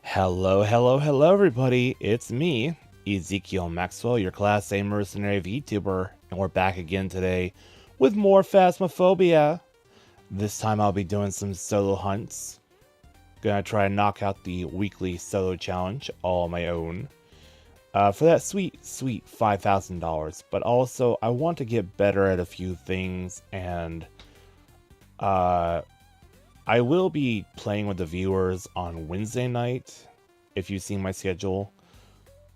Hello, everybody. It's me, Ezekiel Maxwell, your Class A mercenary VTuber, and we're back again today with more Phasmophobia. This time I'll be doing some solo hunts. Gonna try and knock out the weekly solo challenge all on my own. For that sweet $5,000. But also, I want to get better at a few things, and uh, I will be playing with the viewers on Wednesday night, if you've seen my schedule.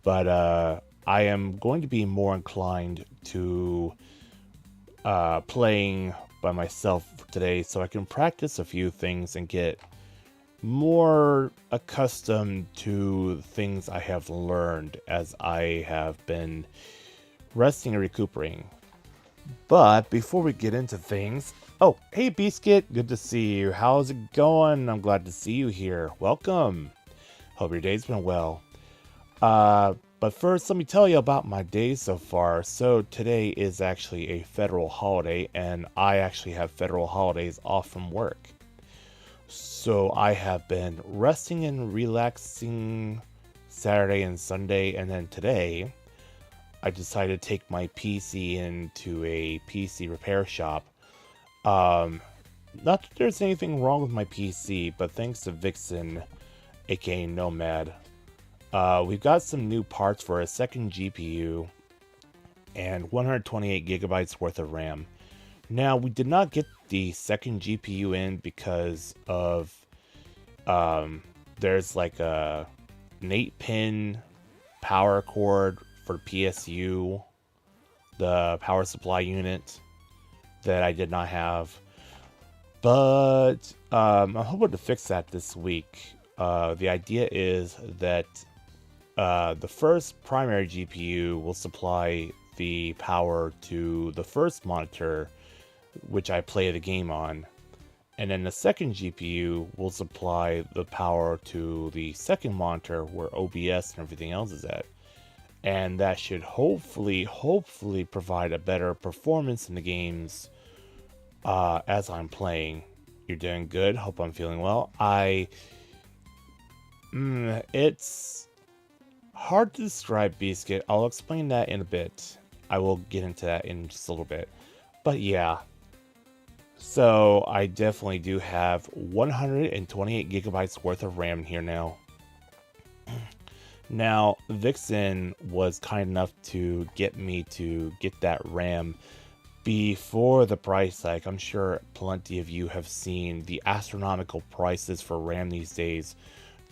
But I am going to be more inclined to playing by myself today so I can practice a few things and get more accustomed to things I have learned as I have been resting and recuperating. But before we get into things, oh, hey Biscuit, good to see you. How's it going? I'm glad to see you here. Welcome. Hope your day's been well. But first, let me tell you about my day so far. So today is actually a federal holiday, and I actually have federal holidays off from work. So I have been resting and relaxing Saturday and Sunday, and then today I decided to take my PC into a PC repair shop. Not that there's anything wrong with my PC, but thanks to Vixen, aka Nomad, we've got some new parts for a second GPU and 128 gigabytes worth of RAM. Now, we did not get the second GPU in because of there's like an 8-pin power cord for PSU, the power supply unit, that I did not have. But I'm hoping to fix that this week. The idea is that the first primary GPU will supply the power to the first monitor, which I play the game on, and then the second GPU will supply the power to the second monitor where OBS and everything else is at. And that should hopefully provide a better performance in the games as I'm playing. You're doing good. Hope I'm feeling well. It's hard to describe, Biscuit. I'll explain that in a bit. I will get into that in just a little bit. But yeah. So I definitely do have 128 gigabytes worth of RAM here now. Now, Vixen was kind enough to get me to get that RAM before the price hike. I'm sure plenty of you have seen the astronomical prices for RAM these days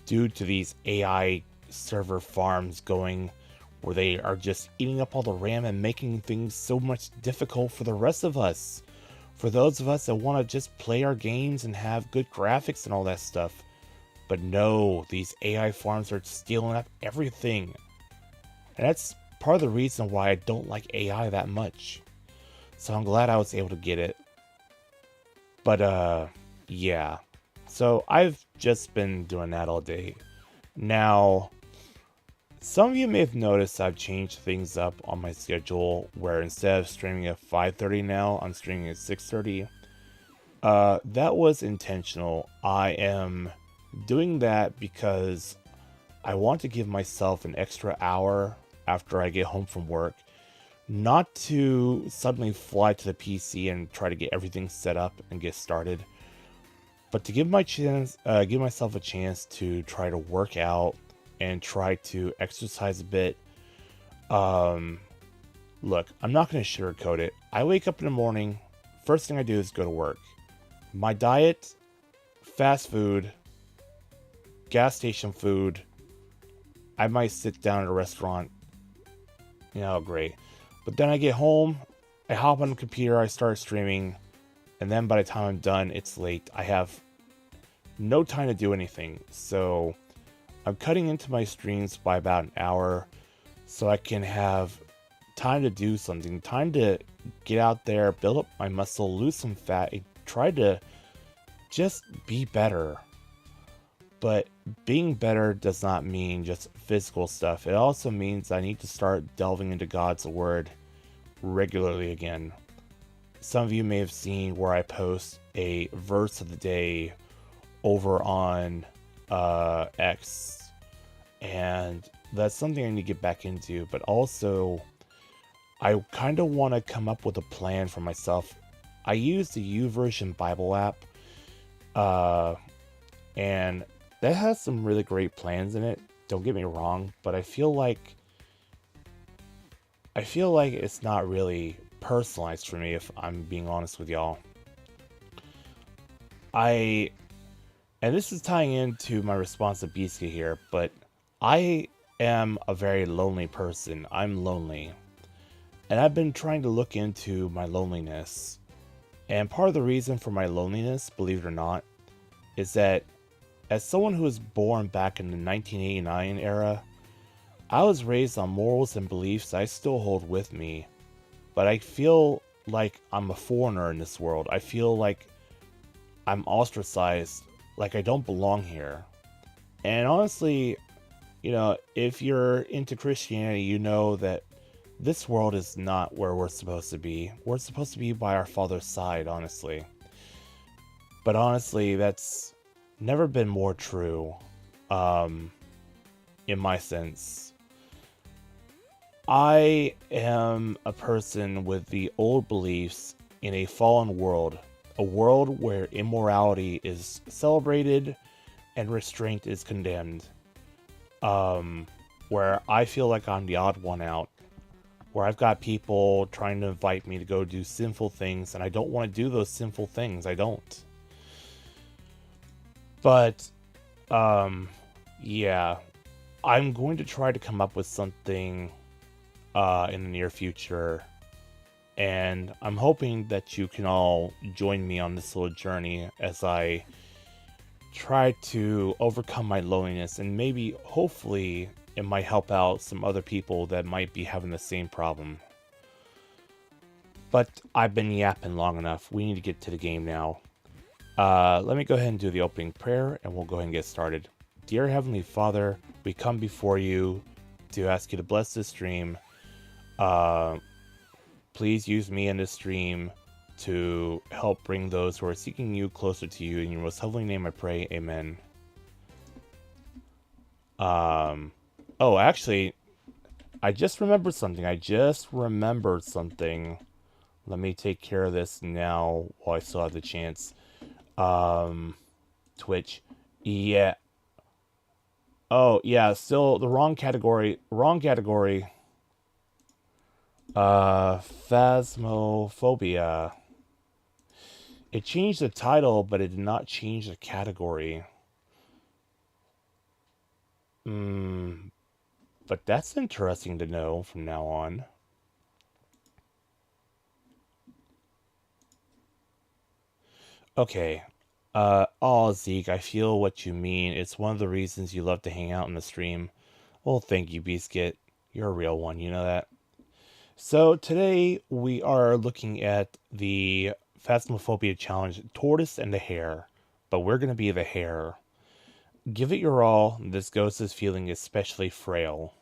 due to these AI server farms going where they are just eating up all the RAM and making things so much difficult for the rest of us. For those of us that want to just play our games and have good graphics and all that stuff. But no, these AI farms are stealing up everything. And that's part of the reason why I don't like AI that much. So I'm glad I was able to get it. But yeah. So I've just been doing that all day. Now, some of you may have noticed I've changed things up on my schedule where instead of streaming at 5:30 now, I'm streaming at 6:30. That was intentional. I am doing that because I want to give myself an extra hour after I get home from work, not to suddenly fly to the PC and try to get everything set up and get started, but to give myself a chance to try to work out and try to exercise a bit. Look, I'm not going to sugarcoat it. I wake up in the morning, first thing I do is go to work. My diet, fast food, gas station food. I might sit down at a restaurant. Great. But then I get home, I hop on the computer, I start streaming, and then by the time I'm done, it's late. I have no time to do anything. So I'm cutting into my streams by about an hour so I can have time to do something, time to get out there, build up my muscle, lose some fat, and try to just be better. But being better does not mean just physical stuff. It also means I need to start delving into God's Word regularly again. Some of you may have seen where I post a verse of the day over on X, and that's something I need to get back into. But also, I kind of want to come up with a plan for myself. I use the YouVersion Bible app, uh, and that has some really great plans in it. Don't get me wrong, but I feel like it's not really personalized for me, if I'm being honest with y'all. I and this is tying into my response to Biscuit here, but I am a very lonely person. I'm lonely. And I've been trying to look into my loneliness. And part of the reason for my loneliness, believe it or not, is that as someone who was born back in the 1989 era, I was raised on morals and beliefs I still hold with me, but I feel like I'm a foreigner in this world. I feel like I'm ostracized, like I don't belong here. And honestly, if you're into Christianity, you know that this world is not where we're supposed to be. We're supposed to be by our Father's side, honestly. But honestly, that's never been more true, um, in my sense. I am a person with the old beliefs in a fallen world, a world where immorality is celebrated and restraint is condemned. Um, where I feel like I'm the odd one out, where I've got people trying to invite me to go do sinful things, and I don't want to do those sinful things. I don't. But, um, yeah, I'm going to try to come up with something in the near future, and I'm hoping that you can all join me on this little journey as I try to overcome my loneliness, and maybe, hopefully, it might help out some other people that might be having the same problem. But I've been yapping long enough. We need to get to the game now. Let me go ahead and do the opening prayer, and we'll go ahead and get started. Dear Heavenly Father, we come before you to ask you to bless this stream. Please use me in this stream to help bring those who are seeking you closer to you. In your most holy name I pray, amen. Oh, actually, I just remembered something. Let me take care of this now while I still have the chance. Twitch. Yeah. Oh, yeah, still the wrong category. Phasmophobia. It changed the title, but it did not change the category. But that's interesting to know from now on. Okay. Zeke, I feel what you mean. It's one of the reasons you love to hang out in the stream. Well, thank you, Biscuit. You're a real one, you know that? So today we are looking at the Phasmophobia challenge, Tortoise and the Hare. But we're going to be the hare. Give it your all. This ghost is feeling especially frail.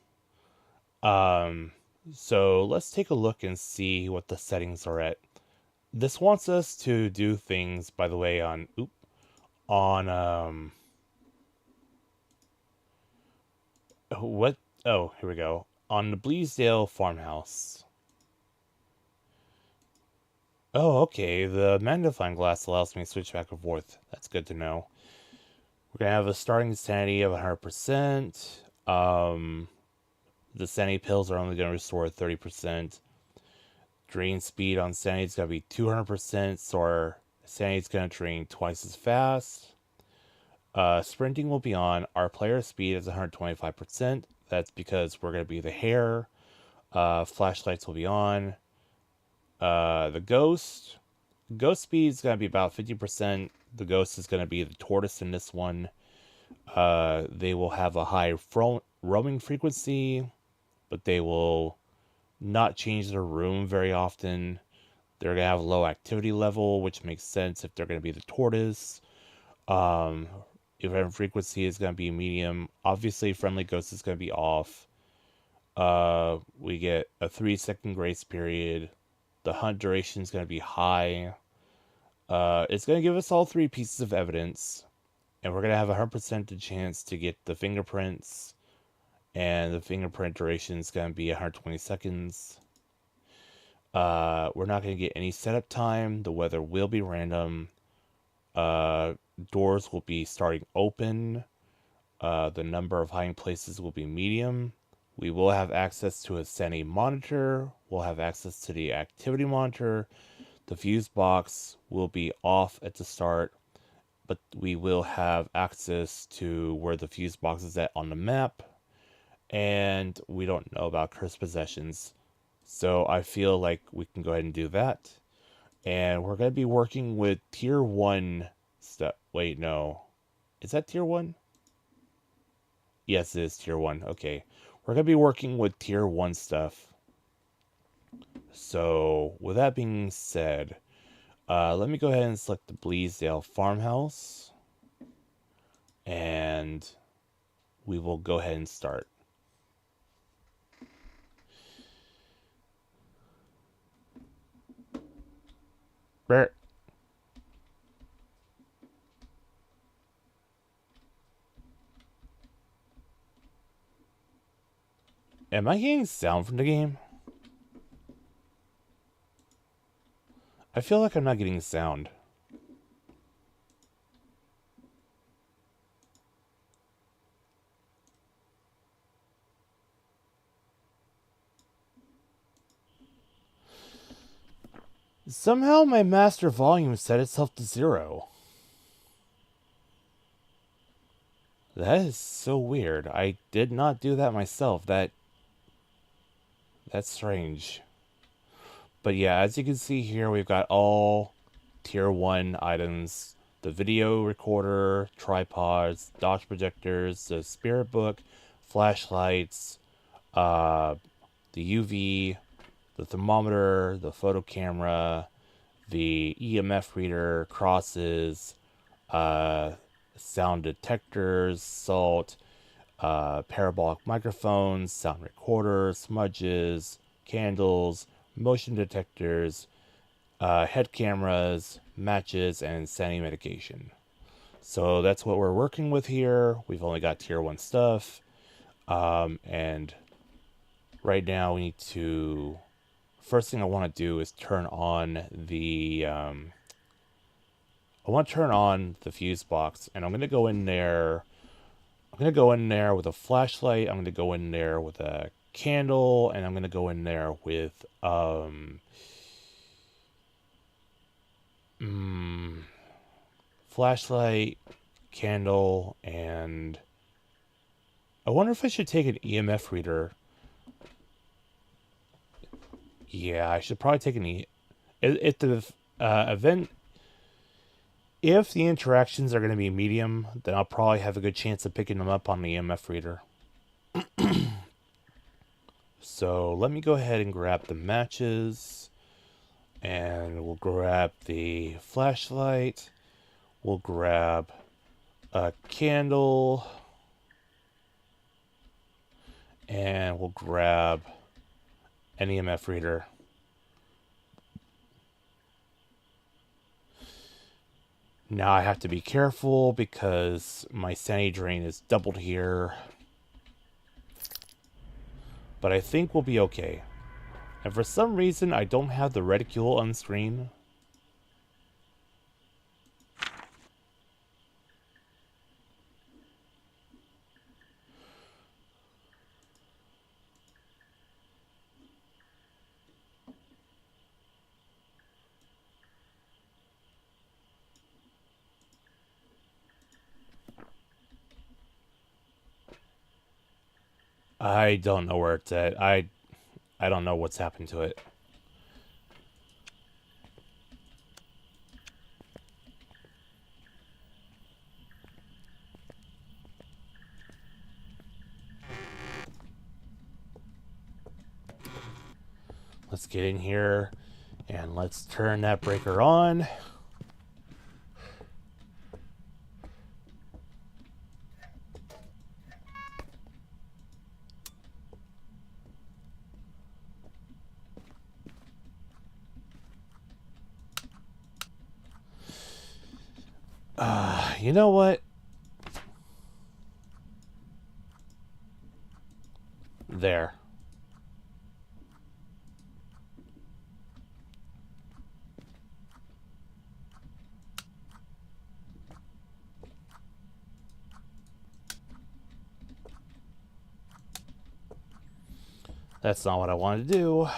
So let's take a look and see what the settings are at. This wants us to do things, by the way, what? Oh, here we go. On the Bleasdale farmhouse. Oh, okay. The magnifying glass allows me to switch back and forth. That's good to know. We're gonna have a starting sanity of 100%. The sanity pills are only gonna restore 30%. Drain speed on sanity is gonna be 200%, so our sanity is gonna drain twice as fast. Sprinting will be on. Our player speed is 125%. That's because we're gonna be the hare. Flashlights will be on. The ghost speed is gonna be about 50%. The ghost is gonna be the tortoise in this one. They will have a high roaming frequency, but they will not change their room very often. They're gonna have a low activity level, which makes sense if they're gonna be the tortoise. Event frequency is gonna be medium. Obviously, friendly ghost is gonna be off. We get a 3-second grace period. The hunt duration is gonna be high. It's gonna give us all 3 pieces of evidence, and we're gonna have a 100% chance to get the fingerprints, and the fingerprint duration is going to be 120 seconds. We're not going to get any setup time. The weather will be random. Doors will be starting open. The number of hiding places will be medium. We will have access to a sanity monitor. We'll have access to the activity monitor. The fuse box will be off at the start, but we will have access to where the fuse box is at on the map. And we don't know about cursed possessions. So I feel like we can go ahead and do that. And we're going to be working with tier 1 stuff. Wait, no. Is that tier 1? Yes, it is tier 1. Okay. We're going to be working with tier 1 stuff. So, with that being said, let me go ahead and select the Bleasdale Farmhouse. And we will go ahead and start. Brr. Am I getting sound from the game? I feel like I'm not getting sound. Somehow my master volume set itself to 0. That is so weird. I did not do that myself. That's strange. But yeah, as you can see here, we've got all tier 1 items. The video recorder, tripods, dodge projectors, the spirit book, flashlights, the UV, the thermometer, the photo camera, the EMF reader, crosses, sound detectors, salt, parabolic microphones, sound recorders, smudges, candles, motion detectors, head cameras, matches, and insanity medication. So that's what we're working with here. We've only got tier 1 stuff. And right now we need to... First thing I want to do is turn on the... I want to turn on the fuse box, and I'm going to go in there... I'm going to go in there with a flashlight. I'm going to go in there with a candle, and I'm going to go in there with... flashlight, candle, and... I wonder if I should take an EMF reader. Yeah, I should probably take an if the event... If the interactions are going to be medium, then I'll probably have a good chance of picking them up on the EMF reader. So let me go ahead and grab the matches. And we'll grab the flashlight. We'll grab a candle. And we'll grab an EMF reader. Now I have to be careful because my sanity drain is doubled here. But I think we'll be okay. And for some reason, I don't have the reticule on screen. I don't know where it's at. I don't know what's happened to it. Let's get in here and let's turn that breaker on. You know what? There. That's not what I wanted to do.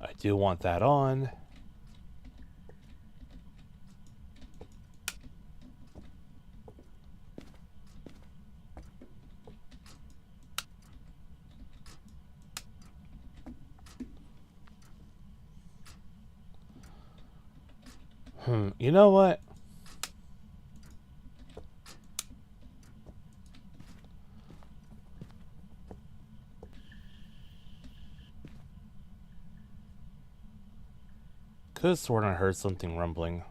I do want that on. You know what? Could have sworn I heard something rumbling.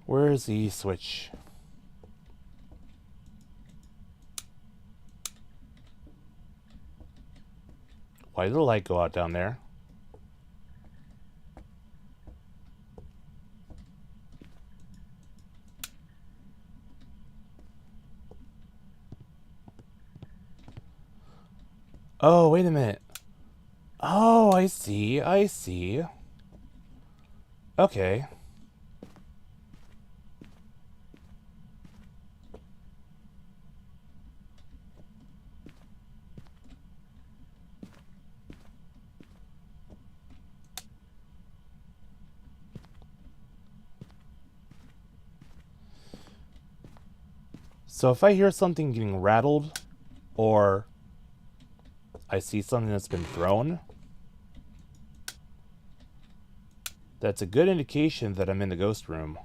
Where is the switch? Why did the light go out down there? Oh, wait a minute. Oh, I see. I see. Okay. So if I hear something getting rattled, or I see something that's been thrown, that's a good indication that I'm in the ghost room.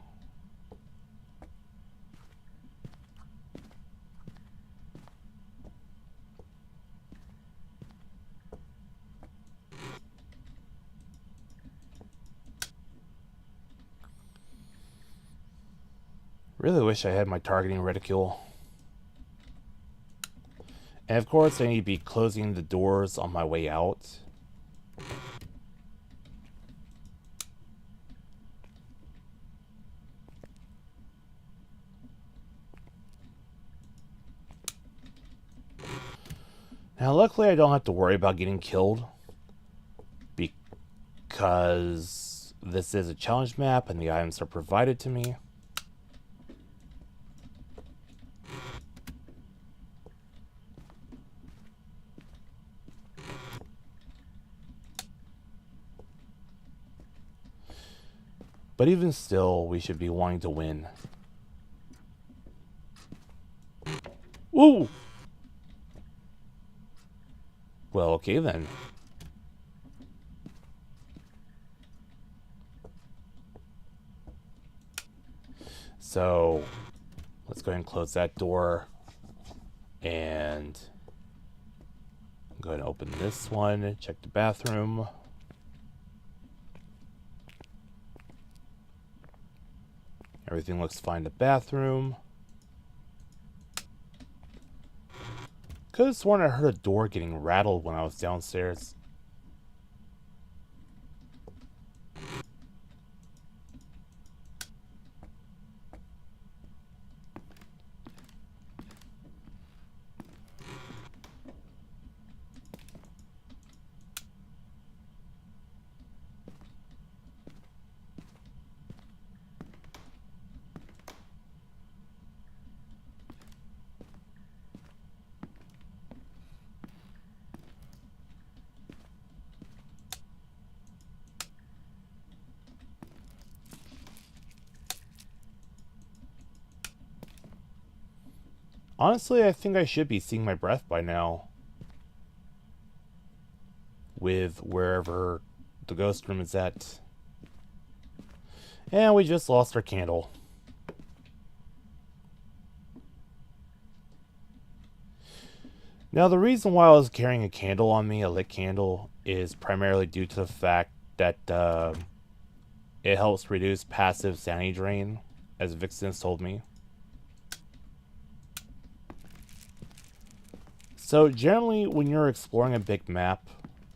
Really wish I had my targeting reticule. And of course, I need to be closing the doors on my way out. Now, luckily, I don't have to worry about getting killed, because this is a challenge map and the items are provided to me. But even still, we should be wanting to win. Woo! Well, okay then. So, let's go ahead and close that door. And go ahead and open this one, check the bathroom. Everything looks fine in the bathroom. Could have sworn I heard a door getting rattled when I was downstairs. Honestly, I think I should be seeing my breath by now. With wherever the ghost room is at. And we just lost our candle. Now, the reason why I was carrying a candle on me, a lit candle, is primarily due to the fact that It helps reduce passive sanity drain, as Vixen's told me. So generally, when you're exploring a big map,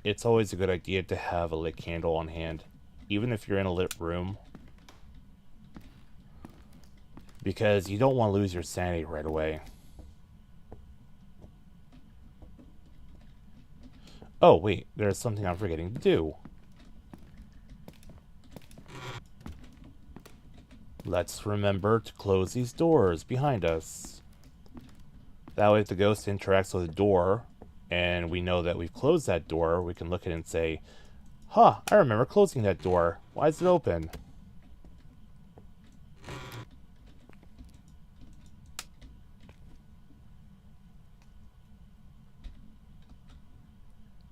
it's always a good idea to have a lit candle on hand, even if you're in a lit room. Because you don't want to lose your sanity right away. Oh, wait, there's something I'm forgetting to do. Let's remember to close these doors behind us. That way if the ghost interacts with the door, and we know that we've closed that door, we can look at it and say, huh, I remember closing that door. Why is it open?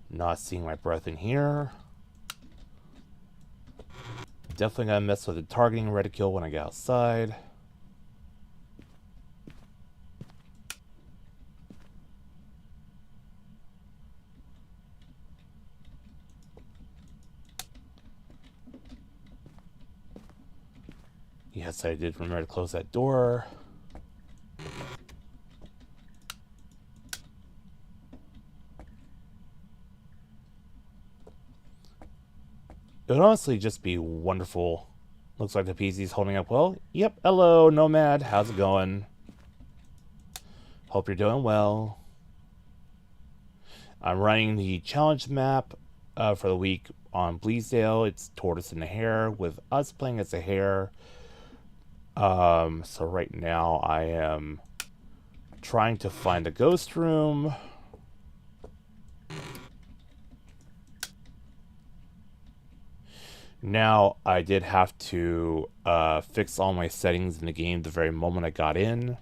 Not seeing my breath in here. Definitely gotta mess with the targeting reticule when I get outside. Yes, I did remember to close that door. It would honestly just be wonderful. Looks like the PC's holding up well. Yep, hello, Nomad. How's it going? Hope you're doing well. I'm running the challenge map for the week on Bleasdale. It's Tortoise and the Hare, with us playing as a hare. So right now I am trying to find a ghost room. Now, I did have to fix all my settings in the game the very moment I got in.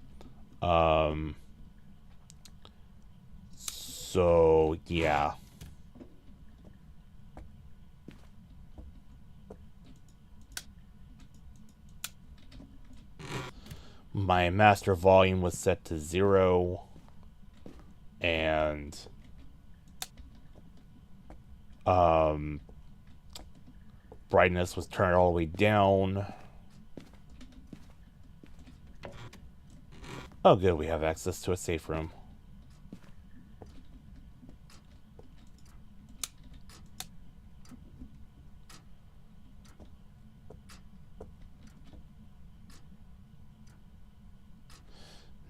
So, yeah. My master volume was set to 0. And brightness was turned all the way down. Oh good, we have access to a safe room.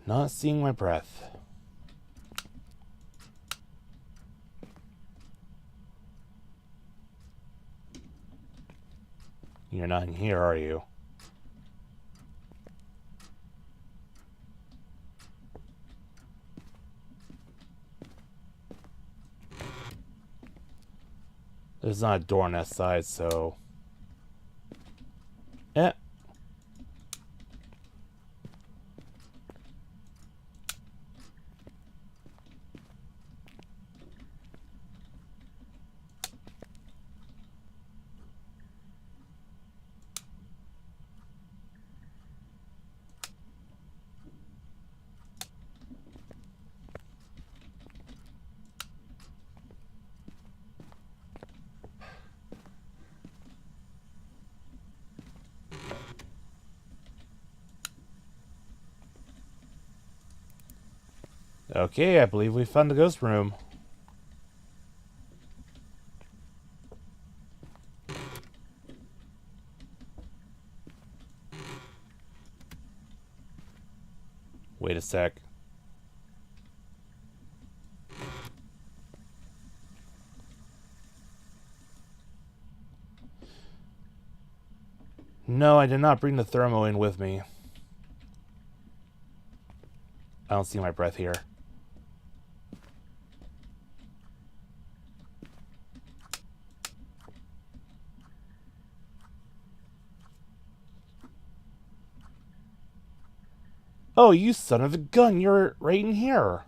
Not seeing my breath. You're not in here, are you? There's not a door on that side, so... Eh. Okay, I believe we found the ghost room. Wait a sec. No, I did not bring the thermo in with me. I don't see my breath here. Oh, you son of a gun, you're right in here.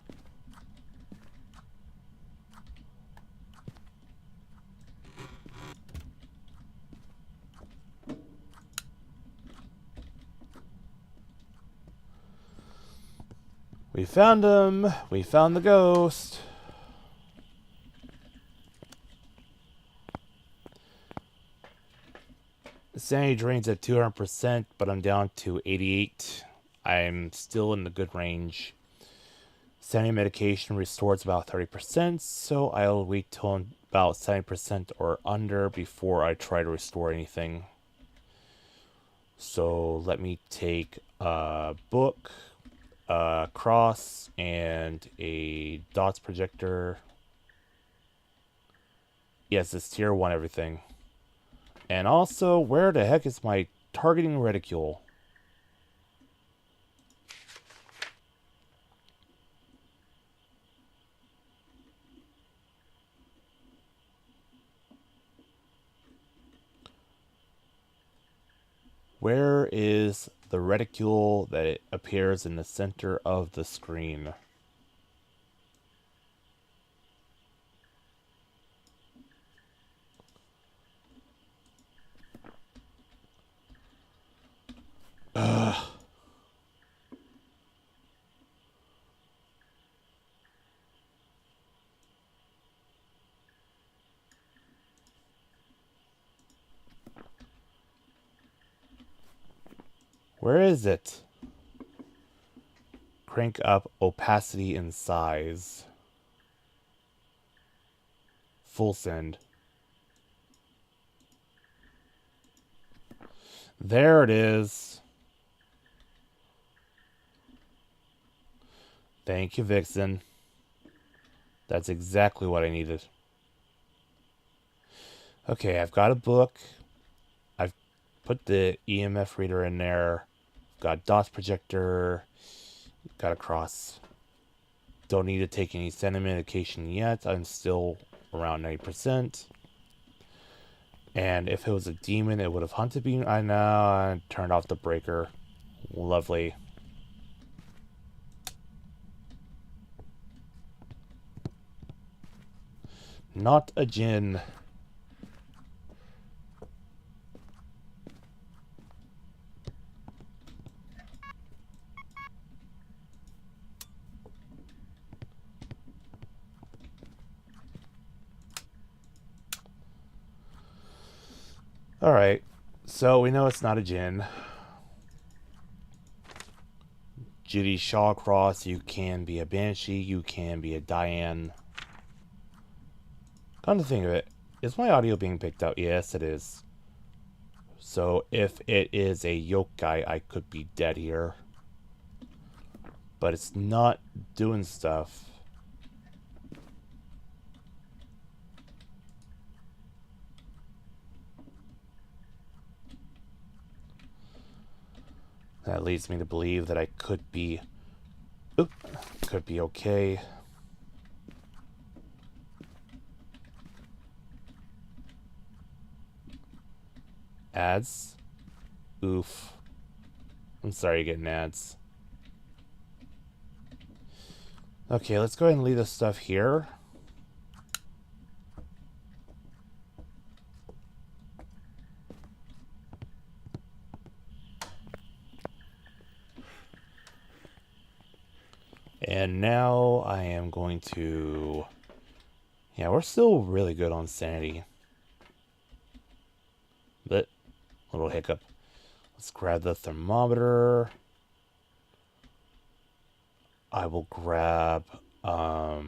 We found him. We found the ghost. Sanity drains at 200%, but I'm down to 88. I'm still in the good range. Sanity medication restores about 30%, so I'll wait till about 70% or under before I try to restore anything. So let me take a book, a cross, and a dots projector. Yes, it's tier 1 everything. And also, where the heck is my targeting reticule? Where is the reticule that it appears in the center of the screen? Ugh. Where is it? Crank up opacity and size. Full send. There it is. Thank you, Vixen. That's exactly what I needed. Okay, I've got a book. I've put the EMF reader in there. Got DOS projector. Got a cross. Don't need to take any sanity medication yet. I'm still around 90%. And if it was a demon, it would have hunted me. I know. I turned off the breaker. Lovely. Not a djinn. Alright. So we know it's not a djinn. Judy Shawcross, you can be a banshee, you can be a Diane. Come to think of it, is my audio being picked up? Yes, it is. So if it is a yokai, I could be dead here. But it's not doing stuff. That leads me to believe that I could be... Oop, could be okay. Ads? Oof. I'm sorry you're getting ads. Okay, let's go ahead and leave this stuff here. And now I am going to... Yeah, we're still really good on sanity. But, little hiccup. Let's grab the thermometer. I will grab... I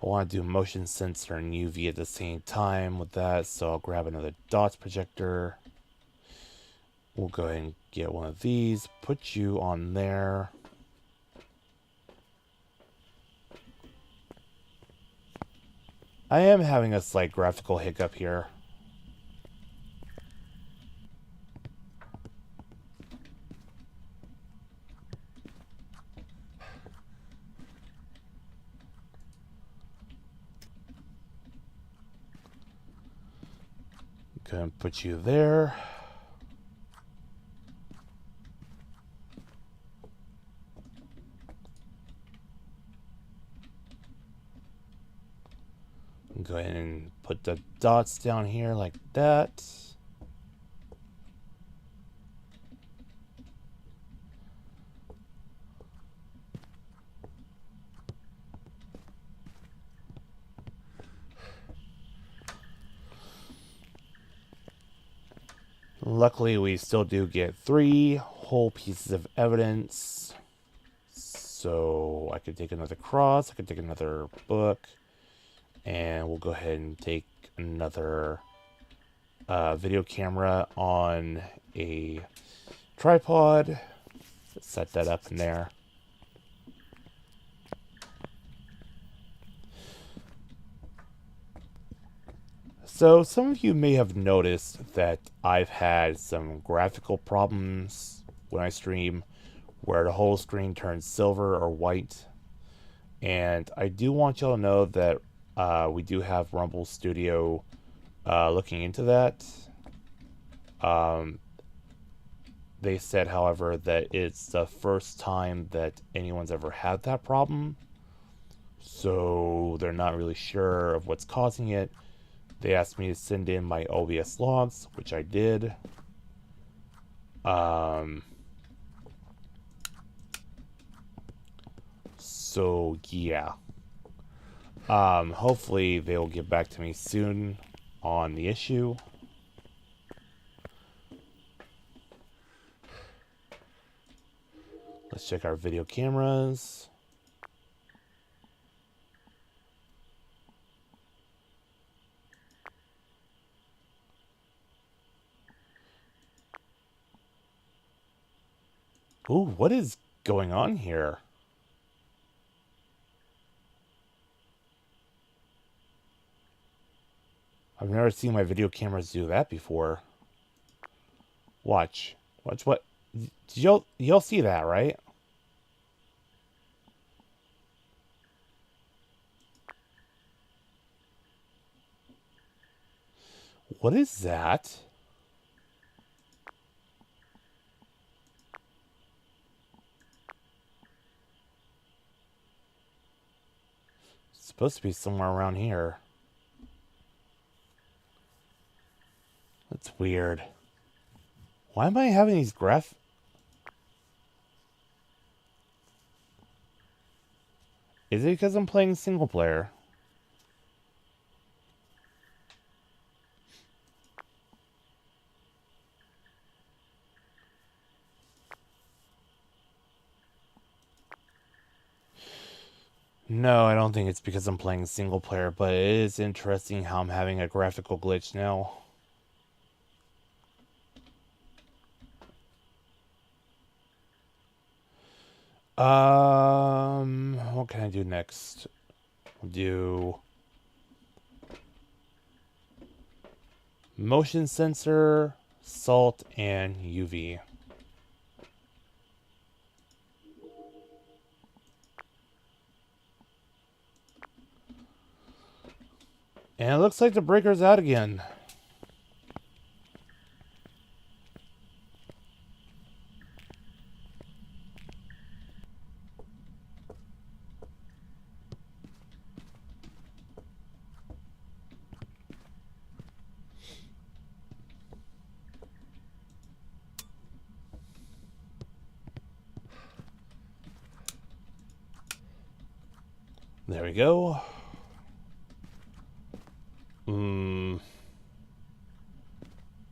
want to do motion sensor and UV at the same time with that, so I'll grab another dots projector. We'll go ahead and get one of these, put you on there. I am having a slight graphical hiccup here. Go ahead and put you there. Go ahead and put the dots down here like that. Luckily, we still do get 3 whole pieces of evidence. So I could take another cross, I could take another book, and we'll go ahead and take another video camera on a tripod. Set that up in there. So some of you may have noticed that I've had some graphical problems when I stream where the whole screen turns silver or white. And I do want y'all to know that we do have Rumble Studio looking into that. They said, however, that it's the first time that anyone's ever had that problem. So they're not really sure of what's causing it. They asked me to send in my OBS logs, which I did. So yeah. Hopefully they'll get back to me soon on the issue. Let's check our video cameras. Ooh, what is going on here? I've never seen my video cameras do that before. Watch. Watch what? Did y'all see that, right? What is that? It's supposed to be somewhere around here. That's weird. Why am I having these Is it because I'm playing single player? No, I don't think it's because I'm playing single player, but it is interesting how I'm having a graphical glitch now. What can I do next? I'll do motion sensor, salt, and UV. And it looks like the breaker's out again. There we go.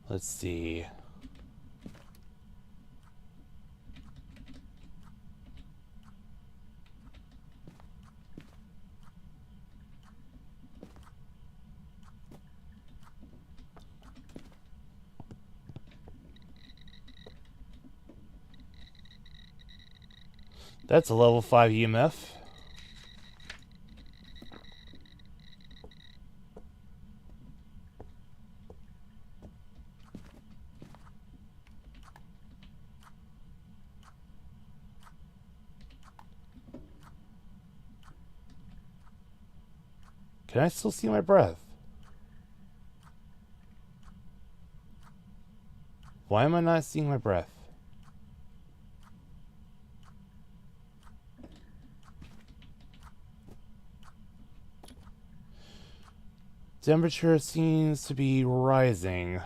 Let's see. That's a level 5 EMF. Can I still see my breath? Why am I not seeing my breath? Temperature seems to be rising.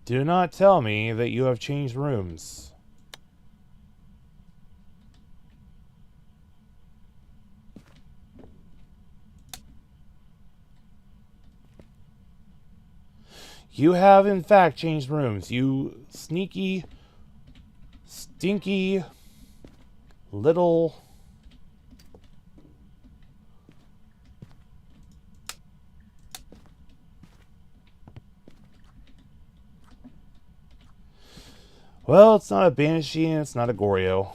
Do not tell me that you have changed rooms. You have, in fact, changed rooms. You sneaky, stinky, little... Well, it's not a Banshee and it's not a Goryo.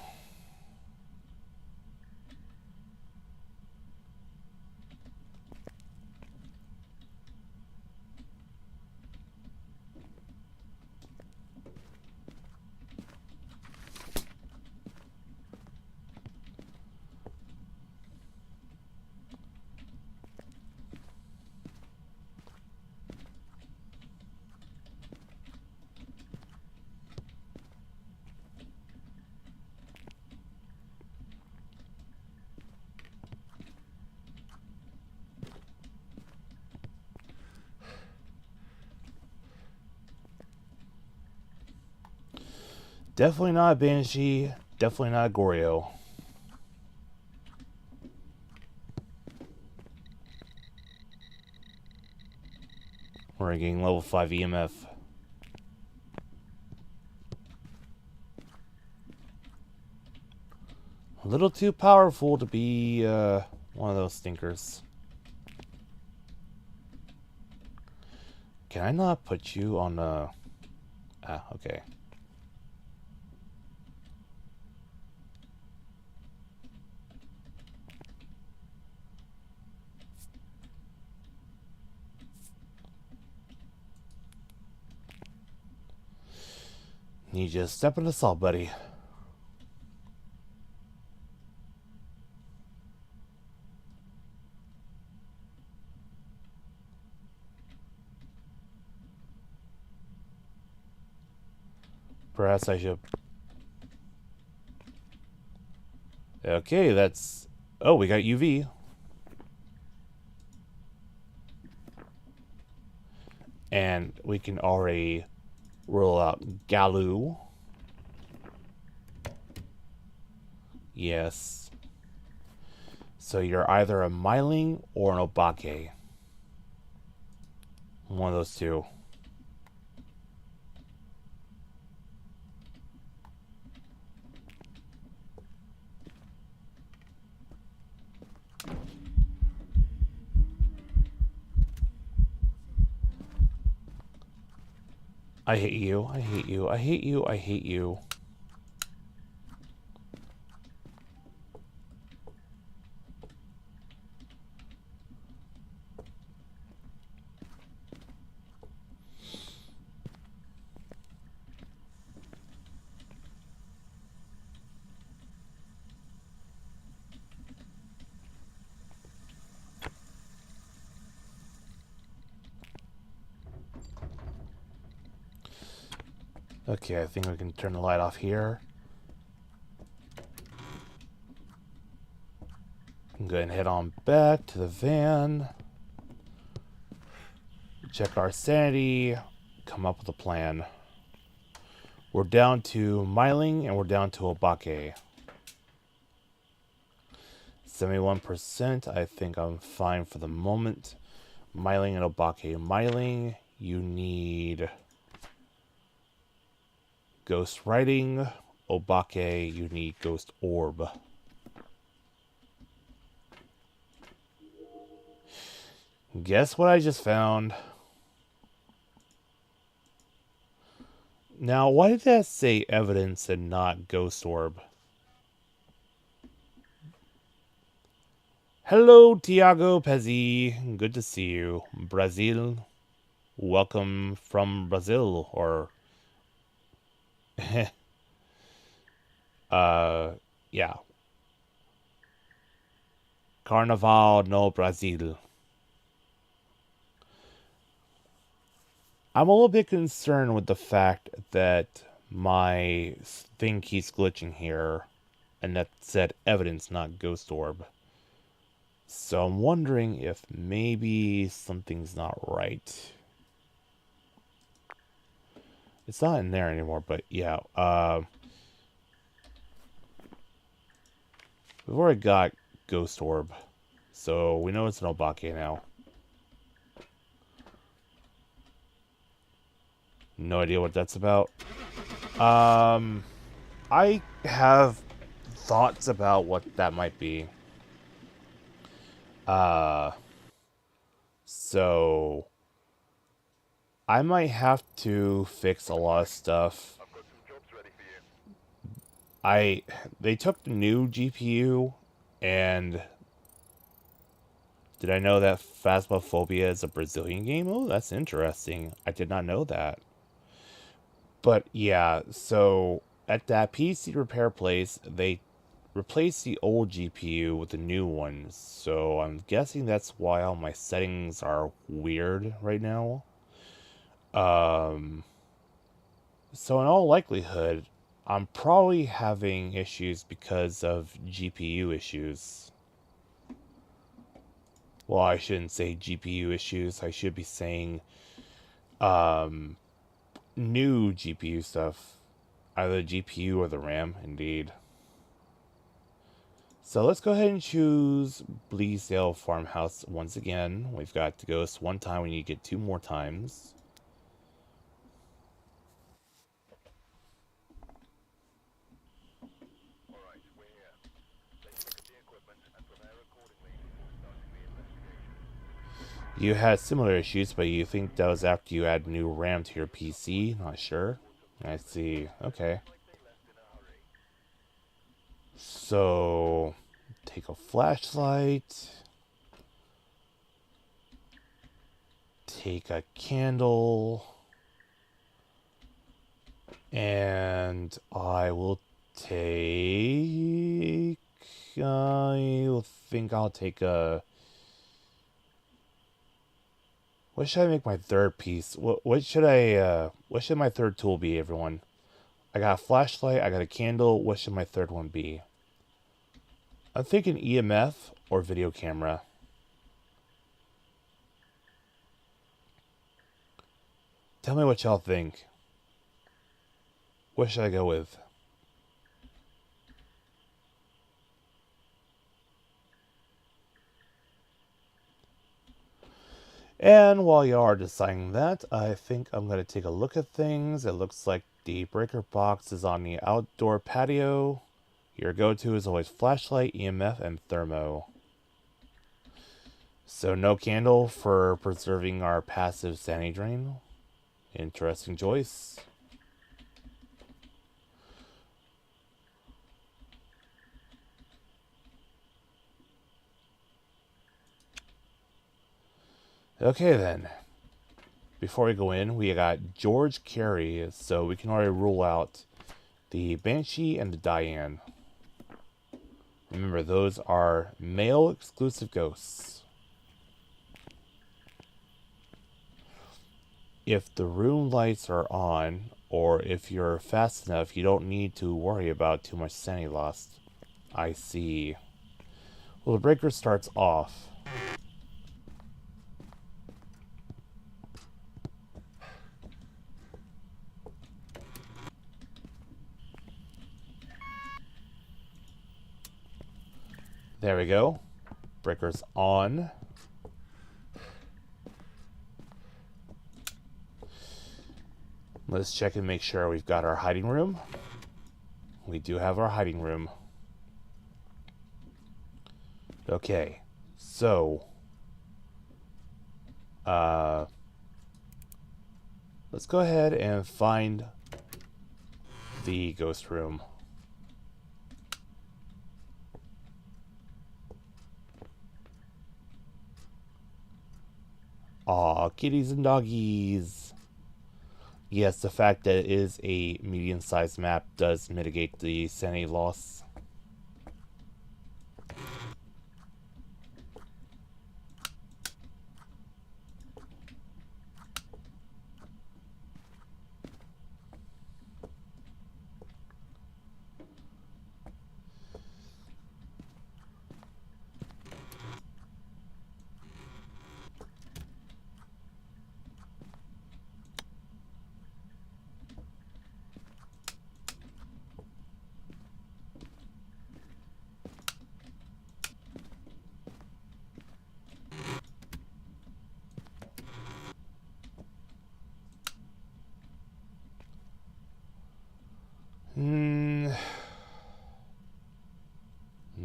Definitely not a Banshee. Definitely not a Goryo. We're getting level 5 EMF. A little too powerful to be one of those stinkers. Can I not put you on the... Ah, okay. Need you to step in the salt, buddy. Perhaps I should... Okay, that's... Oh, we got UV. And we can already roll out Galu. Yes. So you're either a Myling or an Obake. One of those two. I hate you, I hate you, I hate you, I hate you. Okay, I think we can turn the light off here. Go ahead and head on back to the van. Check our sanity. Come up with a plan. We're down to Myling and we're down to Obake. 71%. I think I'm fine for the moment. Myling and Obake. Myling, you need Ghost Writing. Obake, you need Ghost Orb. Guess what I just found? Now, why did that say evidence and not Ghost Orb? Hello, Tiago Pezzi. Good to see you. Brazil. Welcome from Brazil, or... yeah. Carnaval no Brazil. I'm a little bit concerned with the fact that my thing keeps glitching here, and that said evidence, not Ghost Orb. So I'm wondering if maybe something's not right. It's not in there anymore, but yeah. We've already got Ghost Orb, so we know it's an Obake now. No idea what that's about. I have thoughts about what that might be. Uh, so I might have to fix a lot of stuff. They took the new GPU, and did I know that Phasmophobia is a Brazilian game? Oh, that's interesting. I did not know that. But yeah, so at that PC repair place, they replaced the old GPU with the new one. So I'm guessing that's why all my settings are weird right now. Um, so in all likelihood, I'm probably having issues because of GPU issues. Well, I shouldn't say GPU issues. I should be saying um, new GPU stuff. Either the GPU or the RAM, indeed. So let's go ahead and choose Bleasdale Farmhouse once again. We've got the ghost one time. We need to get 2 more times. You had similar issues, but you think that was after you add new RAM to your PC? Not sure. I see. Okay. So, take a flashlight. Take a candle. And I will take... I think I'll take a... What should I make my third piece? What should my third tool be, everyone? I got a flashlight, I got a candle. What should my third one be? I'm thinking EMF or video camera. Tell me what y'all think. What should I go with? And while you are deciding that, I think I'm going to take a look at things. It looks like the breaker box is on the outdoor patio. Your go-to is always flashlight, EMF, and thermo. So no candle for preserving our passive sanity drain. Interesting choice. Okay then. Before we go in, we got George Carey, so we can already rule out the Banshee and the Diane. Remember, those are male exclusive ghosts. If the room lights are on, or if you're fast enough, you don't need to worry about too much sanity loss. I see. Well, the breaker starts off. There we go. Breaker's on. Let's check and make sure we've got our hiding room. We do have our hiding room. Okay, so let's go ahead and find the ghost room. Aw, kitties and doggies. Yes, the fact that it is a medium-sized map does mitigate the sanity loss.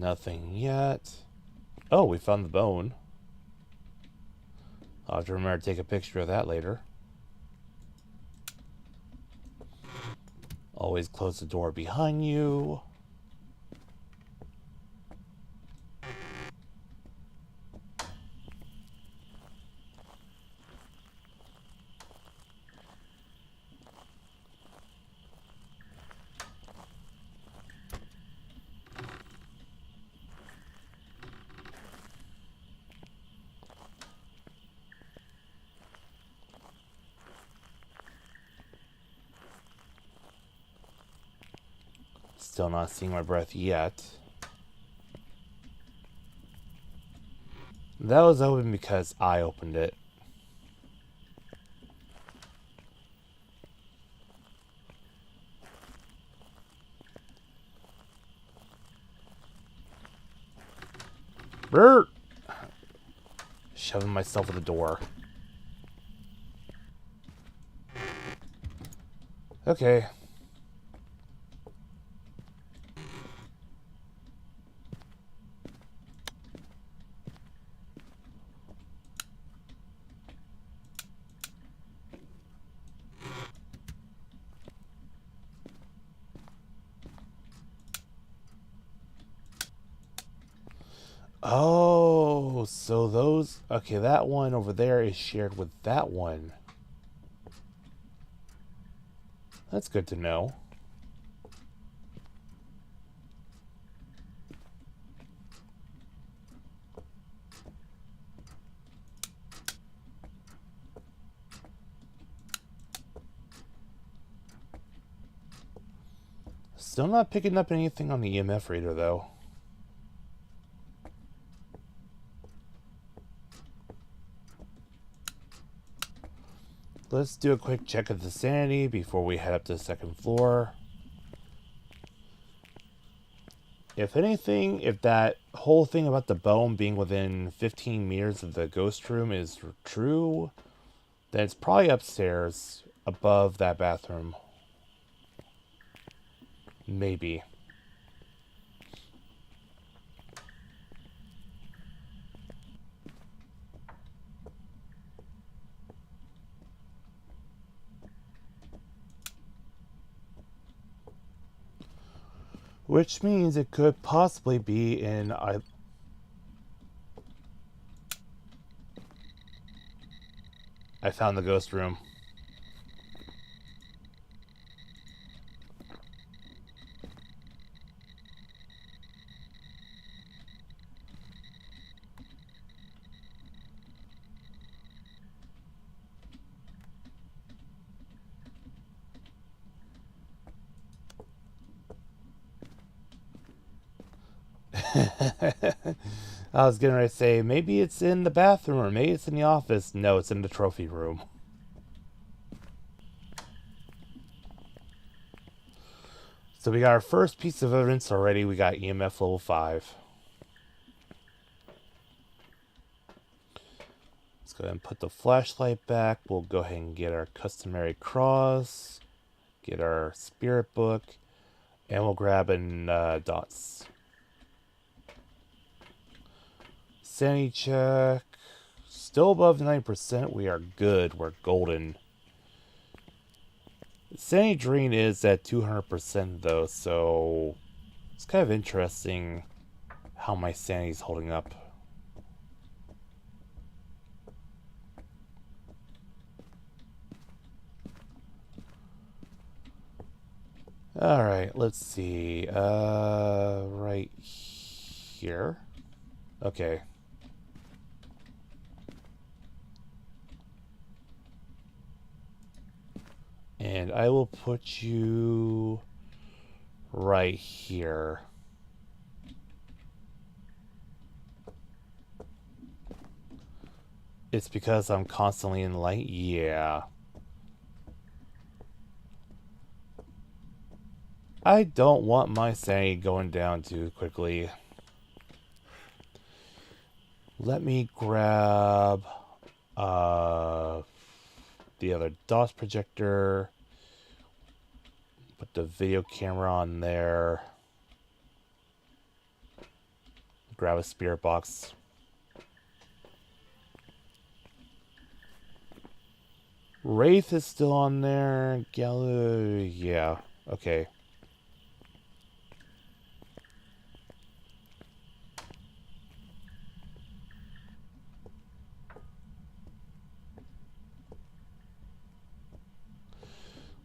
Nothing yet. Oh, we found the bone. I'll have to remember to take a picture of that later. Always close the door behind you. Still not seeing my breath yet. That was open because I opened it. Brr! Shoving myself at the door. Okay. Oh, so those... Okay, that one over there is shared with that one. That's good to know. Still not picking up anything on the EMF reader, though. Let's do a quick check of the sanity before we head up to the second floor. If anything, if that whole thing about the bone being within 15 meters of the ghost room is true, then it's probably upstairs above that bathroom. Maybe. Which means it could possibly be in... I found the ghost room. I was going to say, maybe it's in the bathroom or maybe it's in the office. No, it's in the trophy room. So we got our first piece of evidence already. We got EMF level 5. Let's go ahead and put the flashlight back. We'll go ahead and get our customary cross. Get our spirit book. And we'll grab an dots. Sanity check. Still above 90%. We are good. We're golden. Sanity drain is at 200% though, so it's kind of interesting how my sanity's holding up. Alright, let's see. Right here. Okay. And I will put you right here. It's because I'm constantly in light? Yeah. I don't want my sanity going down too quickly. Let me grab the other DOS projector. Put the video camera on there. grab a spirit box. Wraith is still on there. Gallo, yeah. Okay.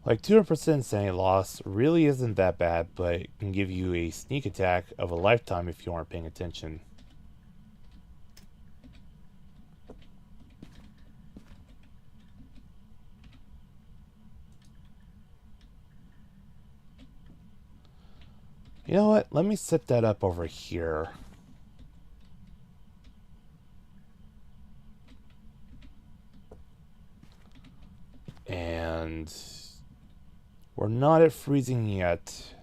Like 200% sanity loss really isn't that bad, but it can give you a sneak attack of a lifetime if you aren't paying attention. You know what? Let me set that up over here. And we're not at freezing yet.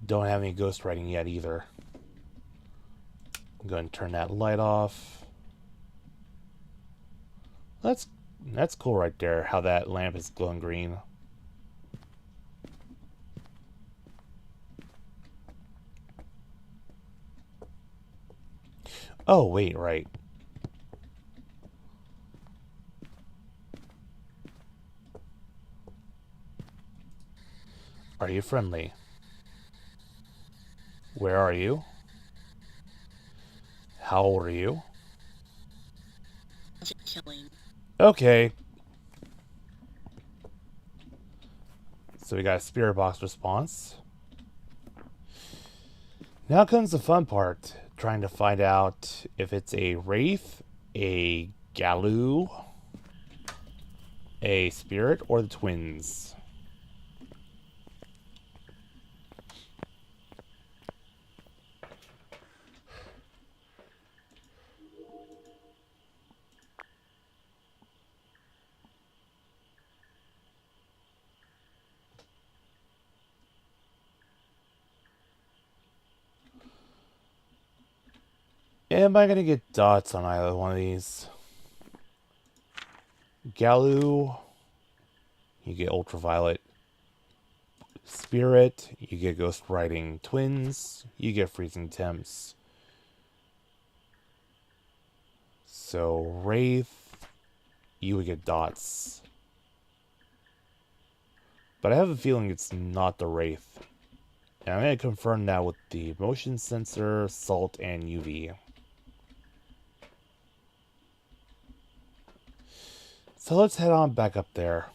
Don't have any ghost writing yet either. I'm going to turn that light off. That's cool right there, how that lamp is glowing green. Oh, wait, right. Are you friendly? Where are you? How old are you? Killing. Okay. So we got a spirit box response. Now comes the fun part. Trying to find out if it's a wraith, a galoo, a spirit, or the twins. Am I going to get dots on either one of these? Galoo, you get ultraviolet. Spirit, you get ghost writing. Twins, you get freezing temps. So wraith, you would get dots. But I have a feeling it's not the wraith. And I'm going to confirm that with the motion sensor, salt, and UV. So let's head on back up there.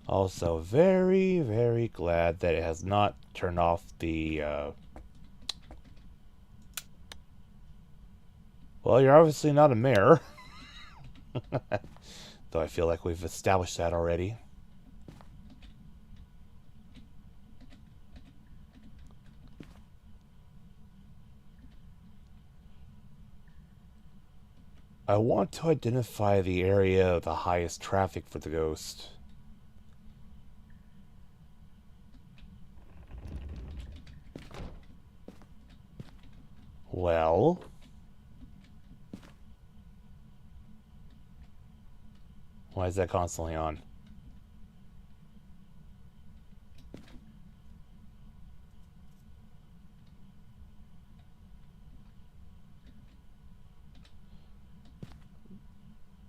Also, very, very glad that it has not turned off the, well, you're obviously not a mayor. Though I feel like we've established that already. I want to identify the area of the highest traffic for the ghost. Well, why is that constantly on?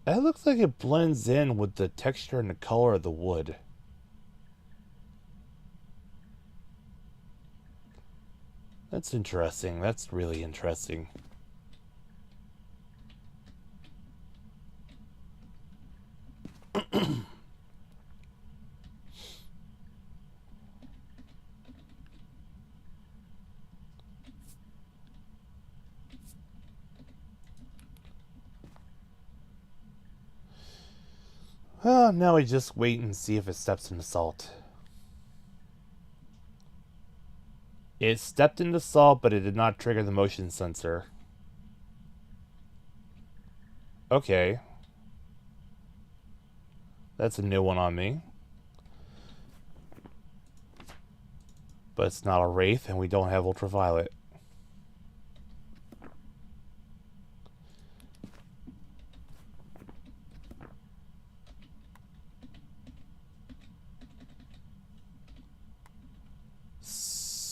That looks like it blends in with the texture and the color of the wood. That's interesting. That's really interesting. Well, now we just wait and see if it steps into salt. It stepped into salt, but it did not trigger the motion sensor. Okay. That's a new one on me. But it's not a wraith, and we don't have ultraviolet.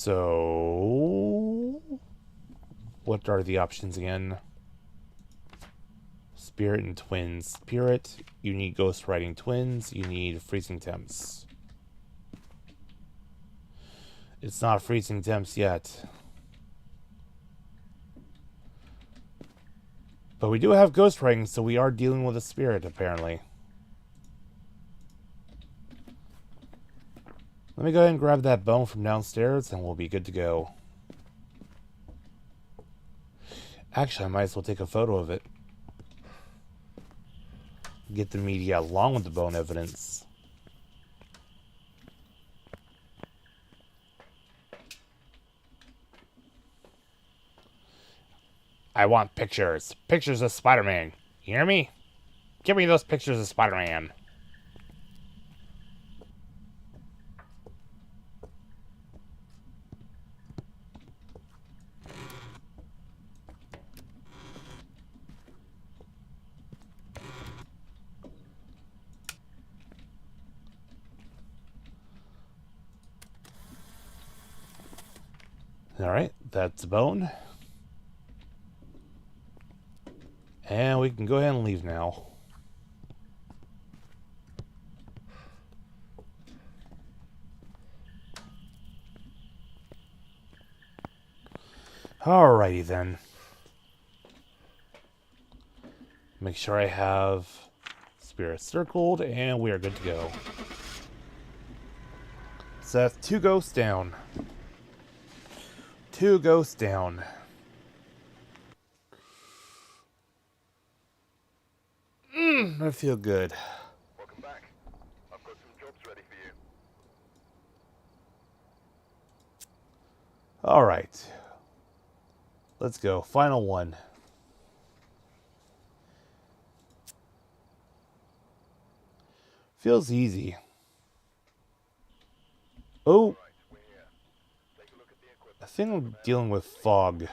So, what are the options again? Spirit and twins. Spirit, you need ghost riding twins, you need freezing temps. It's not freezing temps yet. But we do have ghost riding, so we are dealing with a spirit, apparently. Let me go ahead and grab that bone from downstairs, and we'll be good to go. Actually, I might as well take a photo of it. Get the media along with the bone evidence. I want pictures. Pictures of Spider-Man. You hear me? Give me those pictures of Spider-Man. Alright, that's a bone. And we can go ahead and leave now. Alrighty then. Make sure I have spirit circled, and we are good to go. So that's 2 ghosts down. 2 ghosts down. I feel good. Welcome back. I've got some jobs ready for you. Alright. Let's go. Final one. Feels easy. Oh! Right, we're here. Take a look at the equipment. I think I'm dealing with fog.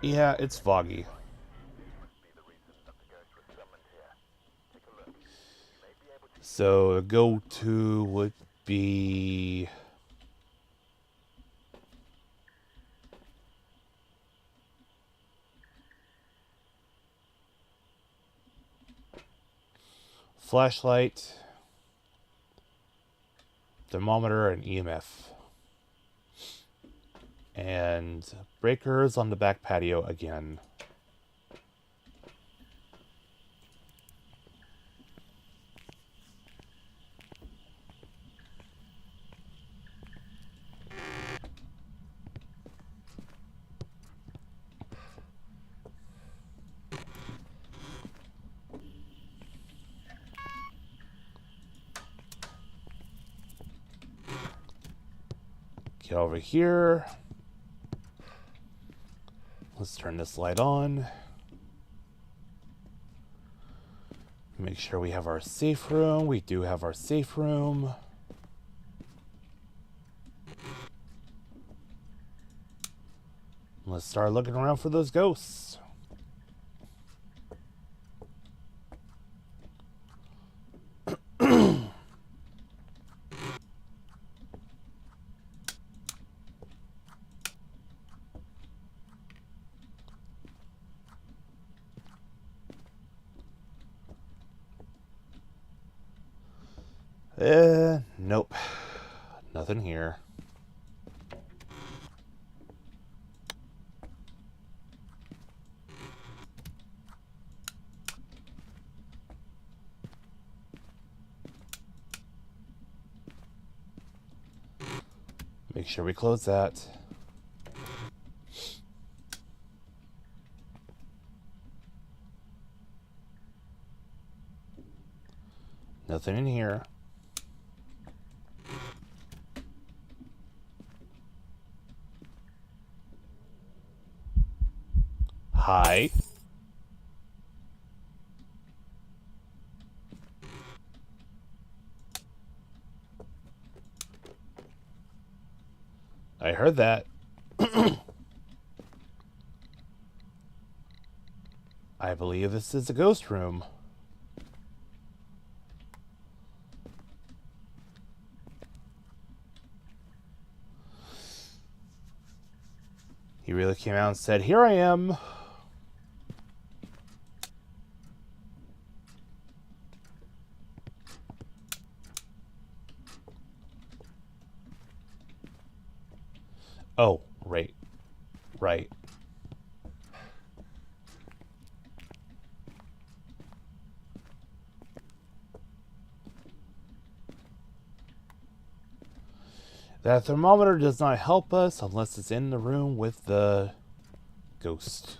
Yeah, it's foggy. So, the go-to would be... flashlight, thermometer, and EMF. And breakers on the back patio again. Get over here. Let's turn this light on. Make sure we have our safe room. We do have our safe room. Let's start looking around for those ghosts. Nope. Nothing here. Make sure we close that. Nothing in here. Hi. I heard that. I believe this is a ghost room. He really came out and said, "Here I am." Oh, right. Right. That thermometer does not help us unless it's in the room with the ghost.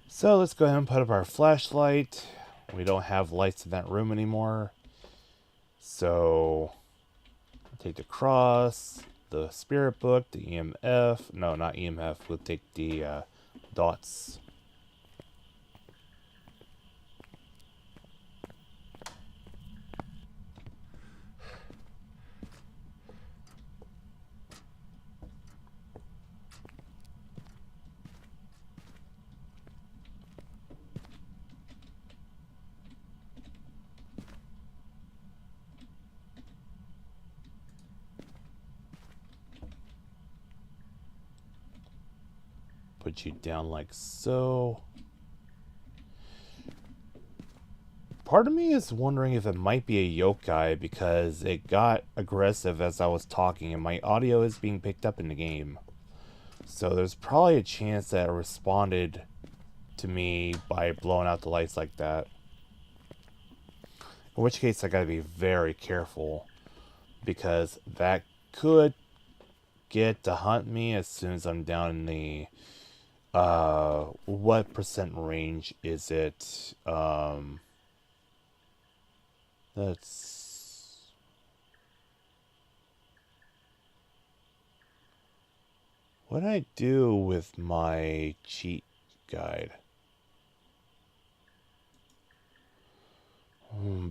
So let's go ahead and put up our flashlight. We don't have lights in that room anymore. So take the cross, the spirit book, the EMF. No, not EMF. We'll take the dots. Put you down like so. Part of me is wondering if it might be a yokai because it got aggressive as I was talking and my audio is being picked up in the game. So there's probably a chance that it responded to me by blowing out the lights like that. In which case I gotta be very careful because that could get to hunt me as soon as I'm down in the what percent range is it? That's what did I do with my cheat guide?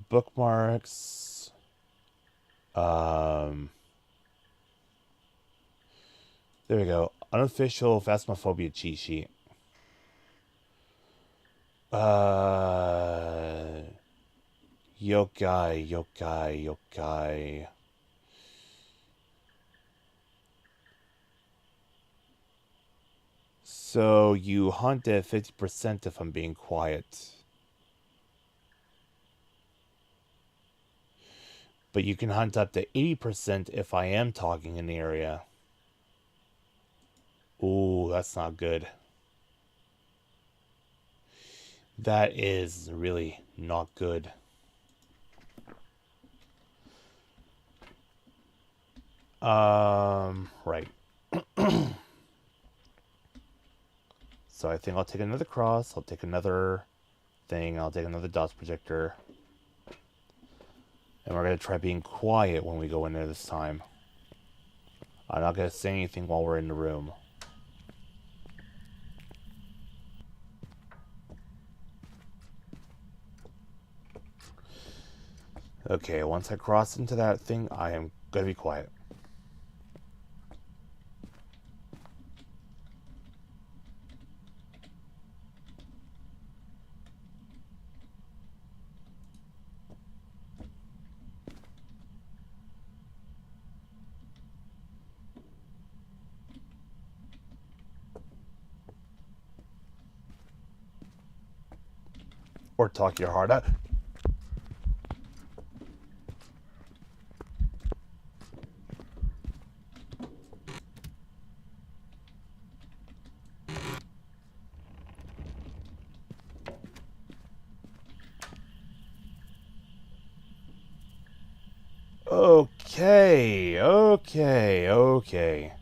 Bookmarks. There we go. Unofficial Phasmophobia cheat sheet. Yokai, yokai, yokai. So you hunt at 50% if I'm being quiet. But you can hunt up to 80% if I am talking in the area. Ooh, that's not good. That is really not good. Right. So I think I'll take another cross, I'll take another thing, I'll take another dots projector. And we're going to try being quiet when we go in there this time. I'm not going to say anything while we're in the room. Okay, once I cross into that thing, I am going to be quiet. Or talk your heart out. Okay, okay, okay.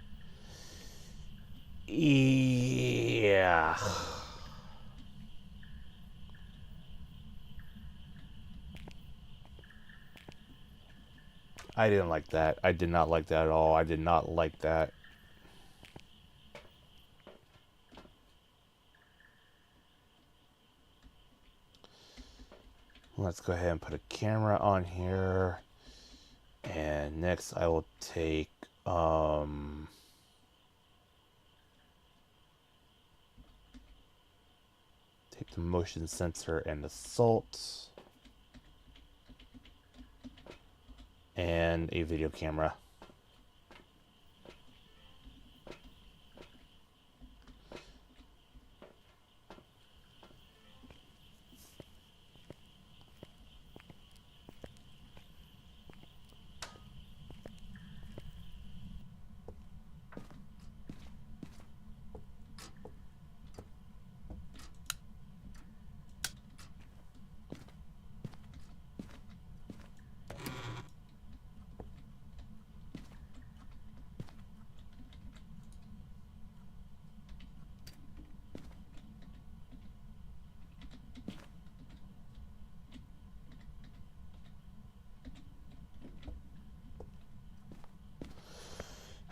Yeah. I didn't like that. I did not like that at all. I did not like that. Let's go ahead and put a camera on here. And next I will take take the motion sensor and the salt. and a video camera.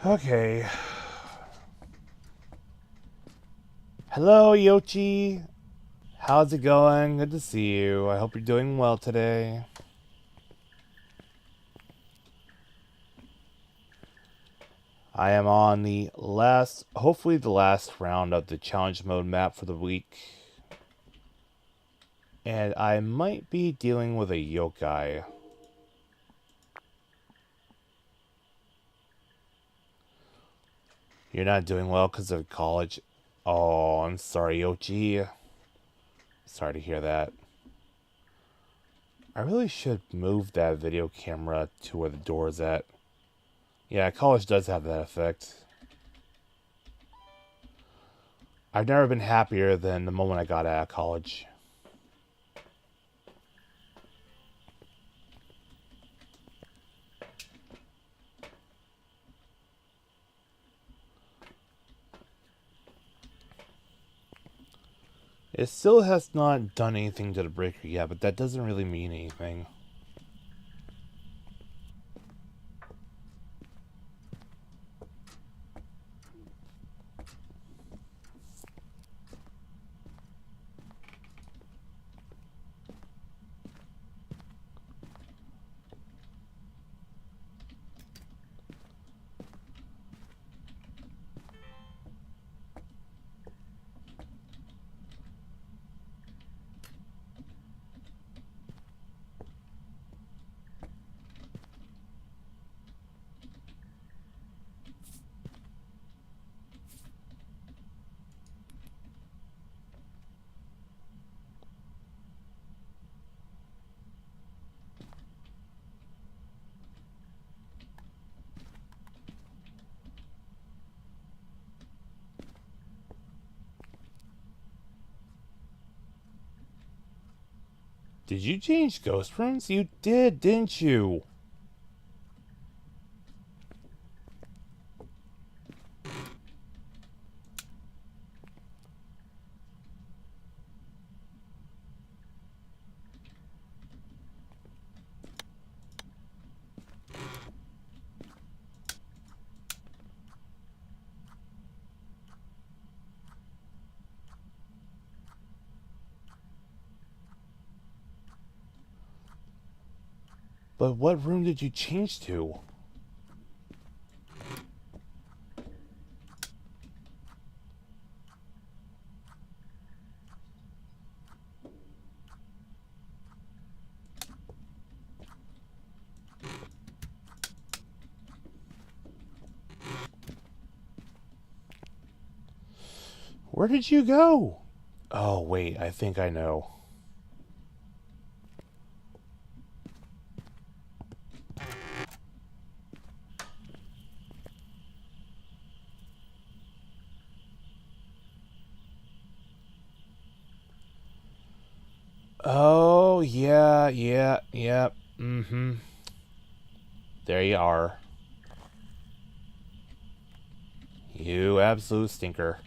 Okay. Hello, Yoshi. How's it going? Good to see you. I hope you're doing well today. I am on the last, hopefully the last round of the challenge mode map for the week. And I might be dealing with a yokai. You're not doing well because of college. Oh, I'm sorry, Yoshi. Sorry to hear that. I really should move that video camera to where the door is at. Yeah, college does have that effect. I've never been happier than the moment I got out of college. It still has not done anything to the breaker yet, but that doesn't really mean anything. Did you change ghost rooms? You did, didn't you? But what room did you change to? Where did you go? Oh, wait, I think I know. Oh, yeah. Mm-hmm. There you are. You absolute stinker.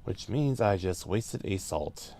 Which means I just wasted a salt.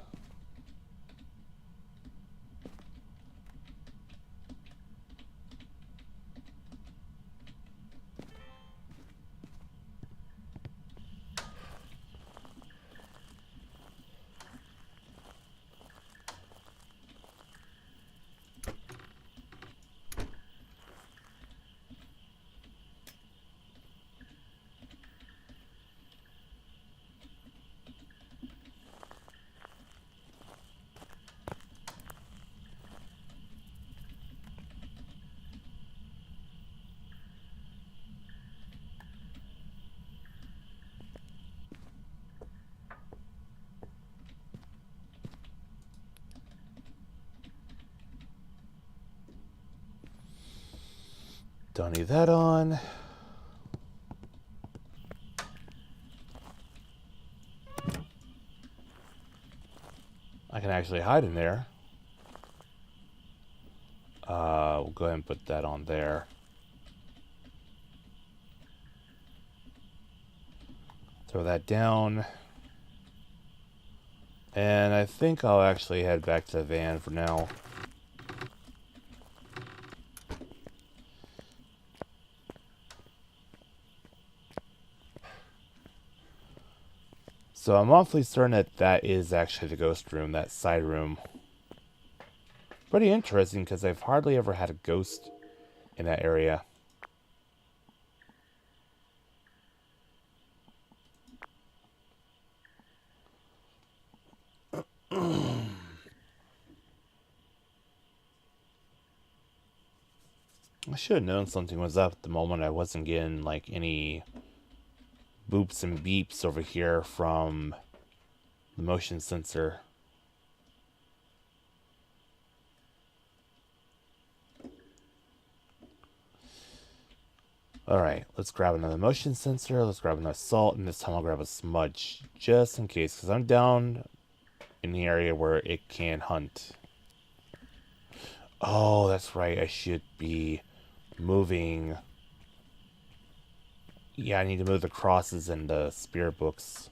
Don't need that on. I can actually hide in there. We'll go ahead and put that on there. Throw that down. And I think I'll actually head back to the van for now. So I'm awfully certain that that is actually the ghost room, that side room. Pretty interesting because I've hardly ever had a ghost in that area. I should have known something was up the moment I wasn't getting like any boops and beeps over here from the motion sensor. Alright, let's grab another motion sensor, let's grab another salt, and this time I'll grab a smudge, just in case, because I'm down in the area where it can hunt. Oh, that's right, I should be moving. Yeah, I need to move the crosses and the spirit books.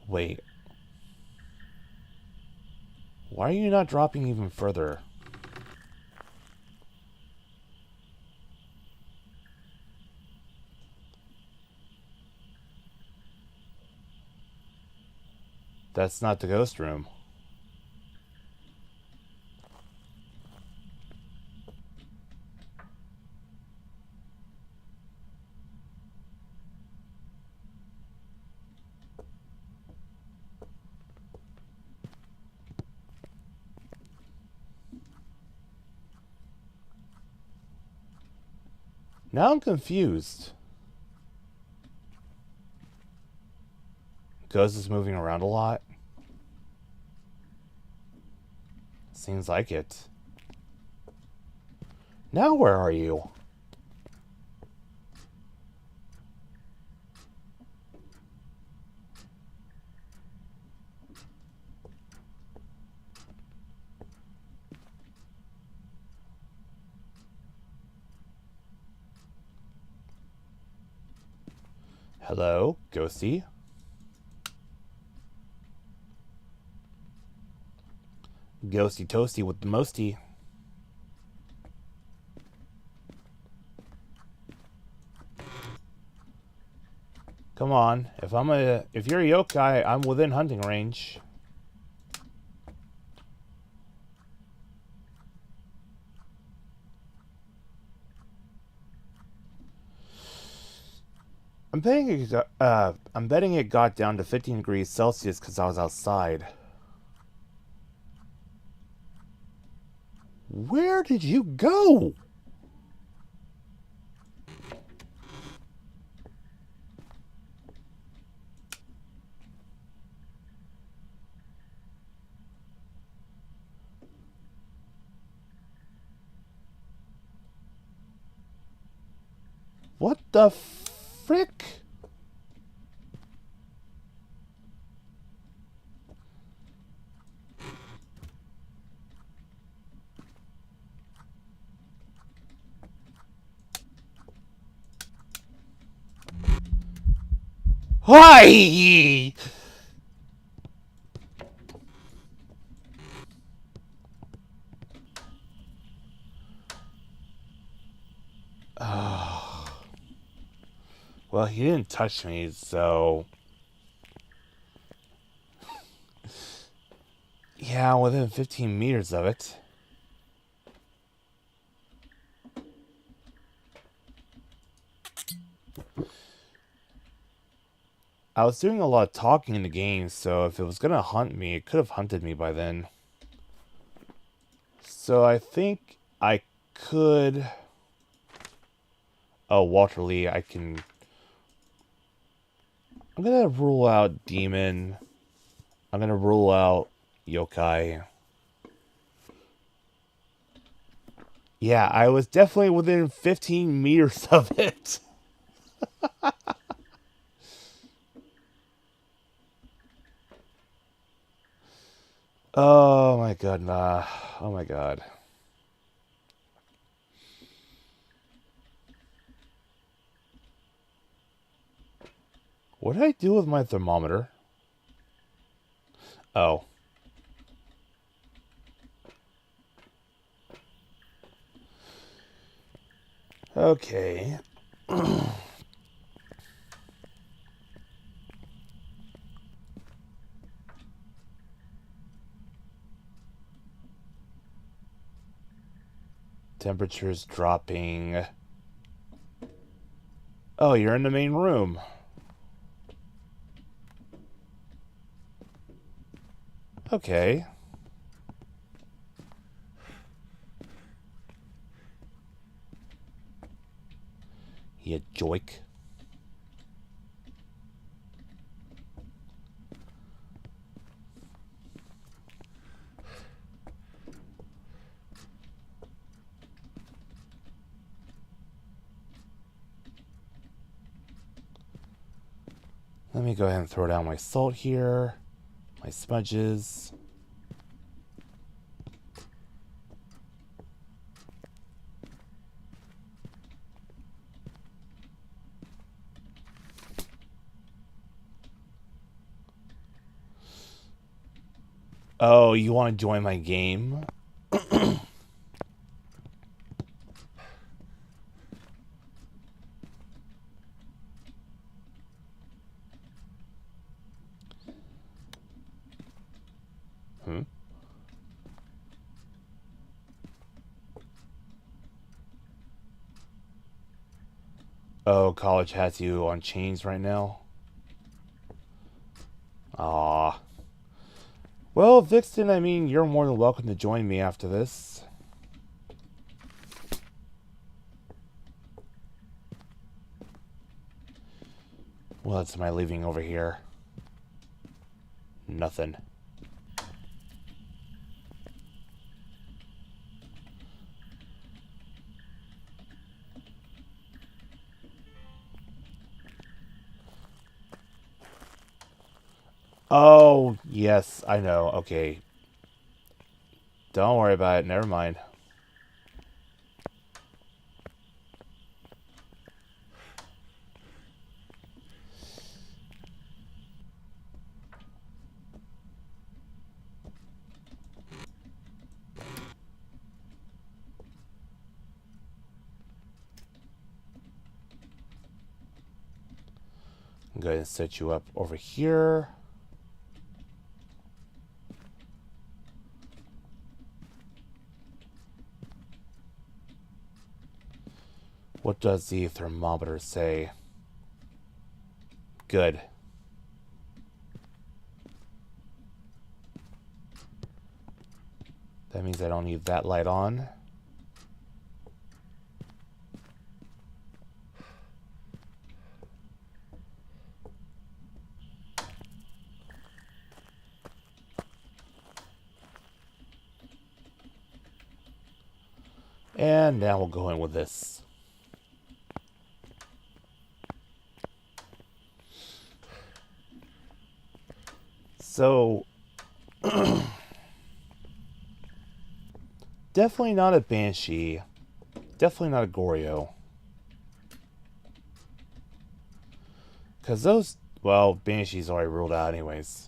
Wait. Why are you not dropping even further? That's not the ghost room. Now I'm confused. Ghost is moving around a lot. Seems like it. Now where are you? Hello, ghosty. Ghosty toasty with the mosty. Come on, if you're a yokai, I'm within hunting range. I'm betting it got down to 15 degrees Celsius because I was outside. Where did you go? What the frick? Hi! Well, he didn't touch me, so... Yeah, within 15 meters of it. I was doing a lot of talking in the game, so if it was gonna hunt me, it could have hunted me by then. So I think I could... Oh, Walter Lee, I can... I'm gonna rule out Demon. I'm gonna rule out Yokai. Yeah, I was definitely within 15 meters of it. Oh my god, nah. Oh my god. What did I do with my thermometer? Oh. Okay. Temperature's dropping. Oh, you're in the main room. Okay. You joik. Let me go ahead and throw down my salt here. My smudges. Oh, you want to join my game? Hmm? Oh, college has you on chains right now? Aw. Well, Vixen, I mean, you're more than welcome to join me after this. What else am I leaving over here? Nothing. Oh, yes, I know. Okay. Don't worry about it. Never mind. I'm going to set you up over here. What does the thermometer say? Good. That means I don't need that light on. And now we'll go in with this. So, definitely not a Banshee. Definitely not a Goryo. Because those, well, Banshee's already ruled out anyways.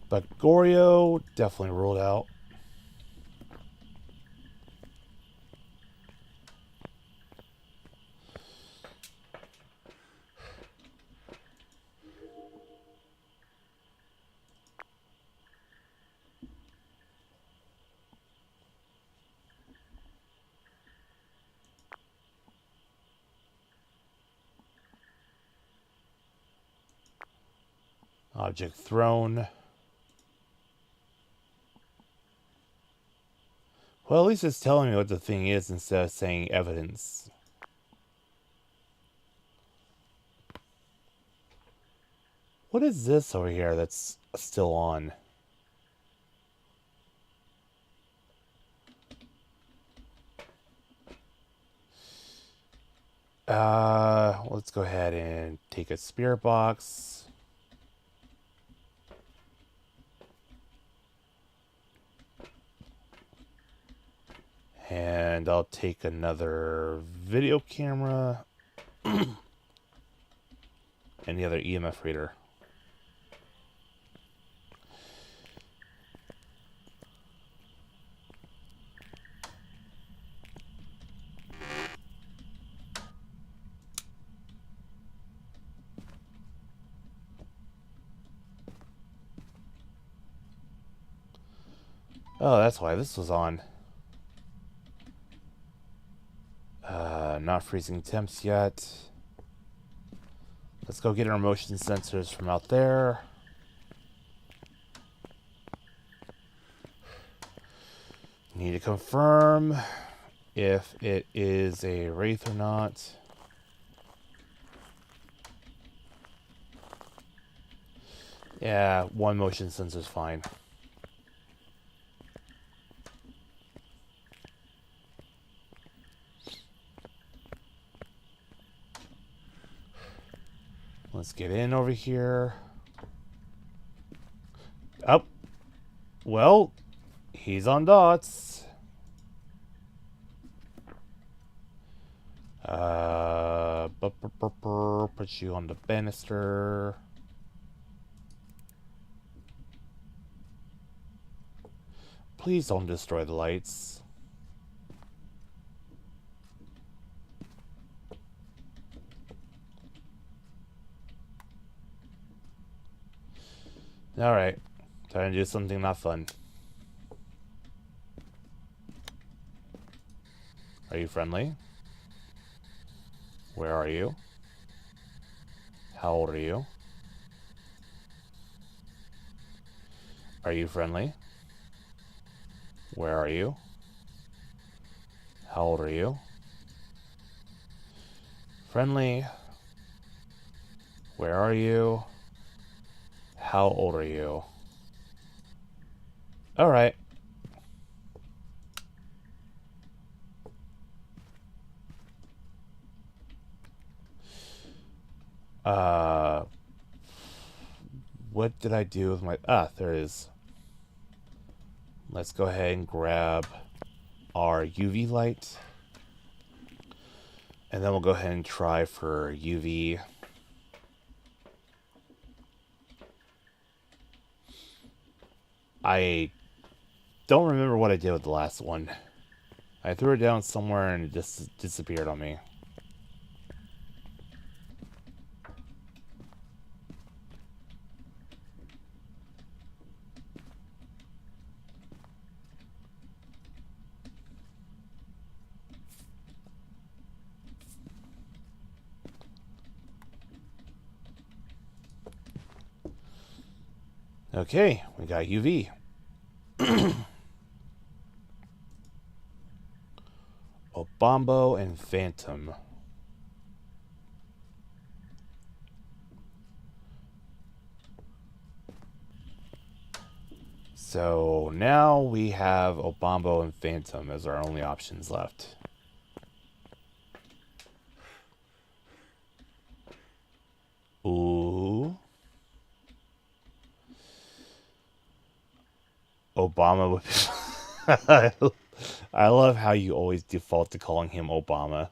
But Goryo, definitely ruled out. Object thrown. Well, at least it's telling me what the thing is instead of saying evidence. What is this over here that's still on? Let's go ahead and take a spirit box. And I'll take another video camera. And the other EMF reader. Oh, that's why this was on. Not freezing temps yet. Let's go get our motion sensors from out there. Need to confirm if it is a wraith or not. Yeah, one motion sensor's fine. Let's get in over here. Oh. Well, he's on dots. Put you on the banister. Please don't destroy the lights. Alright. Trying to do something not fun. Are you friendly? Where are you? How old are you? Are you friendly? Where are you? How old are you? Friendly. Where are you? How old are you? Alright. What did I do with my... Ah, there it is. Let's go ahead and grab our UV light. And then we'll go ahead and try for UV. I don't remember what I did with the last one. I threw it down somewhere and it just disappeared on me. Okay, we got UV. Obombo and Phantom. So now we have Obombo and Phantom as our only options left. Ooh. Obama would... I love how you always default to calling him Obama.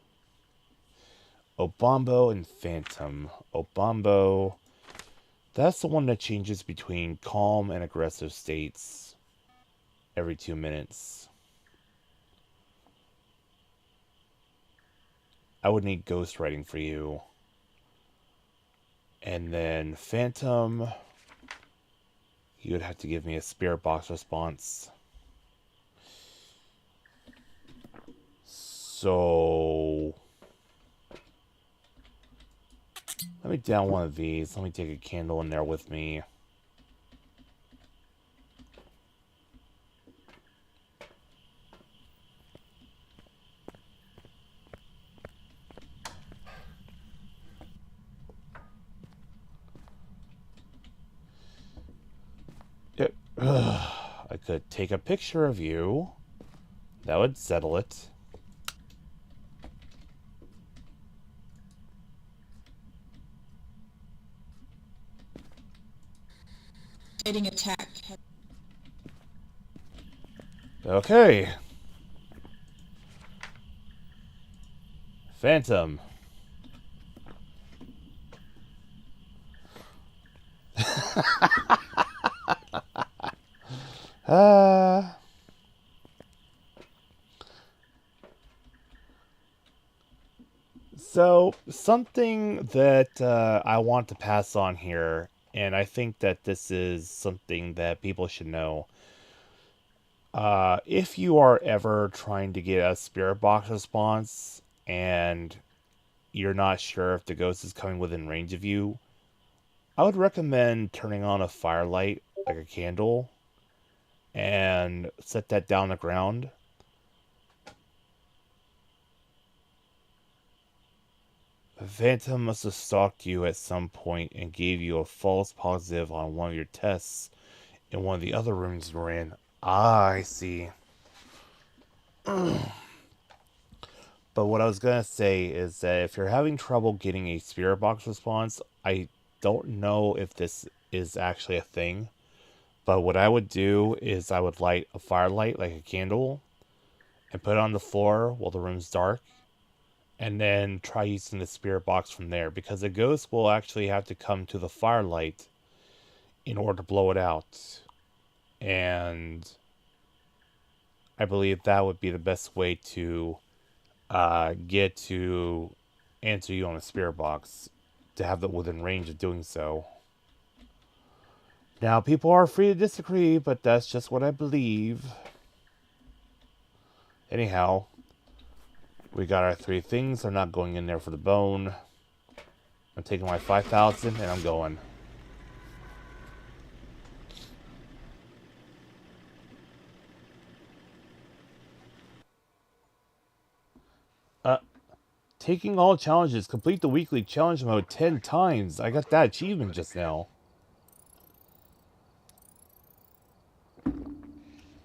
Obombo and Phantom. Obombo... That's the one that changes between calm and aggressive states every 2 minutes. I would need ghostwriting for you. And then Phantom... You would have to give me a spirit box response. So... Let me down one of these. Let me take a candle in there with me. I could take a picture of you. That would settle it. Getting attacked. Okay. Phantom. Ah. So, something that I want to pass on here, and I think that this is something that people should know. If you are ever trying to get a spirit box response and you're not sure if the ghost is coming within range of you, I would recommend turning on a firelight, like a candle, and set that down the ground. The Phantom must have stalked you at some point and gave you a false positive on one of your tests in one of the other rooms you were in. Ah, I see. But what I was going to say is that if you're having trouble getting a spirit box response, I don't know if this is actually a thing, but what I would do is I would light a firelight, like a candle, and put it on the floor while the room's dark, and then try using the spirit box from there, because the ghost will actually have to come to the firelight in order to blow it out. And I believe that would be the best way to get to answer you on a spirit box, to have that within range of doing so. Now, people are free to disagree, but that's just what I believe. Anyhow, we got our 3 things. I'm not going in there for the bone. I'm taking my 5,000 and I'm going. Taking all challenges. Complete the weekly challenge mode 10 times. I got that achievement just now.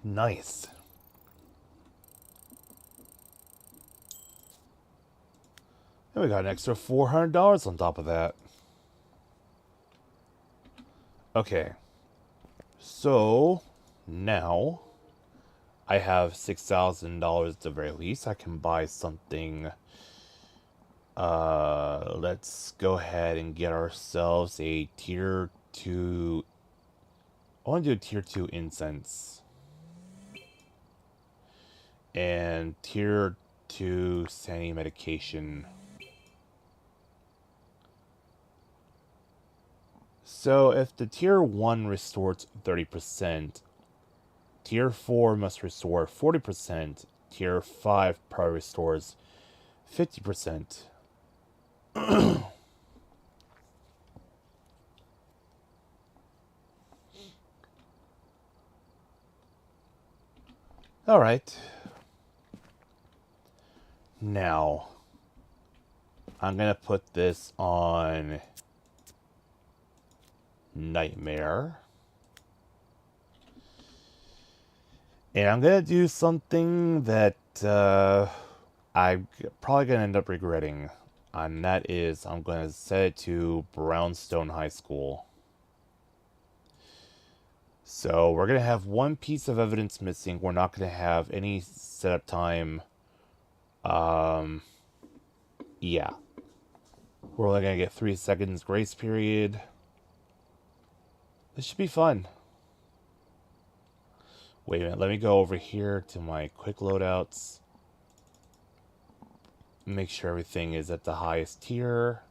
Nice. And we got an extra $400 on top of that. Okay. So, now, I have $6,000 at the very least. I can buy something. Let's go ahead and get ourselves a tier 2. I want to do a tier 2 incense. And tier 2 sanity medication. So if the tier 1 restores 30%, tier 4 must restore 40%, tier 5 probably restores 50%. Alright. Now, I'm going to put this on Nightmare. And I'm going to do something that I'm probably going to end up regretting. And that is, I'm going to set it to Brownstone High School. So we're going to have one piece of evidence missing. We're not going to have any setup time. Yeah. We're only going to get 3 seconds grace period. This should be fun. Wait a minute, let me go over here to my quick loadouts. Make sure everything is at the highest tier.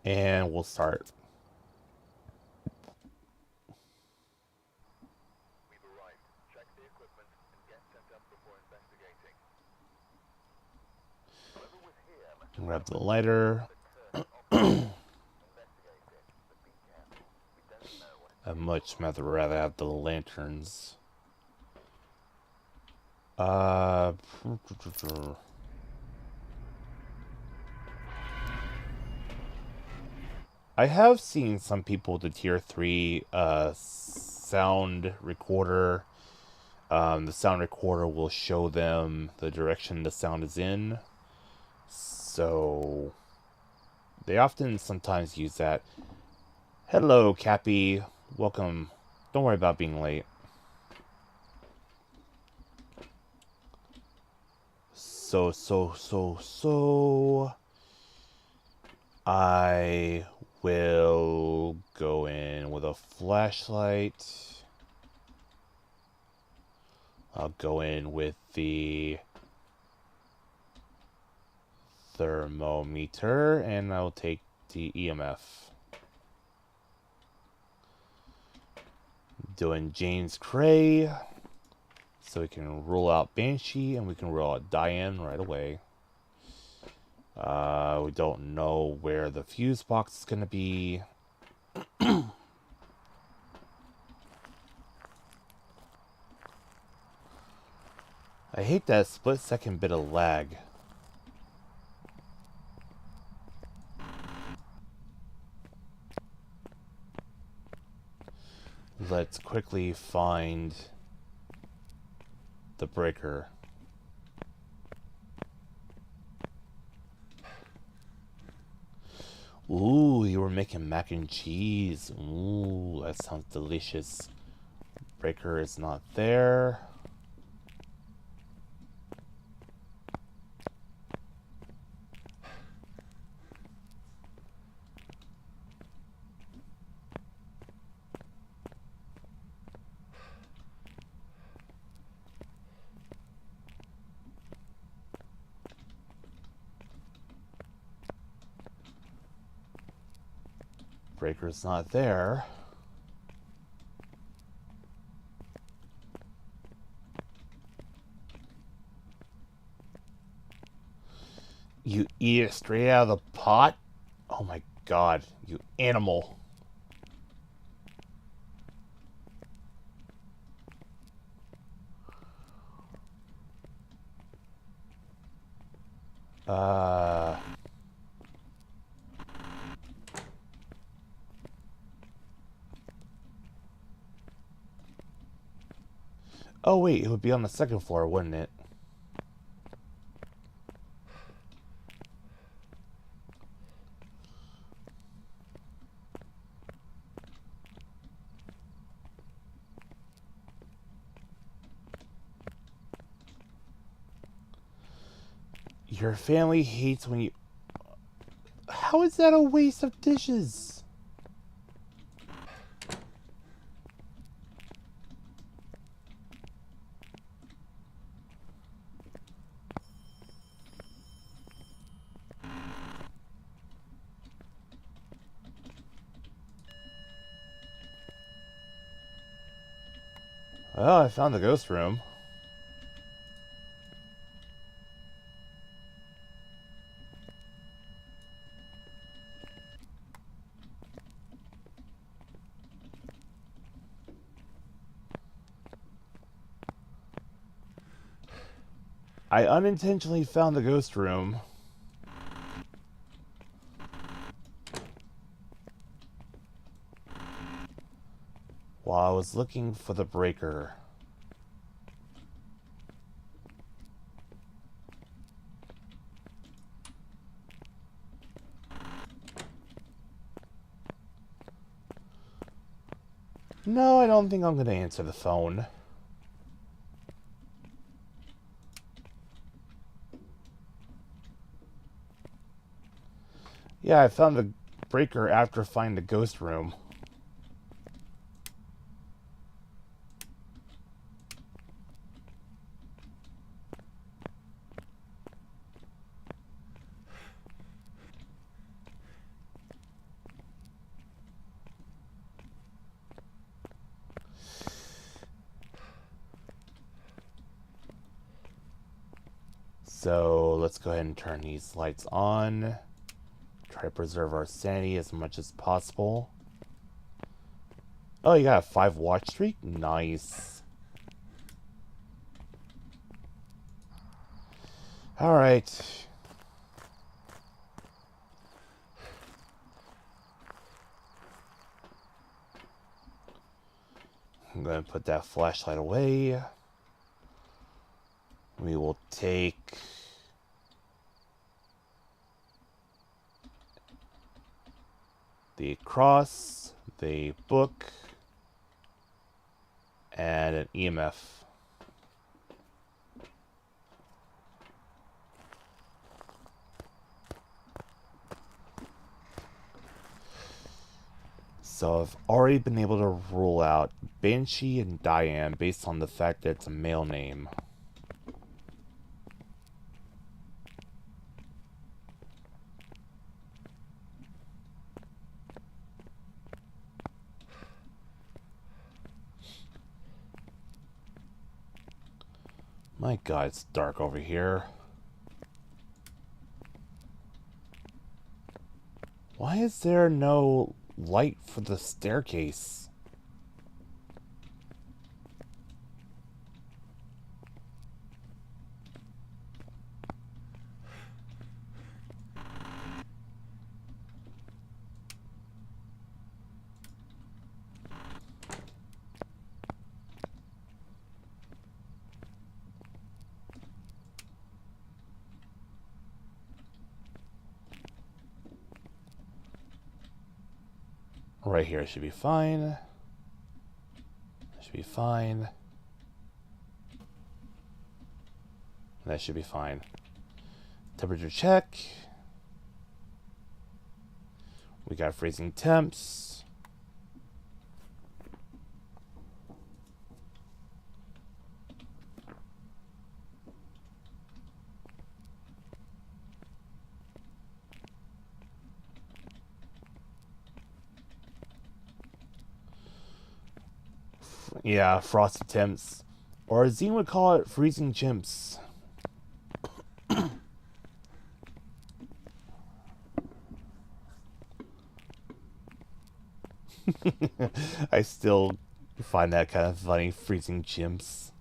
And we'll start. We've arrived. Check the equipment and get set up before investigating. Whoever was here must have Grab the lighter. investigate it, but be careful. We don't know what I'd much rather have the lanterns. I have seen some people with the tier 3 sound recorder. The sound recorder will show them the direction the sound is in. So they often sometimes use that. Hello, Cappy. Welcome. Don't worry about being late. So. I will go in with a flashlight. I'll go in with the thermometer, and I'll take the EMF. Doing James Cray, so we can rule out Banshee, and we can rule out Diane right away. We don't know where the fuse box is going to be. I hate that split-second bit of lag. Let's quickly find the breaker. Ooh, you were making mac and cheese. Ooh, that sounds delicious. Breaker is not there. Breaker's not there. You eat it straight out of the pot? Oh my god, you animal. Oh wait, it would be on the second floor, wouldn't it? Your family hates when you... How is that a waste of dishes? Well, I found the ghost room. I unintentionally found the ghost room. While I was looking for the breaker. No, I don't think I'm going to answer the phone. Yeah, I found the breaker after finding the ghost room. So let's go ahead and turn these lights on. Try to preserve our sanity as much as possible. Oh, you got a 5 watch streak? Nice. Alright. I'm going to put that flashlight away. We will take the cross, the book, and an EMF. So I've already been able to rule out Banshee and Diane based on the fact that it's a male name. My God, it's dark over here. Why is there no light for the staircase? Right here should be fine. Should be fine. That should be fine. Temperature check. We got freezing temps. Yeah, frosty temps. Or as Zine would call it, freezing chimps. I still find that kind of funny, freezing chimps.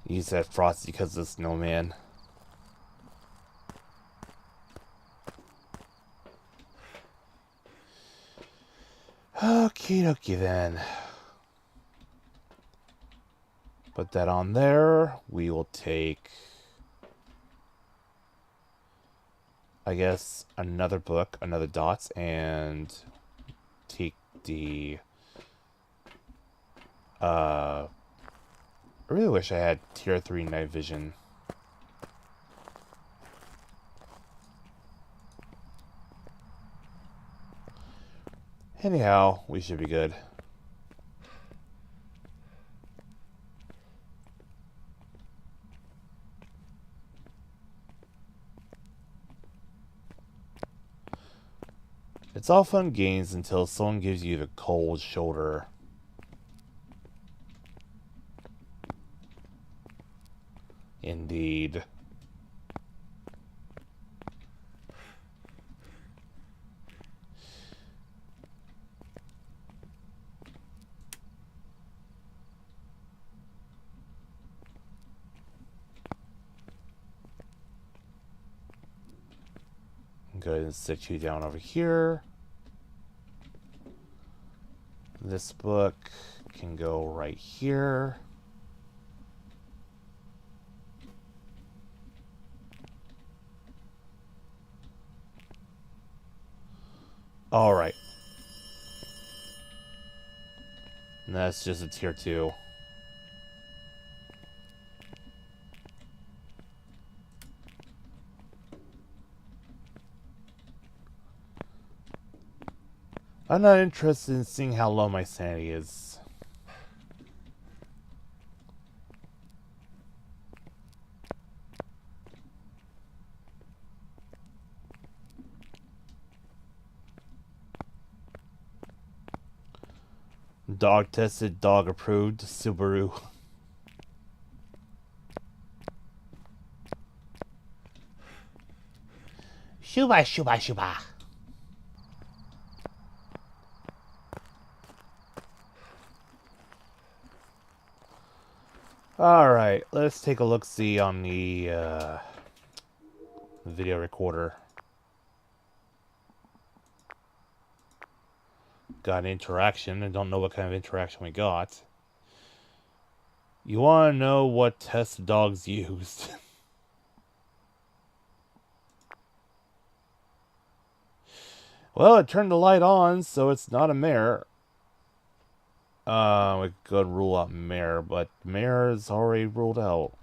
Use that frosty because of the snowman. Okie dokie then. Put that on there. We will take, I guess, another book, another dots, and take the, I really wish I had tier 3 night vision. Anyhow, we should be good. It's all fun games until someone gives you the cold shoulder. Indeed. Go ahead and sit you down over here. This book can go right here. All right. And that's just a tier 2. I'm not interested in seeing how low my sanity is. Dog tested, dog approved, Subaru. Shuba, shuba, shuba. Alright, let's take a look-see on the video recorder. Got an interaction. I don't know what kind of interaction we got. You want to know what test dogs used? Well, it turned the light on, so it's not a mare. We could rule out mare, but mare is already ruled out.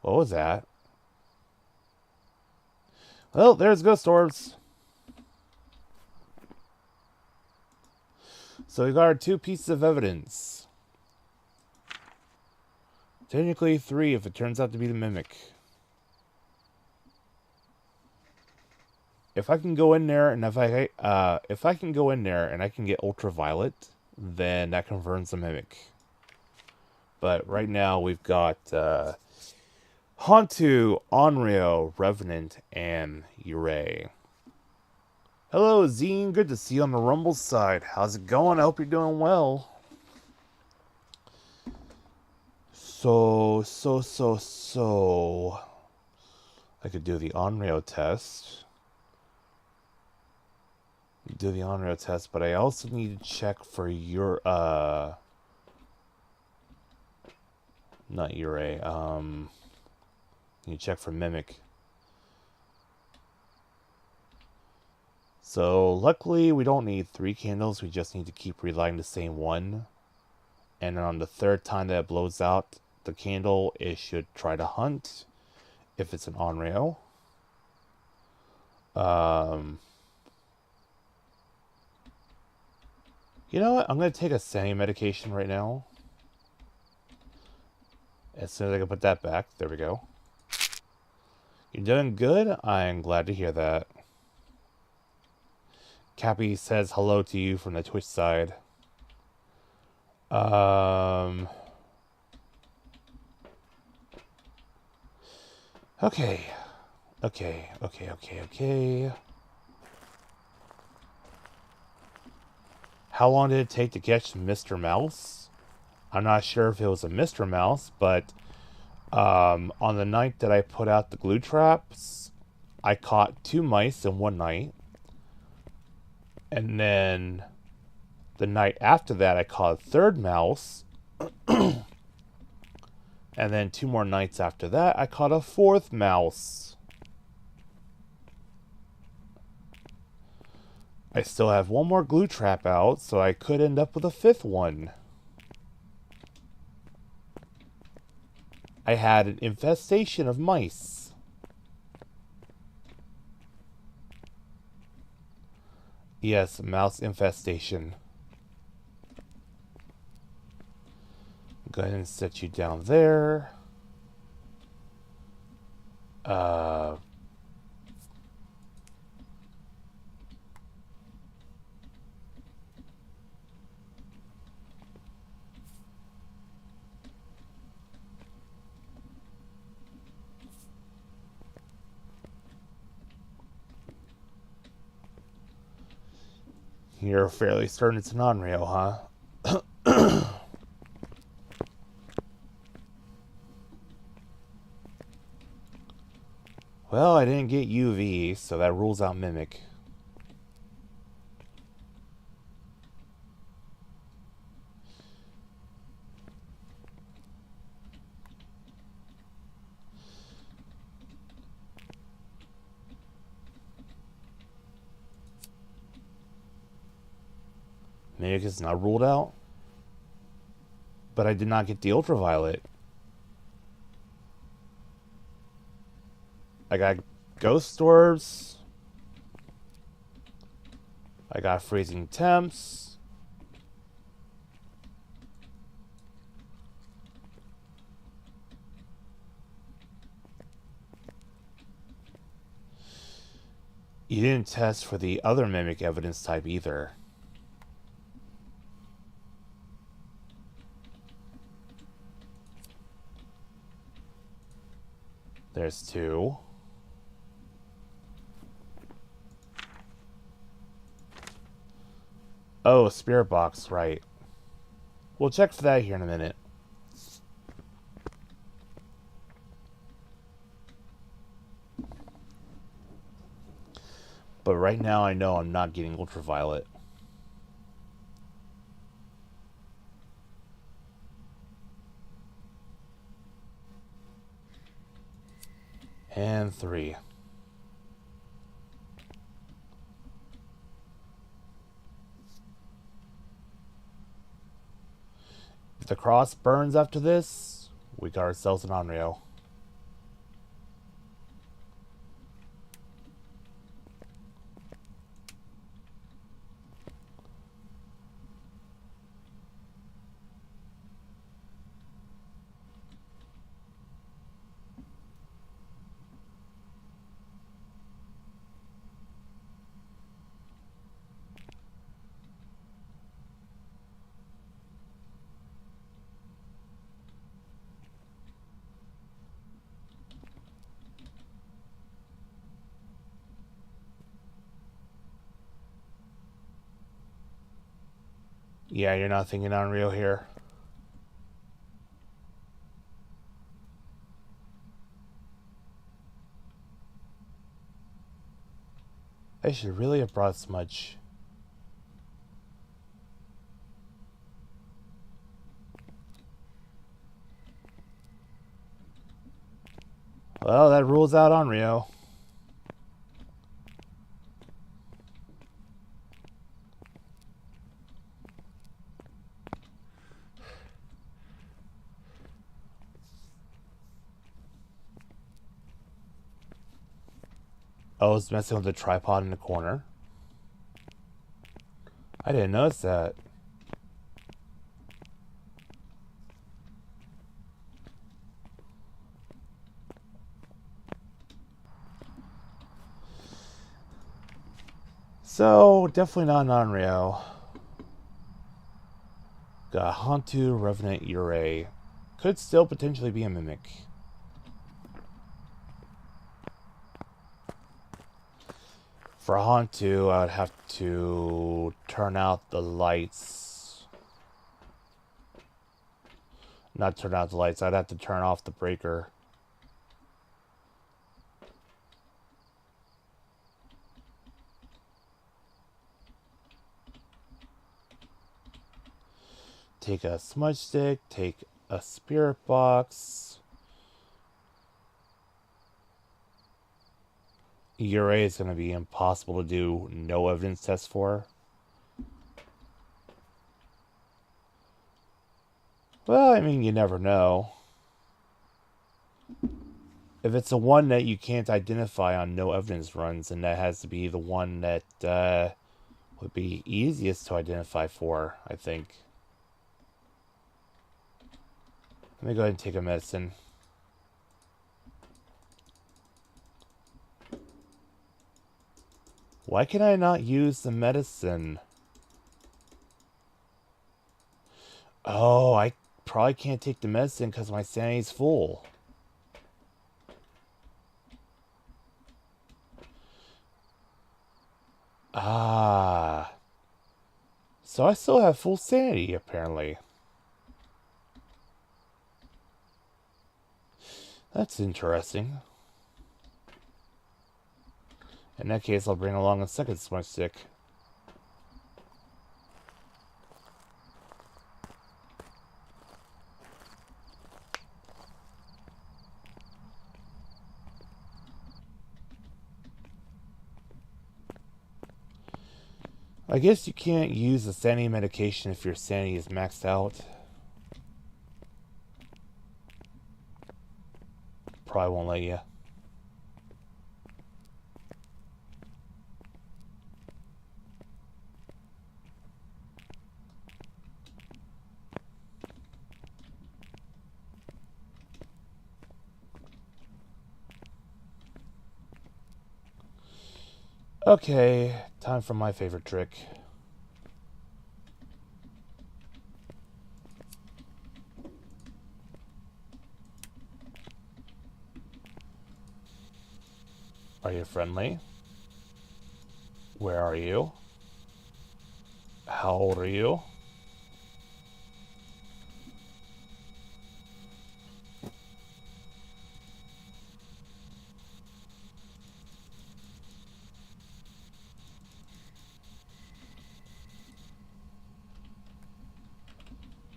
What was that? Well, there's ghost orbs. So we got our 2 pieces of evidence. Technically 3 if it turns out to be the mimic. If I can go in there and if I can go in there and I can get ultraviolet, then that confirms the mimic. But right now we've got Hantu, Onryo, Revenant, and Ure. Hello, Zine. Good to see you on the Rumble side. How's it going? I hope you're doing well. So. I could do the Onryo test. Do the Onryo test, but I also need to check for your, not Ure, you check for Mimic. So, luckily, we don't need 3 candles, we just need to keep relighting the same one. And then on the 3rd time that it blows out the candle, it should try to hunt, if it's an Onryo. You know what? I'm going to take a sanity medication right now. As soon as I can put that back. There we go. You're doing good? I am glad to hear that. Cappy says hello to you from the Twitch side. Okay. How long did it take to catch Mr. Mouse? I'm not sure if it was a Mr. Mouse, but on the night that I put out the glue traps, I caught 2 mice in one night. And then the night after that, I caught a 3rd mouse. And then 2 more nights after that, I caught a 4th mouse. I still have 1 more glue trap out, so I could end up with a 5th one. I had an infestation of mice. Yes, mouse infestation. Go ahead and set you down there. You're fairly certain it's an on-rail, huh? Well, I didn't get UV, so that rules out Mimic. Mimic is not ruled out. But I did not get the ultraviolet. I got ghost orbs. I got freezing temps. You didn't test for the other mimic evidence type either. There's 2. Oh, spirit box, right. We'll check for that here in a minute. But right now I know I'm not getting ultraviolet. And 3. If the cross burns after this, we got ourselves an Onryo. Yeah, you're not thinking Onryo here. I should really have brought Smudge. Well, that rules out Onryo. I was messing with the tripod in the corner. I didn't notice that. So, definitely not an Onryo. Got Hantu, Revenant, Ure. Could still potentially be a Mimic. For Hantu, I would have to turn out the lights. Not turn out the lights, I'd have to turn off the breaker. Take a smudge stick, take a spirit box. Ure is going to be impossible to do no evidence test for. Well, I mean, you never know. If it's the one that you can't identify on no evidence runs, then that has to be the one that would be easiest to identify for, I think. Let me go ahead and take a medicine. Why can I not use the medicine? Oh, I probably can't take the medicine because my sanity's full. Ah. So I still have full sanity, apparently. That's interesting. In that case, I'll bring along a second smudge stick. I guess you can't use the sanity medication if your sanity is maxed out. Probably won't let you. Okay, time for my favorite trick. Are you friendly? Where are you? How old are you?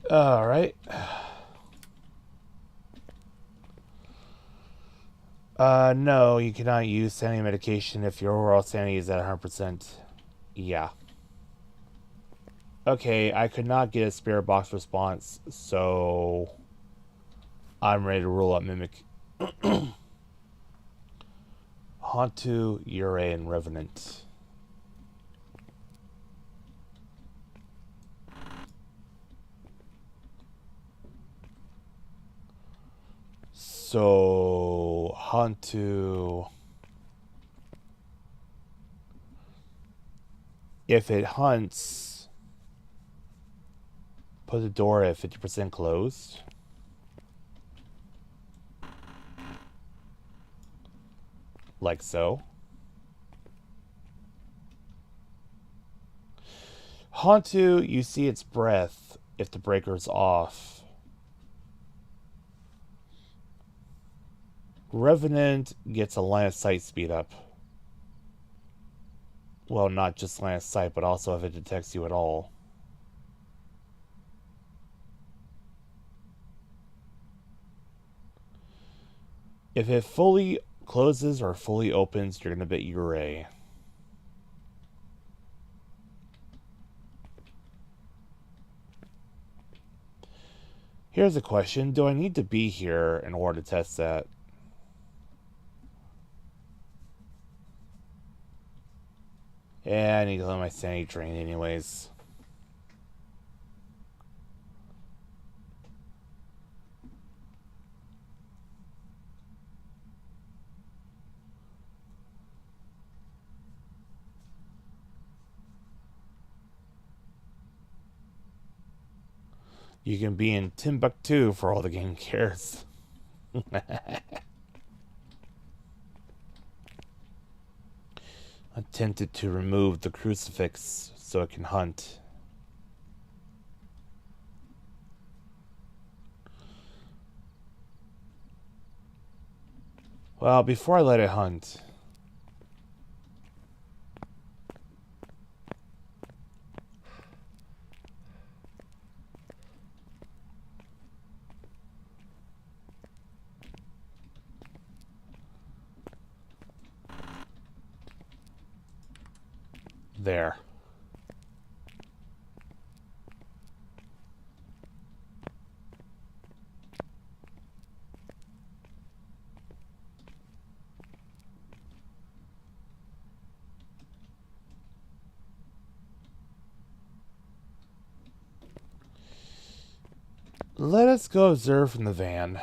Alright. No, you cannot use sanity medication if your overall sanity is at 100%. Yeah. Okay, I could not get a spirit box response, so I'm ready to rule out Mimic. Hantu, Ure, and Revenant. So, Hantu... If it hunts, put the door at 50% closed. Like so. Hantu, you see its breath if the breaker's off. Revenant gets a line of sight speed up. Well, not just line of sight, but also if it detects you at all. If it fully closes or fully opens, you're going to bet Ure. Here's a question. Do I need to be here in order to test that? Yeah, I need to let my sanity drain anyways. You can be in Timbuktu for all the game cares. Attempted to remove the crucifix so it can hunt. Well, before I let it hunt... There. Let us go observe from the van.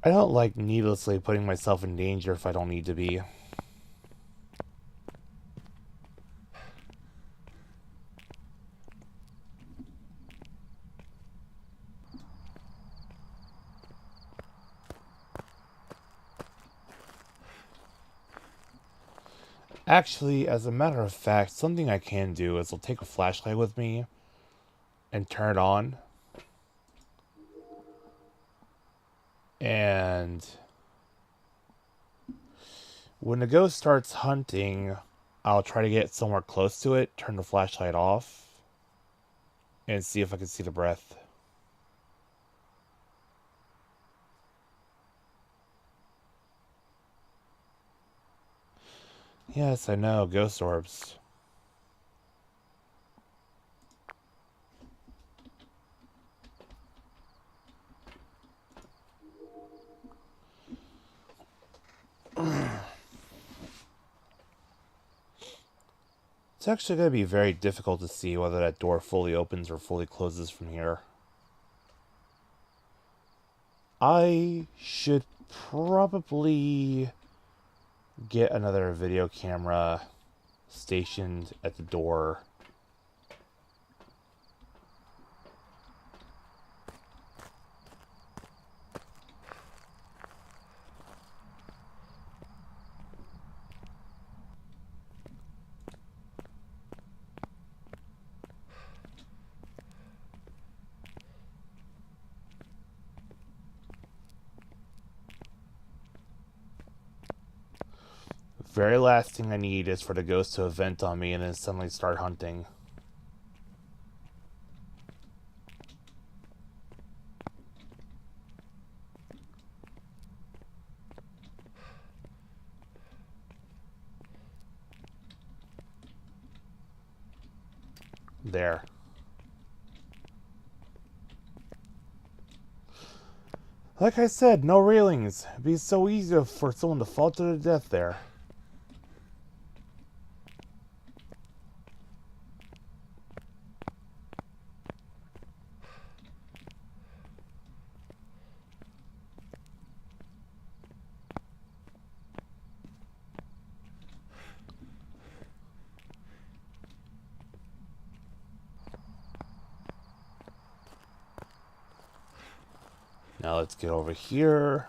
I don't like needlessly putting myself in danger if I don't need to be. Actually, as a matter of fact, something I can do is I'll take a flashlight with me and turn it on. And when the ghost starts hunting, I'll try to get somewhere close to it, turn the flashlight off, and see if I can see the breath. Yes, I know, ghost orbs. It's actually going to be very difficult to see whether that door fully opens or fully closes from here. I should probably get another video camera stationed at the door Very last thing I need is for the ghost to event on me and then suddenly start hunting. There. Like I said, no railings. It'd be so easy for someone to fall to their death there. Now let's get over here.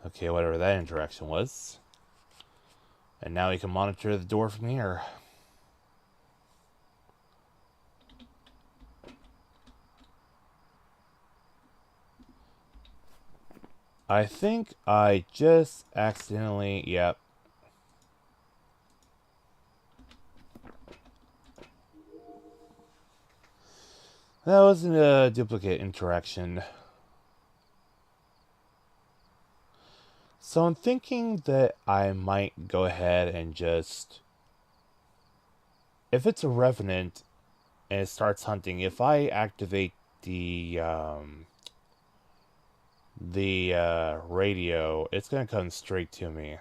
Okay, whatever that interaction was. And now we can monitor the door from here. I think I just accidentally, yep. That wasn't a duplicate interaction. So I'm thinking that I might go ahead and just... If it's a revenant and it starts hunting, if I activate the radio, it's gonna come straight to me.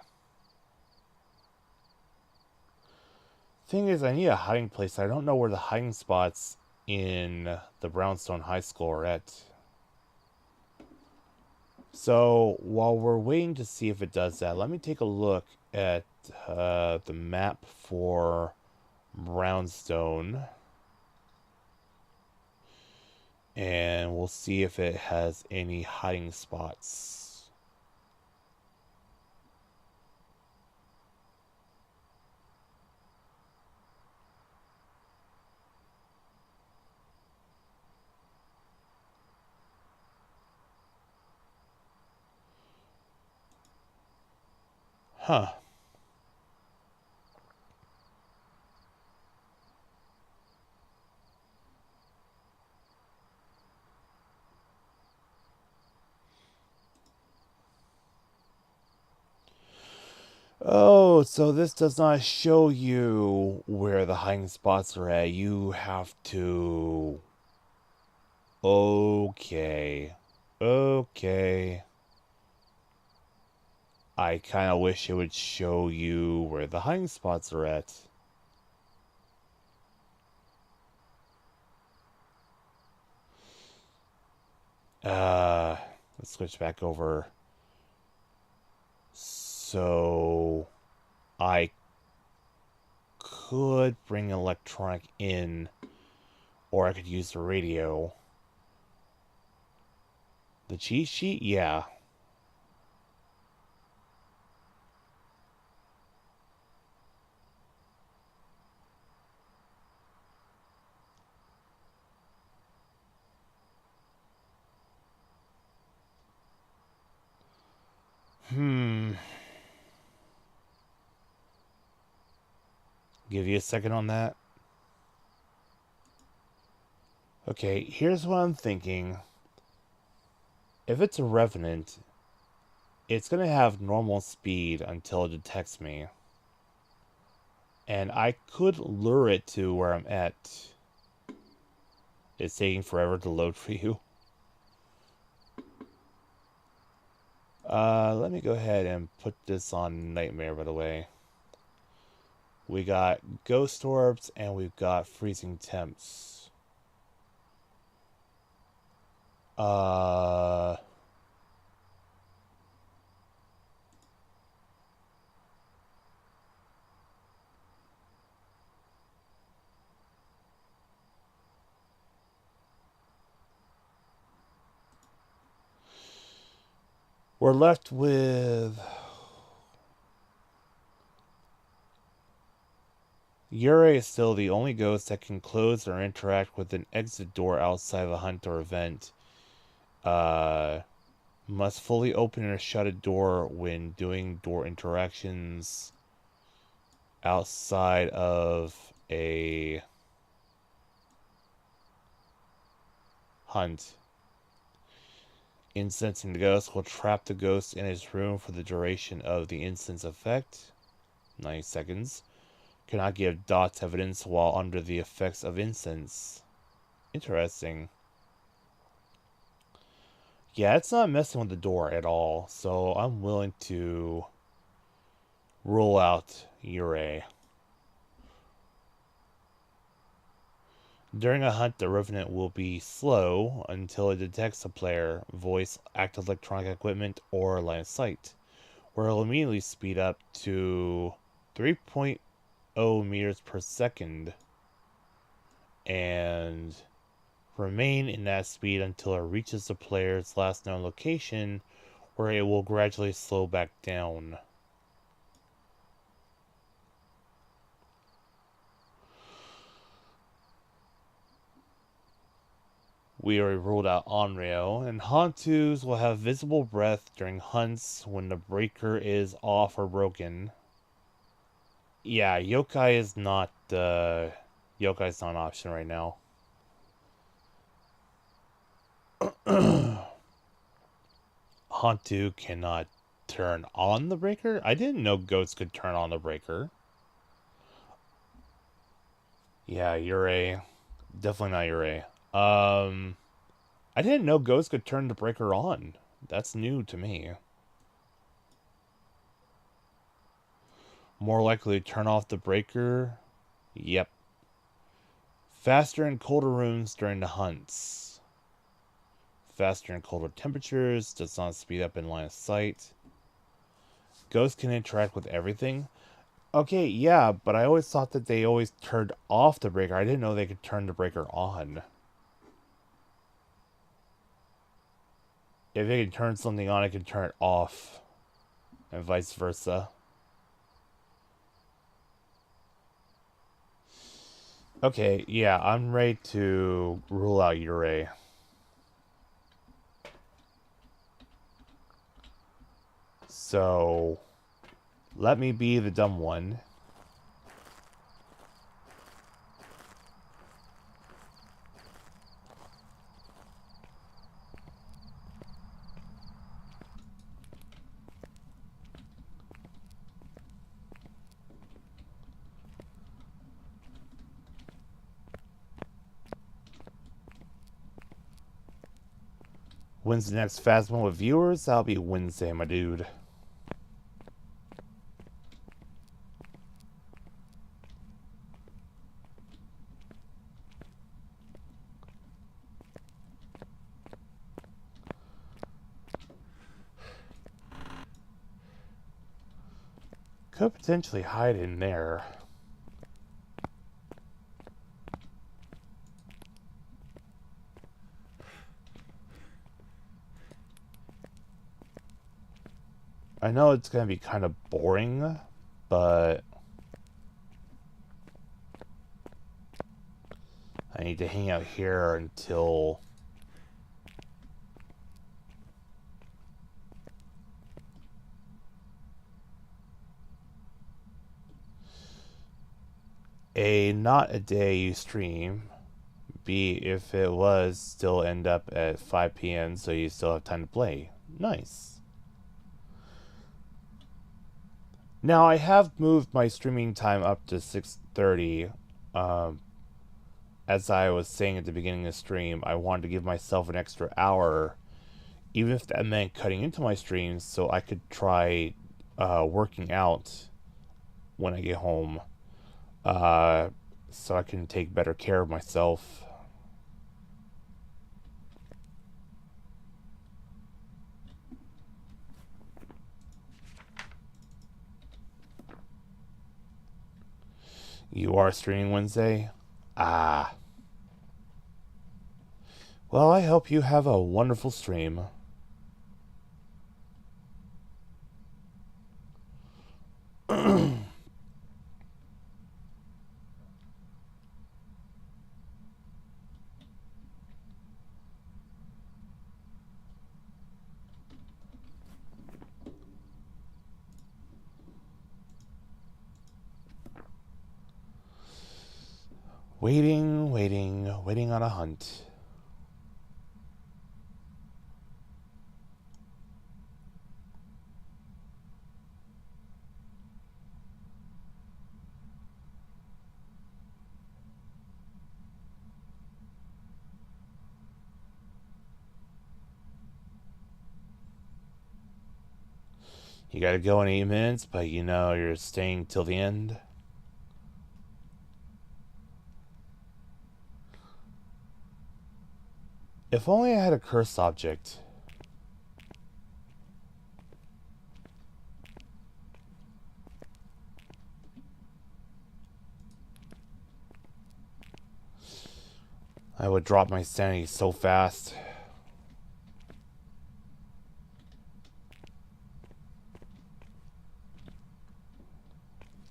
Thing is, I need a hiding place. I don't know where the hiding spots in the Brownstone High School are at. So while we're waiting to see if it does that, let me take a look at the map for Brownstone. And we'll see if it has any hiding spots. Huh. Oh, so this does not show you where the hiding spots are at. You have to... Okay. Okay. I kind of wish it would show you where the hiding spots are at. Let's switch back over. So I could bring electronic in, or I could use the radio. The cheat sheet? Yeah. Give you a second on that. Okay, here's what I'm thinking. If it's a revenant, it's gonna have normal speed until it detects me. And I could lure it to where I'm at. It's taking forever to load for you. Let me go ahead and put this on Nightmare, by the way. We got ghost orbs and we've got freezing temps. We're left with... Yurei is still the only ghost that can close or interact with an exit door outside of a hunt or event. Must fully open or shut a door when doing door interactions outside of a hunt. Incensing the ghost will trap the ghost in his room for the duration of the incense effect, 90 seconds. Cannot give dots evidence while under the effects of incense. Interesting. Yeah, it's not messing with the door at all, so I'm willing to rule out Yurei. During a hunt, the Revenant will be slow until it detects a player, voice, active electronic equipment, or line of sight, where it'll immediately speed up to 3.0 meters per second and remain in that speed until it reaches the player's last known location, where it will gradually slow back down. We already ruled out Onryo, and Hantus will have visible breath during hunts when the breaker is off or broken. Yeah, Yokai's not an option right now. Hantu cannot turn on the breaker? I didn't know goats could turn on the breaker. Yeah, Yurei. Definitely not Yurei. I didn't know ghosts could turn the breaker on. That's new to me. More likely to turn off the breaker? Yep. Faster and colder rooms during the hunts. Faster and colder temperatures. Does not speed up in line of sight. Ghosts can interact with everything. Okay, yeah, but I always thought that they always turned off the breaker. I didn't know they could turn the breaker on. If it can turn something on, it can turn it off. And vice versa. Okay, yeah, I'm ready to rule out Yurei. So, let me be the dumb one. When's the next Phasmo with viewers? That'll be Wednesday, my dude. Could potentially hide in there. I know it's going to be kind of boring, but I need to hang out here until A, not a day you stream. B, if it was, still end up at 5 p.m. so you still have time to play. Nice. Now, I have moved my streaming time up to 6:30. As I was saying at the beginning of the stream, I wanted to give myself an extra hour, even if that meant cutting into my streams, so I could try working out when I get home, so I can take better care of myself. You are streaming Wednesday? Ah. Well, I hope you have a wonderful stream. Waiting on a hunt. You gotta go in 8 minutes, but you know you're staying till the end. If only I had a cursed object. I would drop my sanity so fast.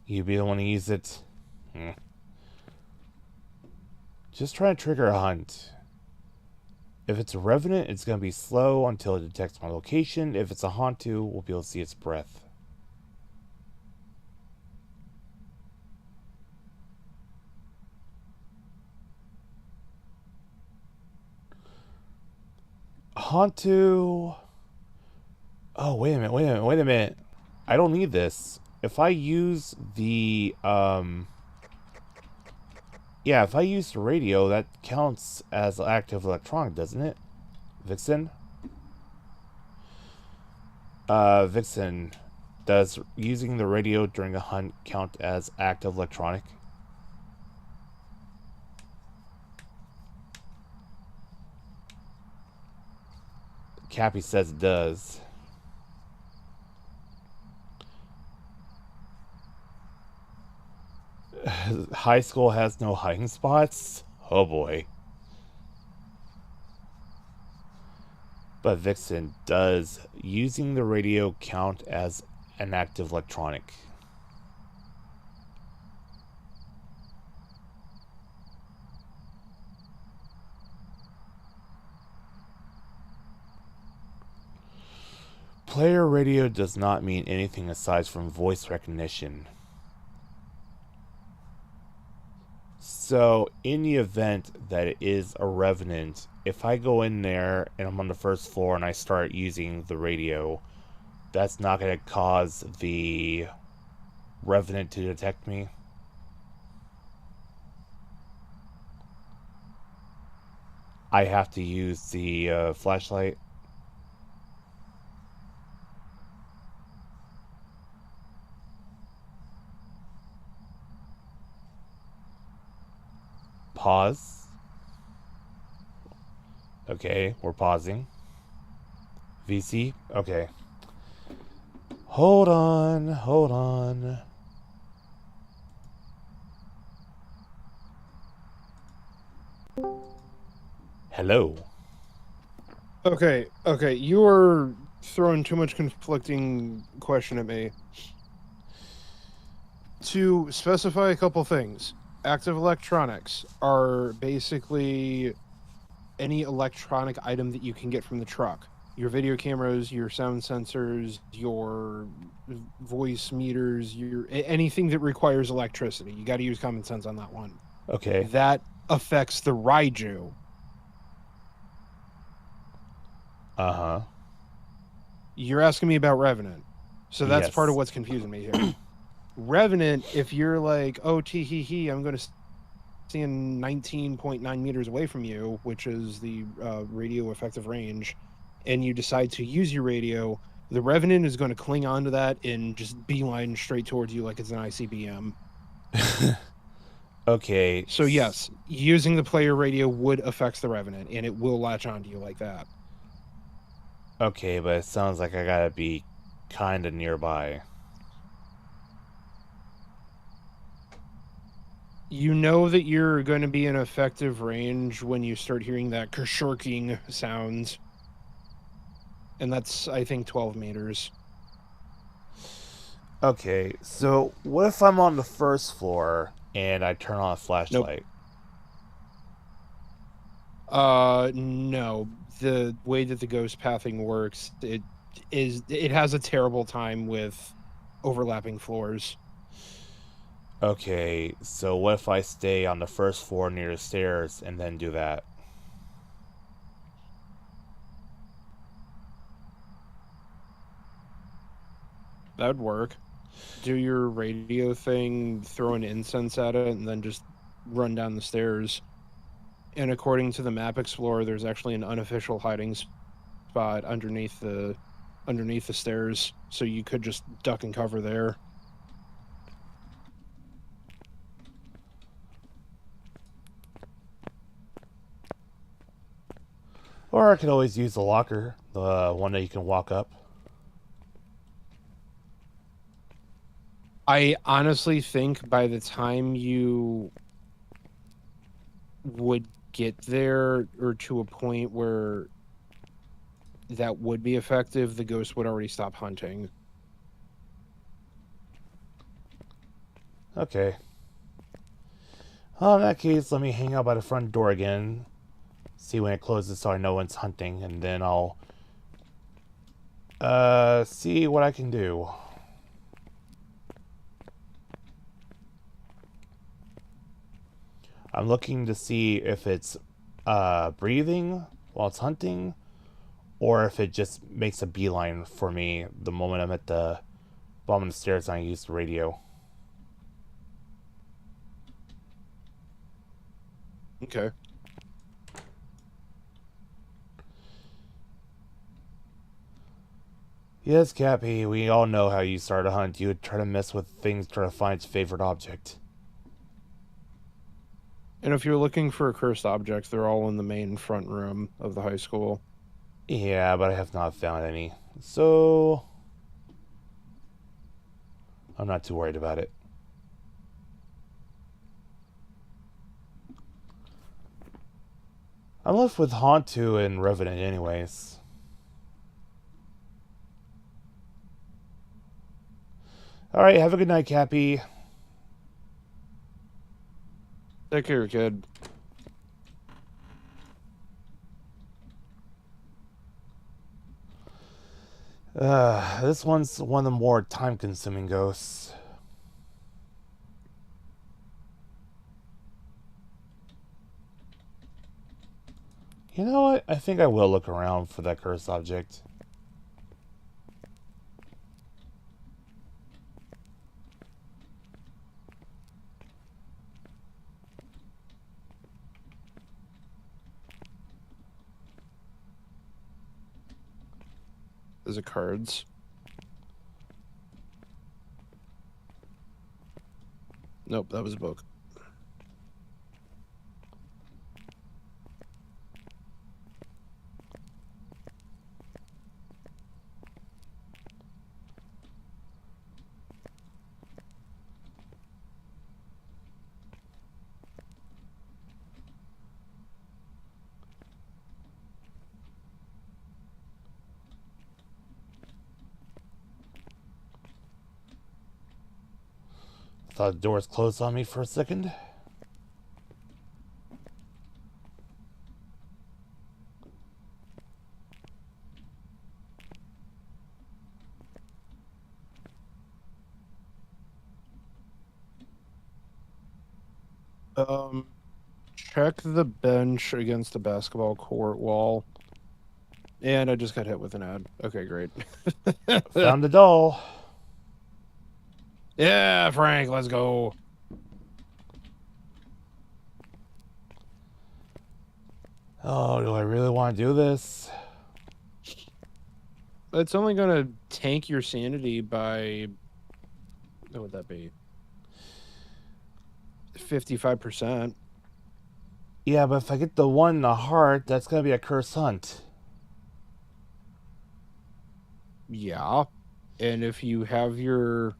You be the one to use it. Just try to trigger a hunt. If it's a revenant, it's going to be slow until it detects my location. If it's a Hantu, we'll be able to see its breath. Hantu. Oh, wait a minute. I don't need this. If I use the, yeah, if I use the radio, that counts as active electronic, doesn't it? Vixen? Vixen, does using the radio during a hunt count as active electronic? Cappy says it does. High school has no hiding spots? Oh boy. But Vixen, does using the radio count as an active electronic? Player radio does not mean anything aside from voice recognition. So, in the event that it is a revenant, if I go in there and I'm on the first floor and I start using the radio, that's not going to cause the revenant to detect me? I have to use the flashlight? Pause. Okay, we're pausing. VC? Okay. Hold on. Hello. Okay, you are throwing too much conflicting question at me. To specify a couple things, active electronics are basically any electronic item that you can get from the truck. Your video cameras, your sound sensors, your voice meters, anything that requires electricity. You got to use common sense on that one. Okay. That affects the Raiju. Uh-huh. You're asking me about Revenant. So that's Yes. part of what's confusing me here. Revenant, if you're like, oh, tee-hee-hee, I'm going to stand 19.9 meters away from you, which is the radio effective range, and you decide to use your radio, the Revenant is going to cling onto that and just beeline straight towards you like it's an ICBM. Okay. So yes, using the player radio would affect the Revenant, and it will latch onto you like that. Okay, but it sounds like I gotta be kind of nearby. You know that you're going to be in effective range when you start hearing that kershorking sound. And that's, I think, 12 meters. Okay, so what if I'm on the first floor and I turn on a flashlight? No. The way that the ghost pathing works, it has a terrible time with overlapping floors. Okay, so what if I stay on the first floor near the stairs and then do that? That'd work. Do your radio thing, throw an incense at it, and then just run down the stairs. And according to the map explorer, there's actually an unofficial hiding spot underneath the stairs, so you could just duck and cover there. Or I could always use the locker, the one that you can walk up. I honestly think by the time you would get there or to a point where that would be effective, the ghost would already stop hunting. Okay. Well, in that case, let me hang out by the front door again. See when it closes so I know when it's hunting, and then I'll see what I can do. I'm looking to see if it's breathing while it's hunting, or if it just makes a beeline for me the moment I'm at the bottom of the stairs and I use the radio. Okay. Yes, Cappy, we all know how you start a hunt. You would try to mess with things, try to find its favorite object. And if you're looking for cursed objects, they're all in the main front room of the high school. Yeah, but I have not found any. So I'm not too worried about it. I'm left with Hauntu and Revenant anyways. Alright, have a good night, Cappy. Take care, kid. This one's one of the more time-consuming ghosts. You know what? I think I will look around for that cursed object. Is it cards? Nope, that was a book. Thought the doors closed on me for a second. Check the bench against the basketball court wall. And I just got hit with an ad. Okay, great. Found the doll. Yeah, Frank, let's go. Oh, do I really want to do this? It's only going to tank your sanity by... What would that be? 55%. Yeah, but if I get the one in the heart, that's going to be a cursed hunt. Yeah. And if you have your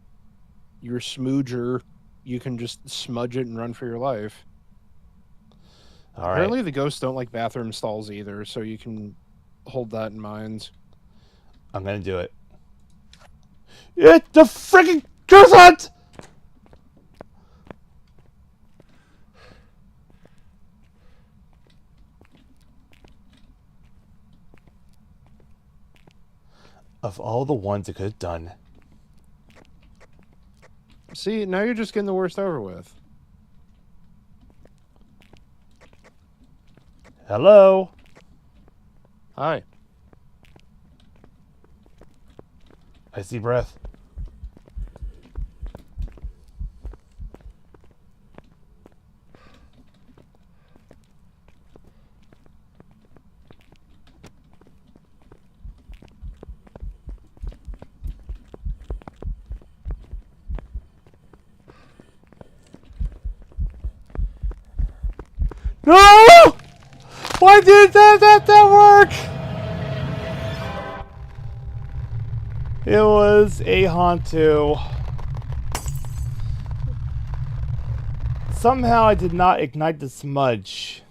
smooger, you can just smudge it and run for your life. All right. Apparently the ghosts don't like bathroom stalls either, so you can hold that in mind. I'm going to do it. It's the freaking curse hunt! Of all the ones it could have done. See, now you're just getting the worst over with. Hello? Hi. I see breath. No! Why did that work? It was a Hantu. Somehow I did not ignite the smudge.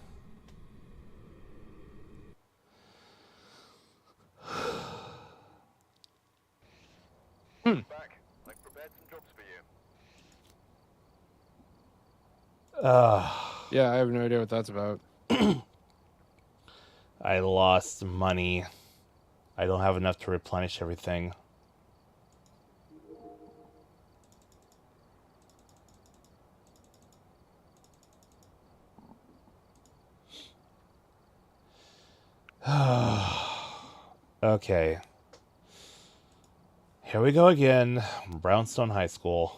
Back. I've prepared some jobs for you. Yeah, I have no idea what that's about. I lost money. I don't have enough to replenish everything. Okay. Here we go again. Brownstone High School.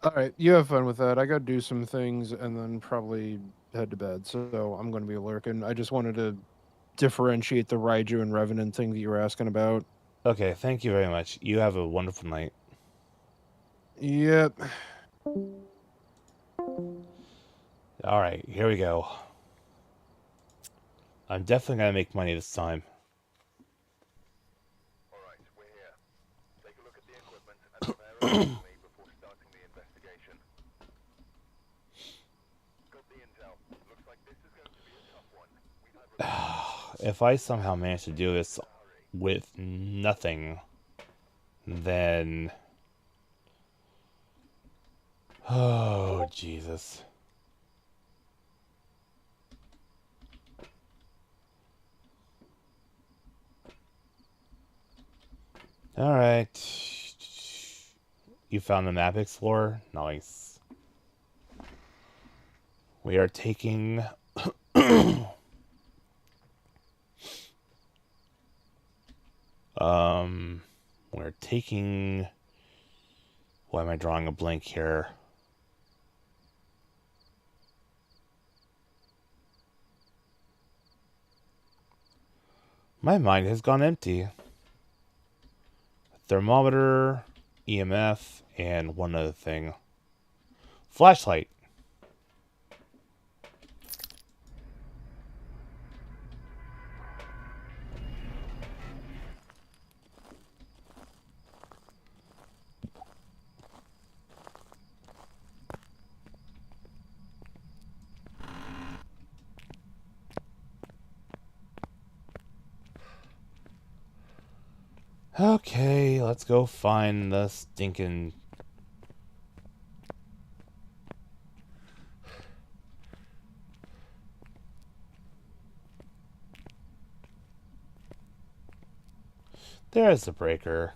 All right, you have fun with that. I gotta do some things and then probably head to bed. So I'm gonna be lurking. I just wanted to differentiate the Raiju and Revenant thing that you were asking about. Okay, thank you very much. You have a wonderful night. Yep. Alright, here we go. I'm definitely gonna make money this time. Alright, we're here. Take a look at the equipment and prepare accordingly before starting the investigation. Got the intel. Looks like this is going to be a tough one. We have If I somehow manage to do this with nothing, then... Oh, Jesus. Alright. You found the map explorer? Nice. We are taking... we're taking... Why am I drawing a blank here? My mind has gone empty. Thermometer, EMF, and one other thing. Flashlight. Okay, let's go find the stinking... There's the breaker.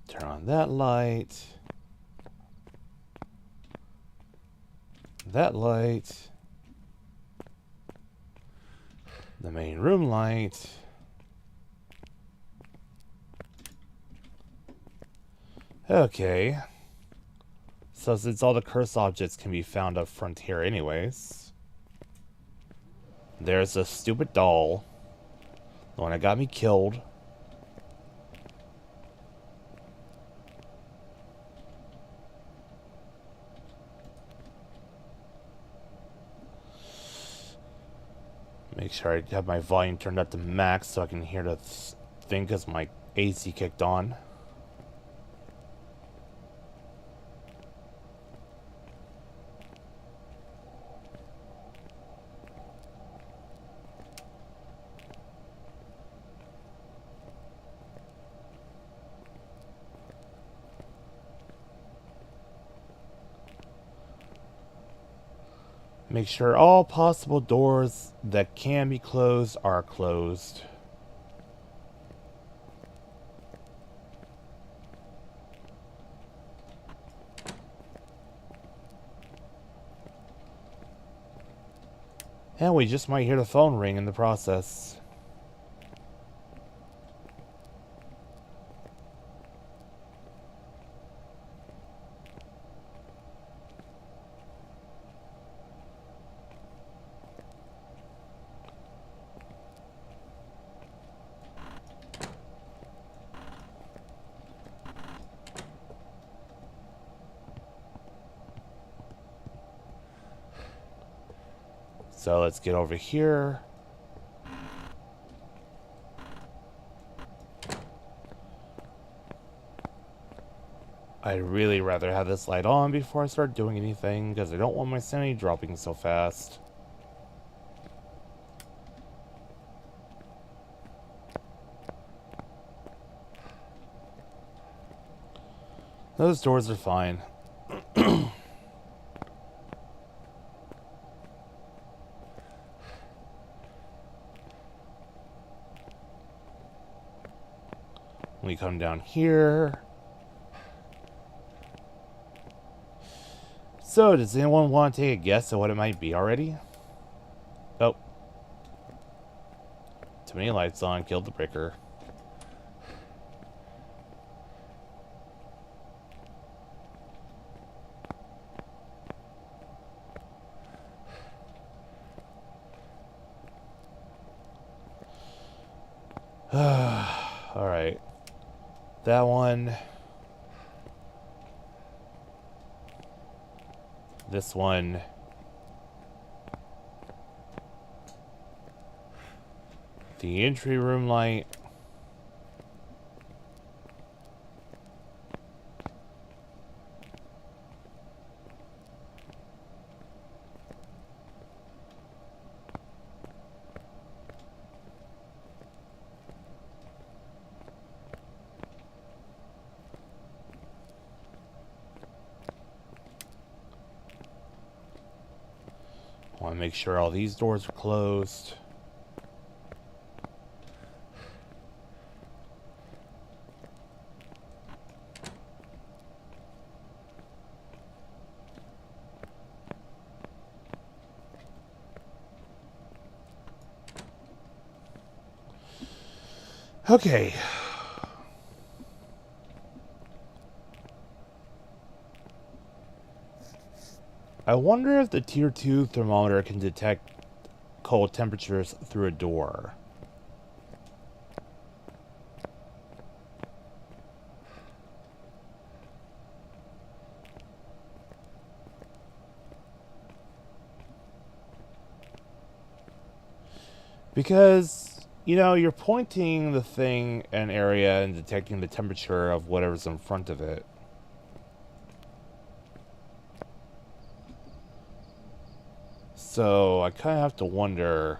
Turn on that light. That light. The main room light. Okay. So since all the curse objects can be found up front here anyways. There's a stupid doll. The one that got me killed. Make sure I have my volume turned up to max so I can hear the thing because my AC kicked on. Make sure all possible doors that can be closed are closed. And we just might hear the phone ring in the process. So let's get over here. I'd really rather have this light on before I start doing anything, because I don't want my sanity dropping so fast. Those doors are fine. We come down here. So, does anyone want to take a guess at what it might be already? Oh. Too many lights on, killed the breaker. Alright. That one. This one. The entry room light. I want to make sure all these doors are closed. Okay. I wonder if the Tier 2 thermometer can detect cold temperatures through a door. Because, you know, you're pointing the thing at an area and detecting the temperature of whatever's in front of it. So I kind of have to wonder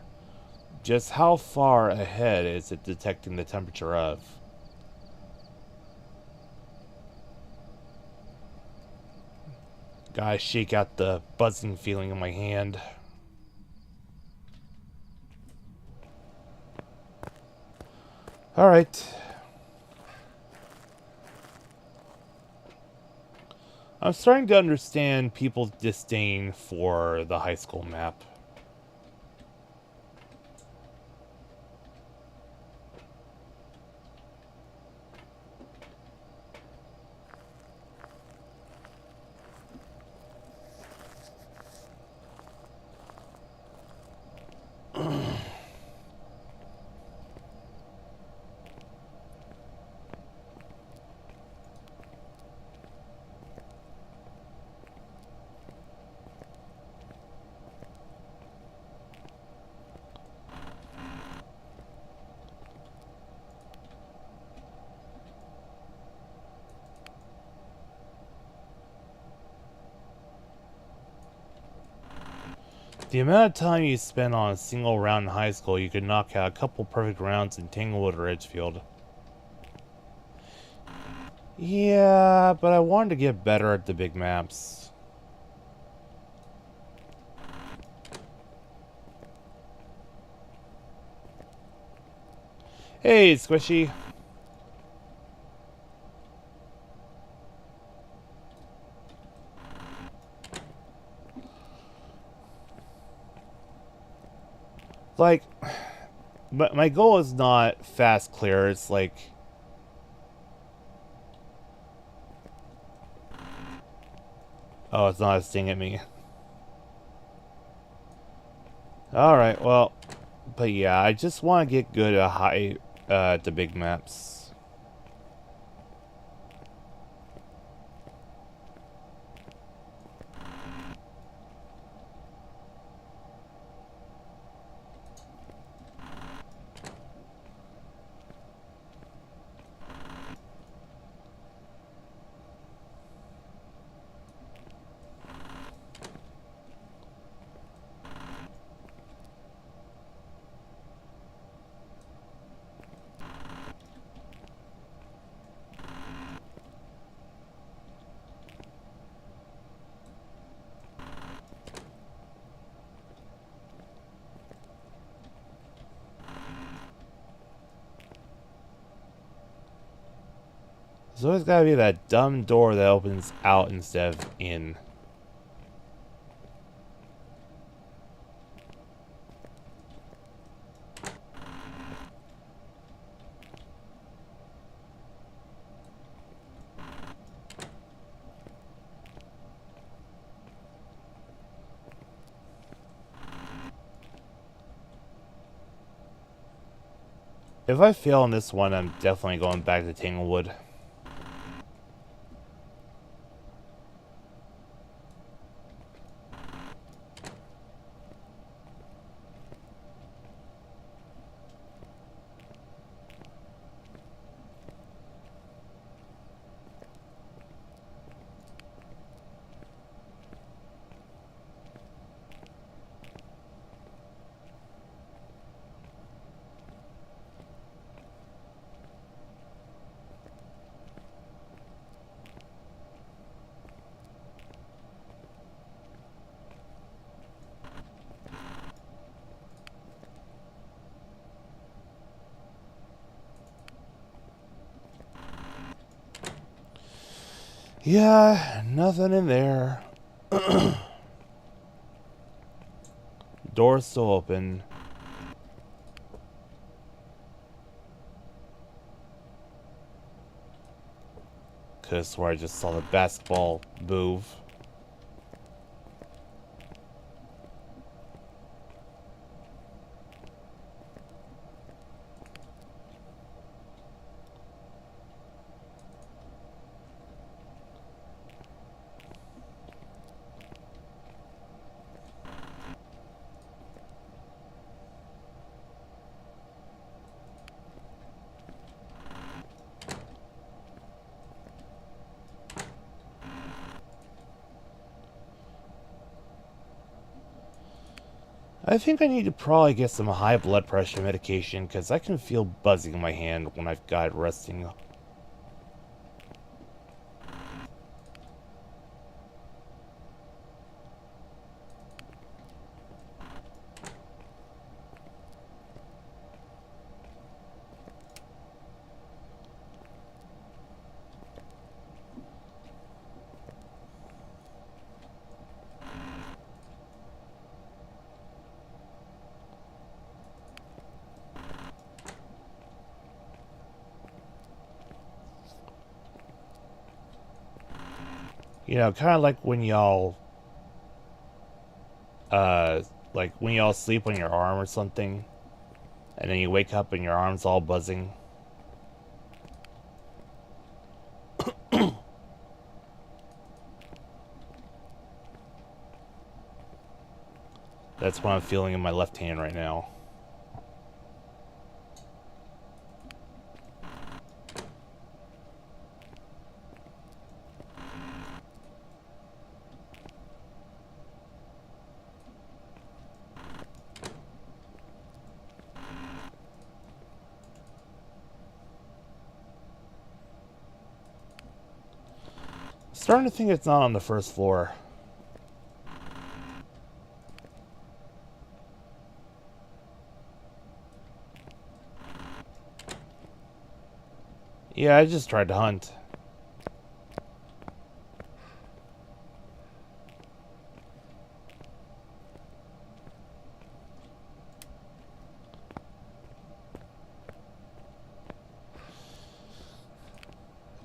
just how far ahead is it detecting the temperature of? Gotta shake out the buzzing feeling in my hand. Alright. I'm starting to understand people's disdain for the high school map. The amount of time you spend on a single round in high school, you could knock out a couple perfect rounds in Tanglewood or Edgefield. Yeah, but I wanted to get better at the big maps. Hey, Squishy. Like, but my goal is not fast clear. It's like, oh, it's not a sting at me. All right, well, but yeah, I just want to get good at the big maps. There's always gotta be that dumb door that opens out instead of in. If I fail on this one, I'm definitely going back to Tanglewood. Yeah, nothing in there. Door's still open. Could've swore I just saw the basketball move. I think I need to probably get some high blood pressure medication because I can feel buzzing in my hand when I've got it resting. You know, kind of like when y'all, sleep on your arm or something, and then you wake up and your arm's all buzzing. That's what I'm feeling in my left hand right now. Starting to think it's not on the first floor. Yeah, I just tried to hunt.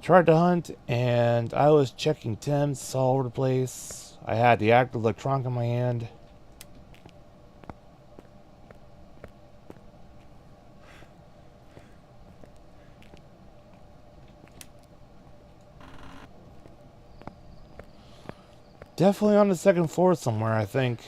Tried to hunt, and I was checking temps all over the place. I had the active electronic in my hand. Definitely on the second floor somewhere, I think.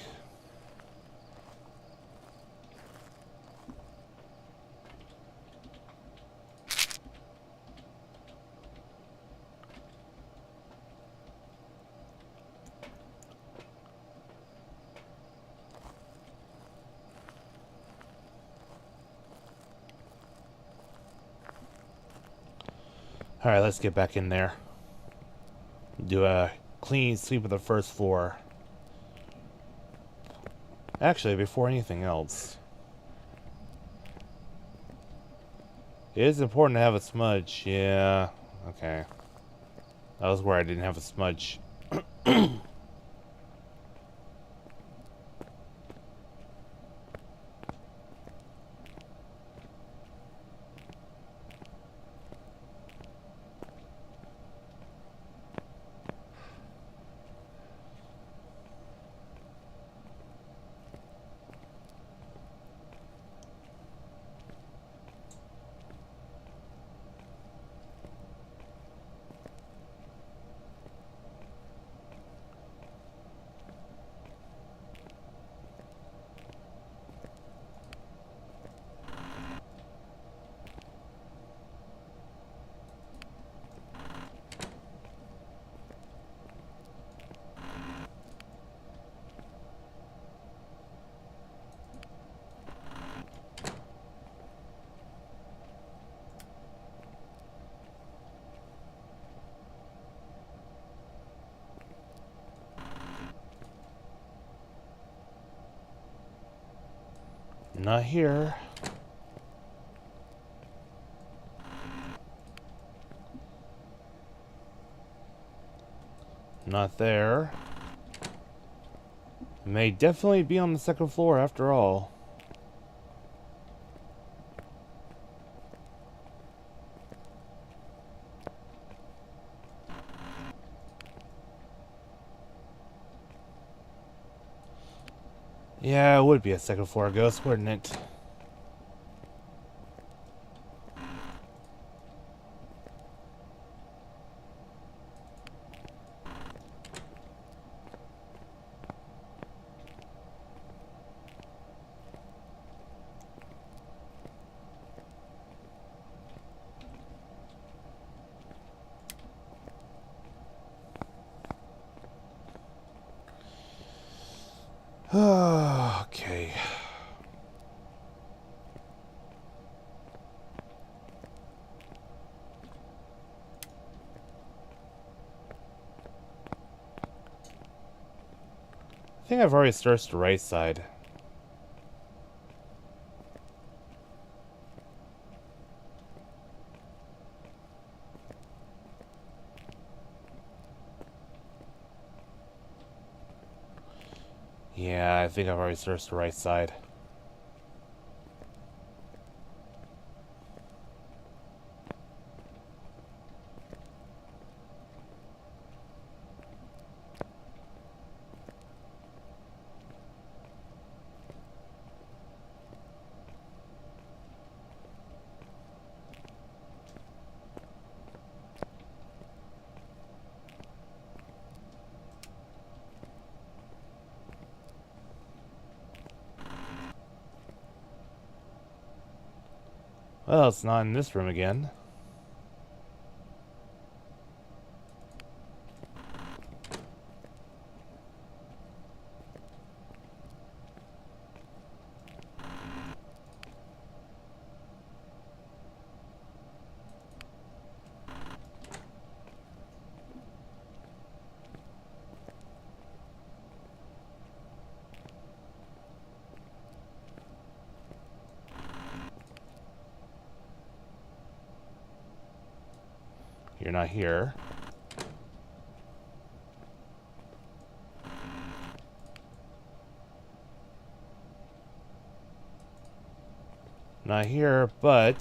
Alright, let's get back in there. Do a clean sweep of the first floor. Actually, before anything else, it is important to have a smudge. Yeah, okay. That was where I didn't have a smudge. Not here. Not there. May definitely be on the second floor after all. Yeah, it would be a second floor ghost, wouldn't it? Okay. I think I've already searched the right side. Yeah, I think I've already searched the right side. Well, it's not in this room again. you're not here. Not here, but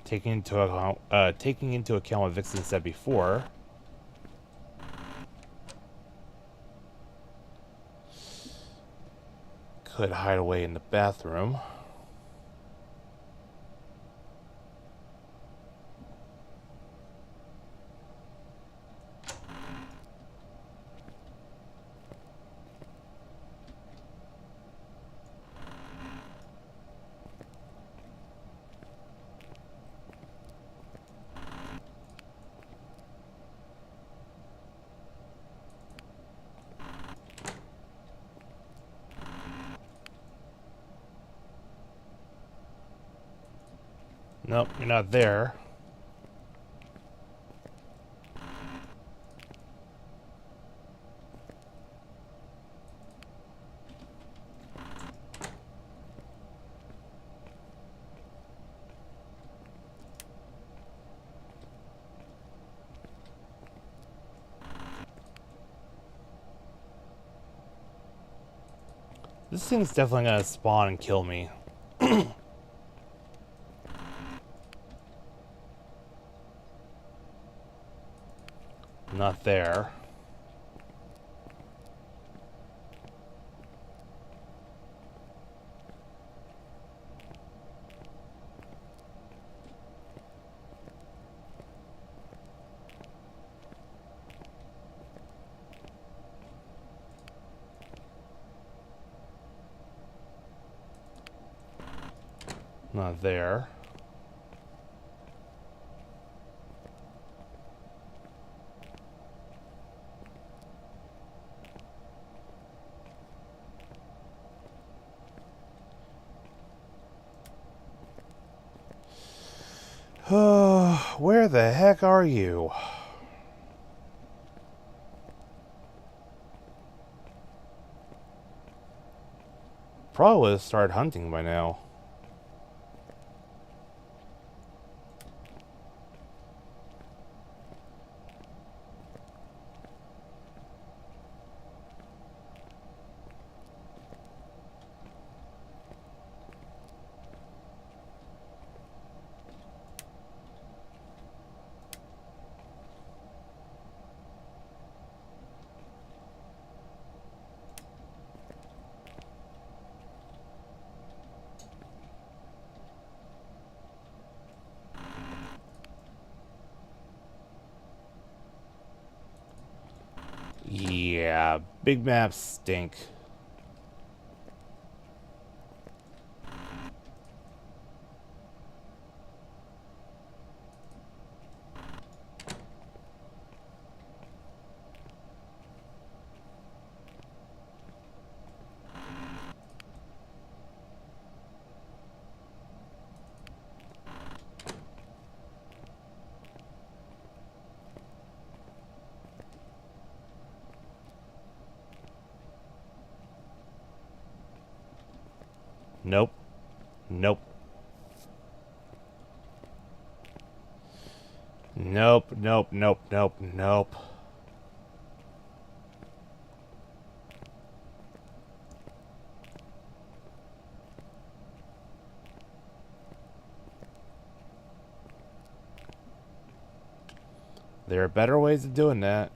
taking into account what Vixen said before, could hide away in the bathroom. Nope, you're not there. This thing's definitely gonna spawn and kill me. Not there. Not there. Where the heck are you? Probably would have started hunting by now. Yeah, big maps stink. Nope. Nope. Nope, nope, nope, nope, nope. There are better ways of doing that.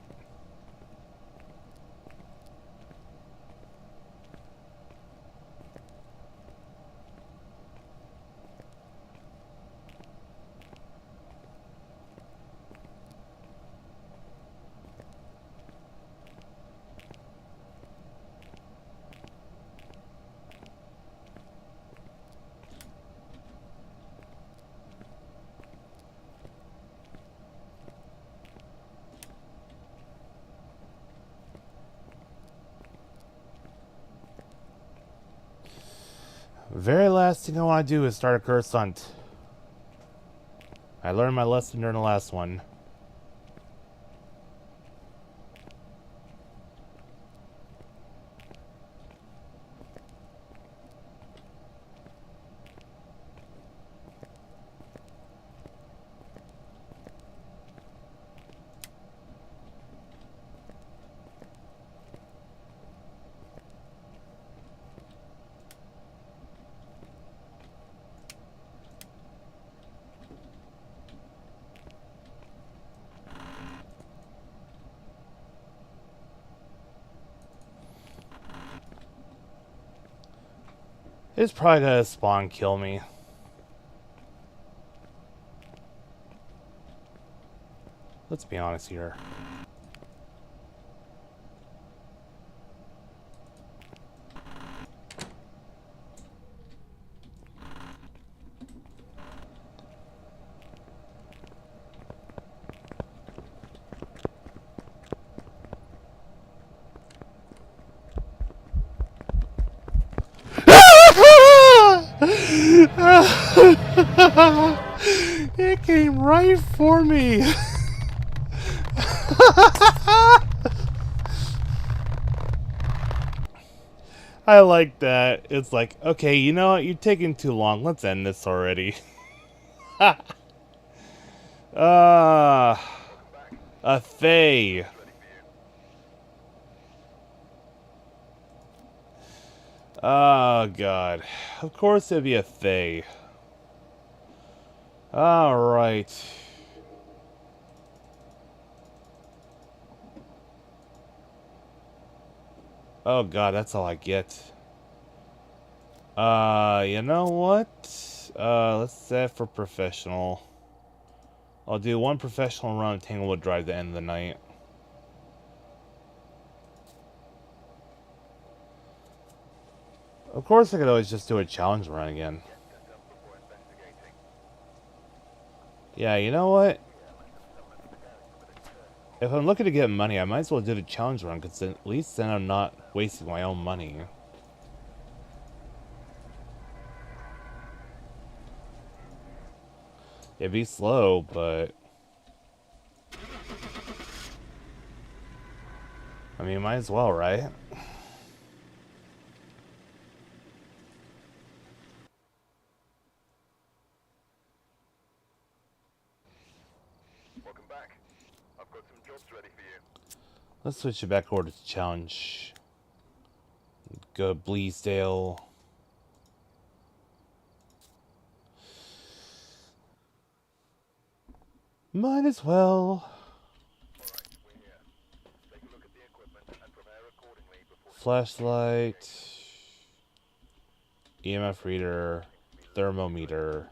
Very last thing I want to do is start a curse hunt. I learned my lesson during the last one. It's probably gonna spawn kill me. Let's be honest here. It came right for me. I like that. It's like, okay, you know what? You're taking too long. Let's end this already. A Thay. Oh, God. Of course it'd be a Thay. Alright. Oh, God, that's all I get. You know what? Let's set for professional. I'll do one professional run of Tanglewood Drive to end the night. Of course, I could always just do a challenge run again. Yeah, you know what? If I'm looking to get money, I might as well do the challenge run, because at least then I'm not wasting my own money. It'd be slow, but... I mean, might as well, right? Welcome back. I've got some jobs ready for you. Let's switch it back over to challenge. Go to Bleasdale. Might as well. Alright, we're here. Take a look at the equipment and prepare accordingly before... Flashlight. EMF reader. Thermometer.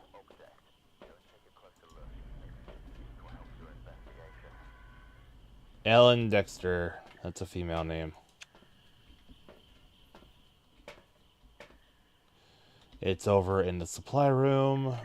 Ellen Dexter. That's a female name. It's over in the supply room.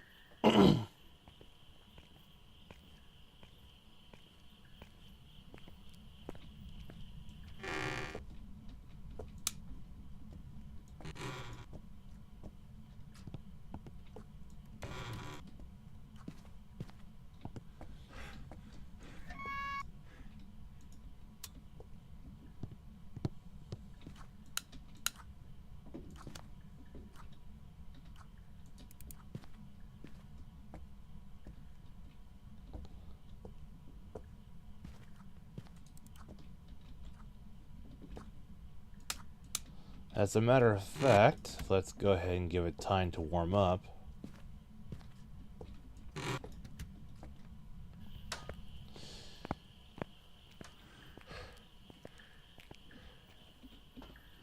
As a matter of fact, let's go ahead and give it time to warm up.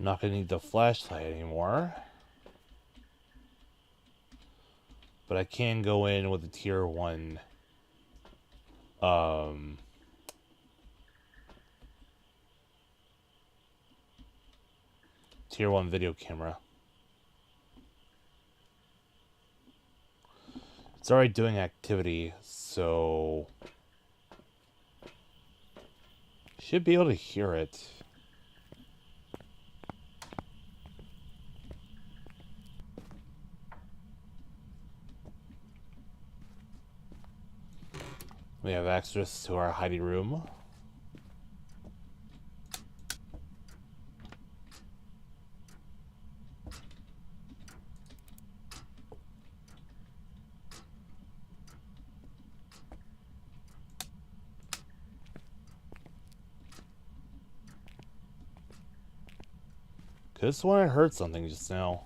Not gonna need the flashlight anymore. But I can go in with a tier 1 tier 1 video camera. It's already doing activity, so should be able to hear it. We have access to our hidey room. Could've sworn I heard something just now.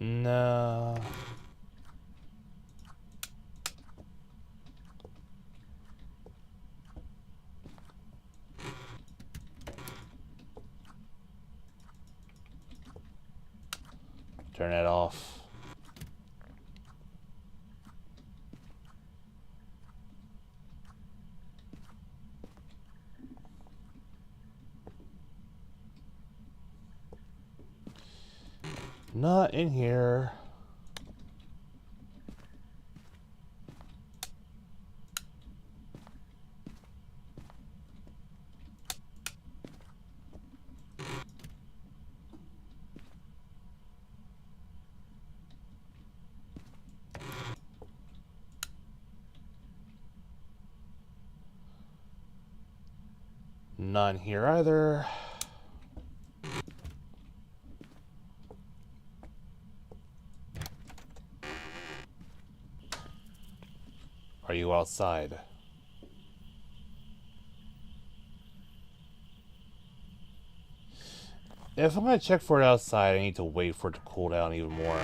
No. Turn it off. Not in here. None here either. Are you outside? If I'm gonna check for it outside, I need to wait for it to cool down even more.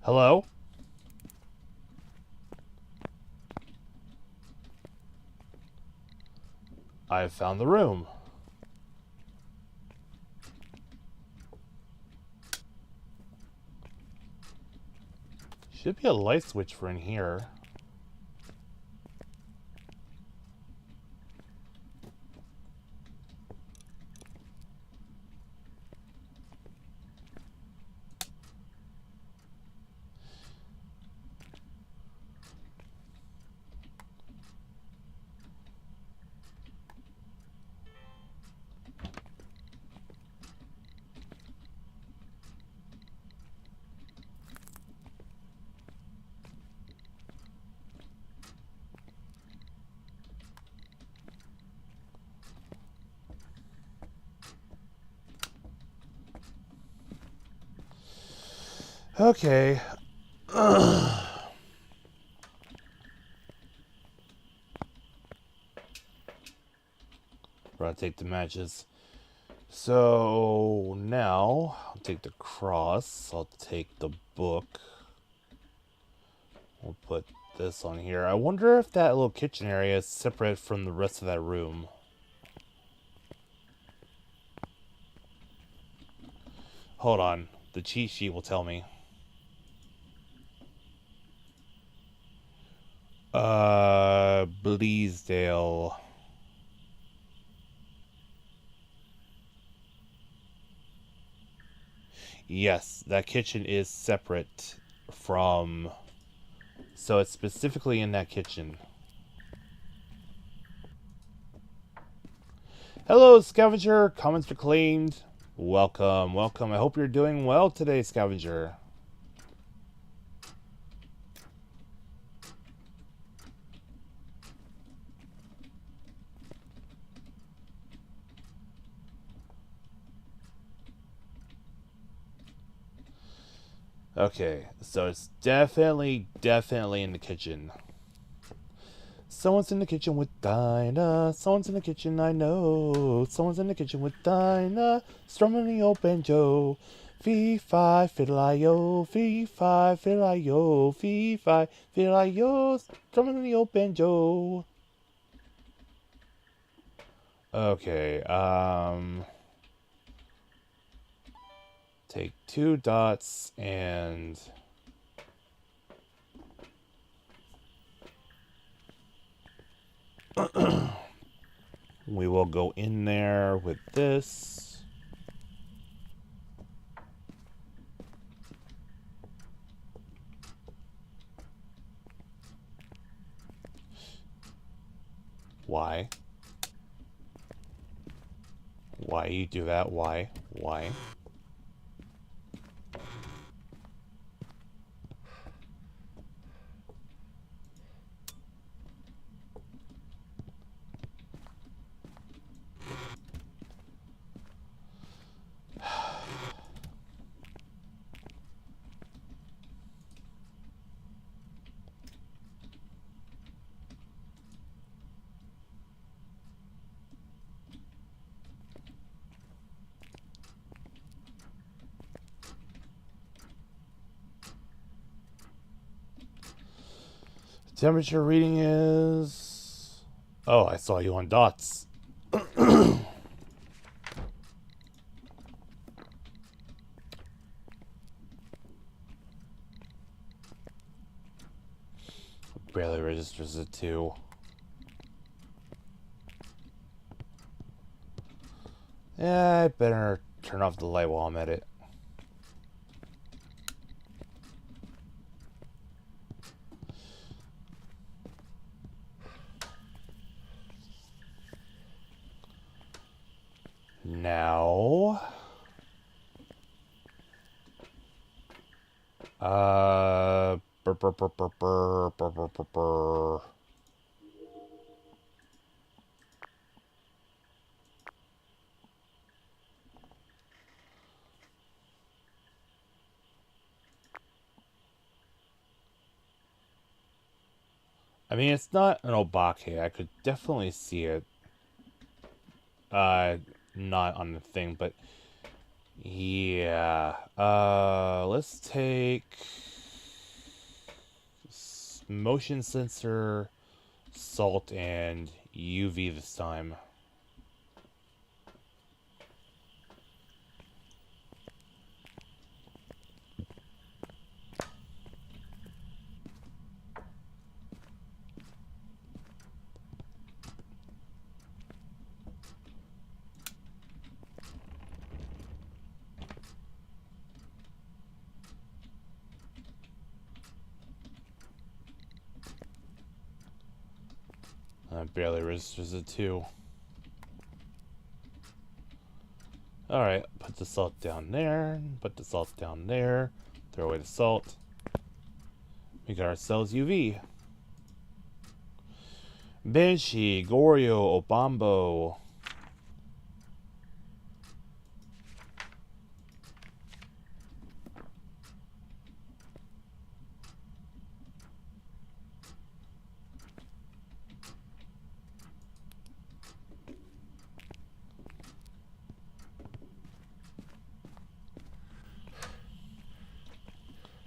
Hello? I've found the room. Should be a light switch for in here. Okay. We're gonna take the matches. So now I'll take the cross. I'll take the book. We'll put this on here. I wonder if that little kitchen area is separate from the rest of that room. Hold on. The cheat sheet will tell me. Bleasdale. Yes, that kitchen is separate from... So it's specifically in that kitchen. Hello, Scavenger. Comments reclaimed. Welcome, welcome. I hope you're doing well today, Scavenger. Okay, so it's definitely in the kitchen. Someone's in the kitchen with Dinah. Someone's in the kitchen, I know. Someone's in the kitchen with Dinah. Strumming the old banjo. Fee-fi, fiddle-I-o. Fee-fi, fiddle-I-o. Fee-fi, fiddle-I-o. Strumming the old banjo. Okay, take 2 dots and... we will go in there with this. Why? Why you do that? Why? Why? Temperature reading is... Oh, I saw you on dots. Barely registers it too. Yeah, I better turn off the light while I'm at it. Now... Burr, burr, burr, burr, burr, burr, burr, burr, burr. I mean, it's not an obake. I could definitely see it. Not on the thing, but... Yeah. Let's take... Motion sensor, salt, and UV this time. Barely registers it too. Alright, put the salt down there, put the salt down there, throw away the salt. We got ourselves UV. Banshee, Goryo, Obambo.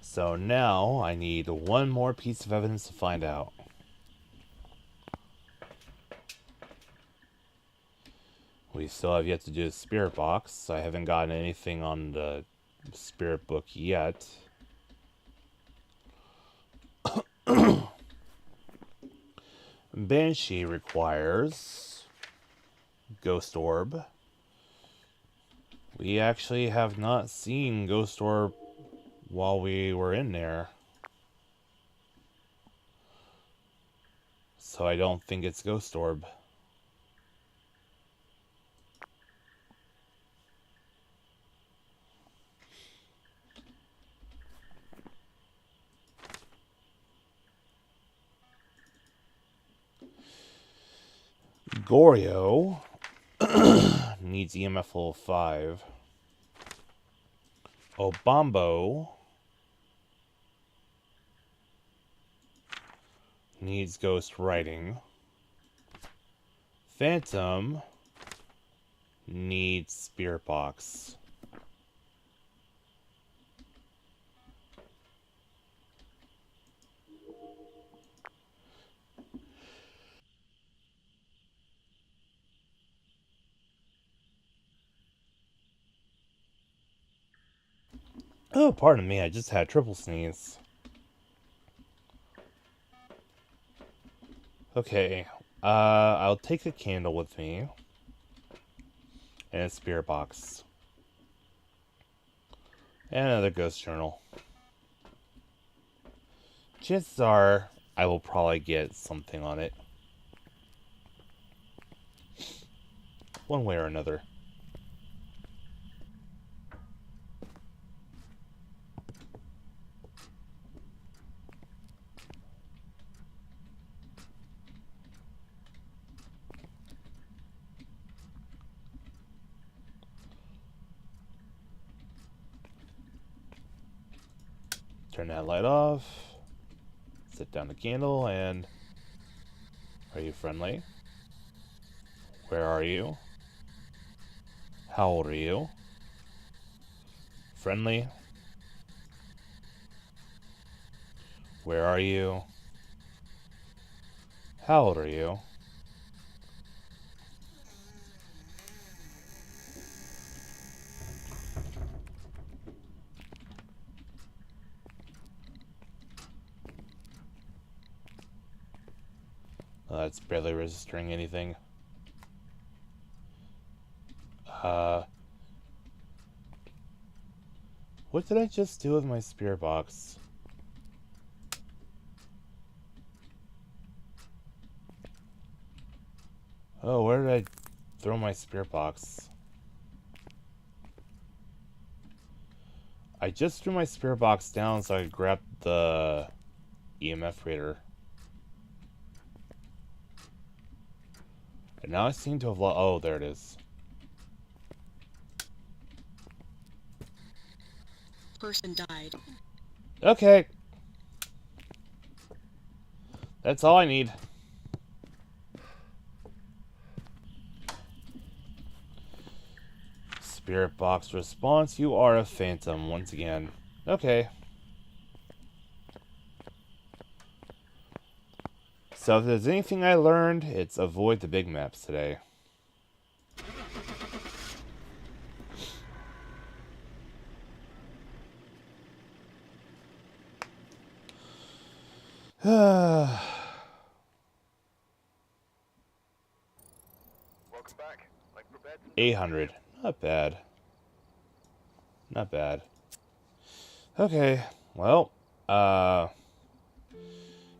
So now I need one more piece of evidence to find out. We still have yet to do the spirit box. I haven't gotten anything on the spirit book yet. Banshee requires Ghost Orb. We actually have not seen Ghost Orb while we were in there. So I don't think it's Ghost Orb. Goryo needs EMF level 5. Obambo needs ghost writing. Phantom needs spirit box. Oh, pardon me, I just had a triple sneeze. Okay, I'll take a candle with me. And a spirit box. And another ghost journal. Chances are, I will probably get something on it. One way or another. Turn that light off. Set down the candle and... Are you friendly? Where are you? How old are you? Friendly? Where are you? How old are you? It's barely registering anything. What did I just do with my spirit box? Oh, where did I throw my spirit box? I just threw my spirit box down so I could grab the EMF reader. And now I seem to have lost. Oh, there it is. Person died. Okay. That's all I need. Spirit box response. You are a phantom once again. Okay. So if there's anything I learned, it's avoid the big maps today. Welcome back. Like prepared. 800. Not bad. Not bad. Okay. Well,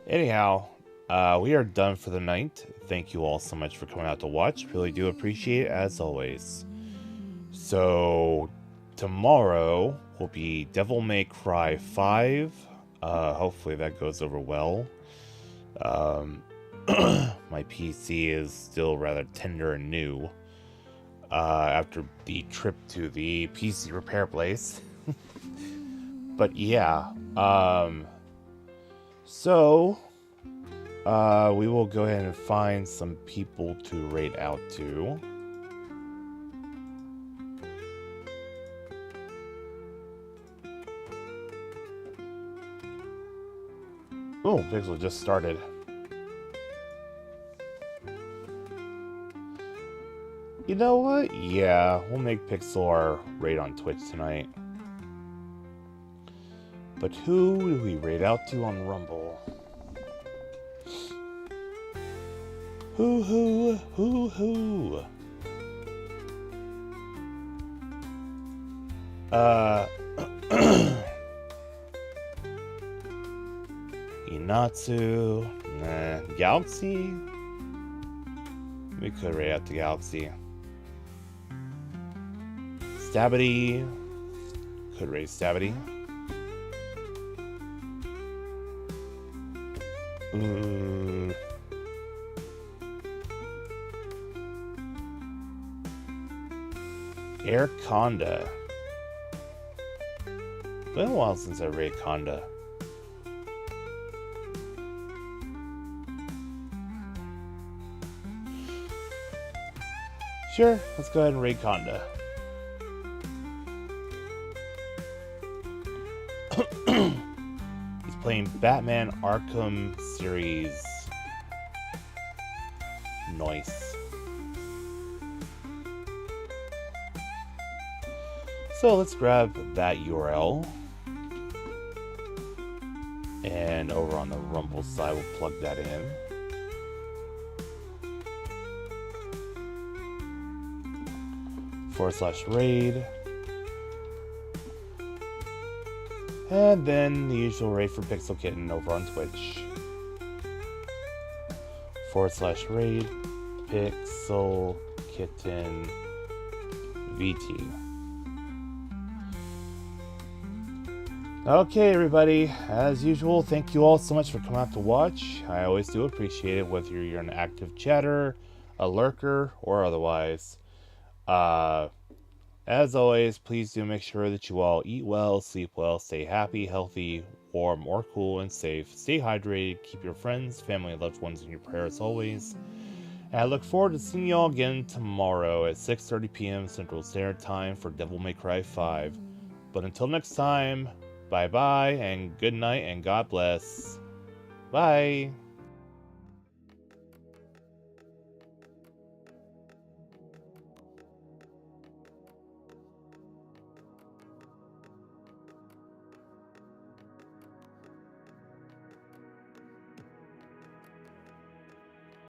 anyhow, we are done for the night. Thank you all so much for coming out to watch. Really do appreciate it, as always. So, tomorrow will be Devil May Cry 5. Hopefully that goes over well. My PC is still rather tender and new. After the trip to the PC repair place. But yeah, so we will go ahead and find some people to raid out to. Oh, Pixel just started. You know what? Yeah, we'll make Pixel our raid on Twitch tonight. But who do we raid out to on Rumble? Who? Inatsu, nah. Galaxy? We could raid out to Galaxy. Stabity. Could raid Stabity. Air Conda. Been a while since I raid Conda. Sure, let's go ahead and raid Conda. He's playing Batman Arkham series. Nice. So let's grab that URL. And over on the Rumble side, we'll plug that in. /raid. And then the usual raid for Pixel Kitten over on Twitch. /raid Pixel Kitten VT. Okay, everybody. As usual, thank you all so much for coming out to watch. I always do appreciate it, whether you're an active chatter, a lurker, or otherwise. As always, please do make sure that you all eat well, sleep well, stay happy, healthy, warm, or cool, and safe. Stay hydrated, keep your friends, family, and loved ones in your prayers always. And I look forward to seeing you all again tomorrow at 6:30 p.m. Central Standard Time for Devil May Cry 5. But until next time, bye-bye, and good night, and God bless. Bye!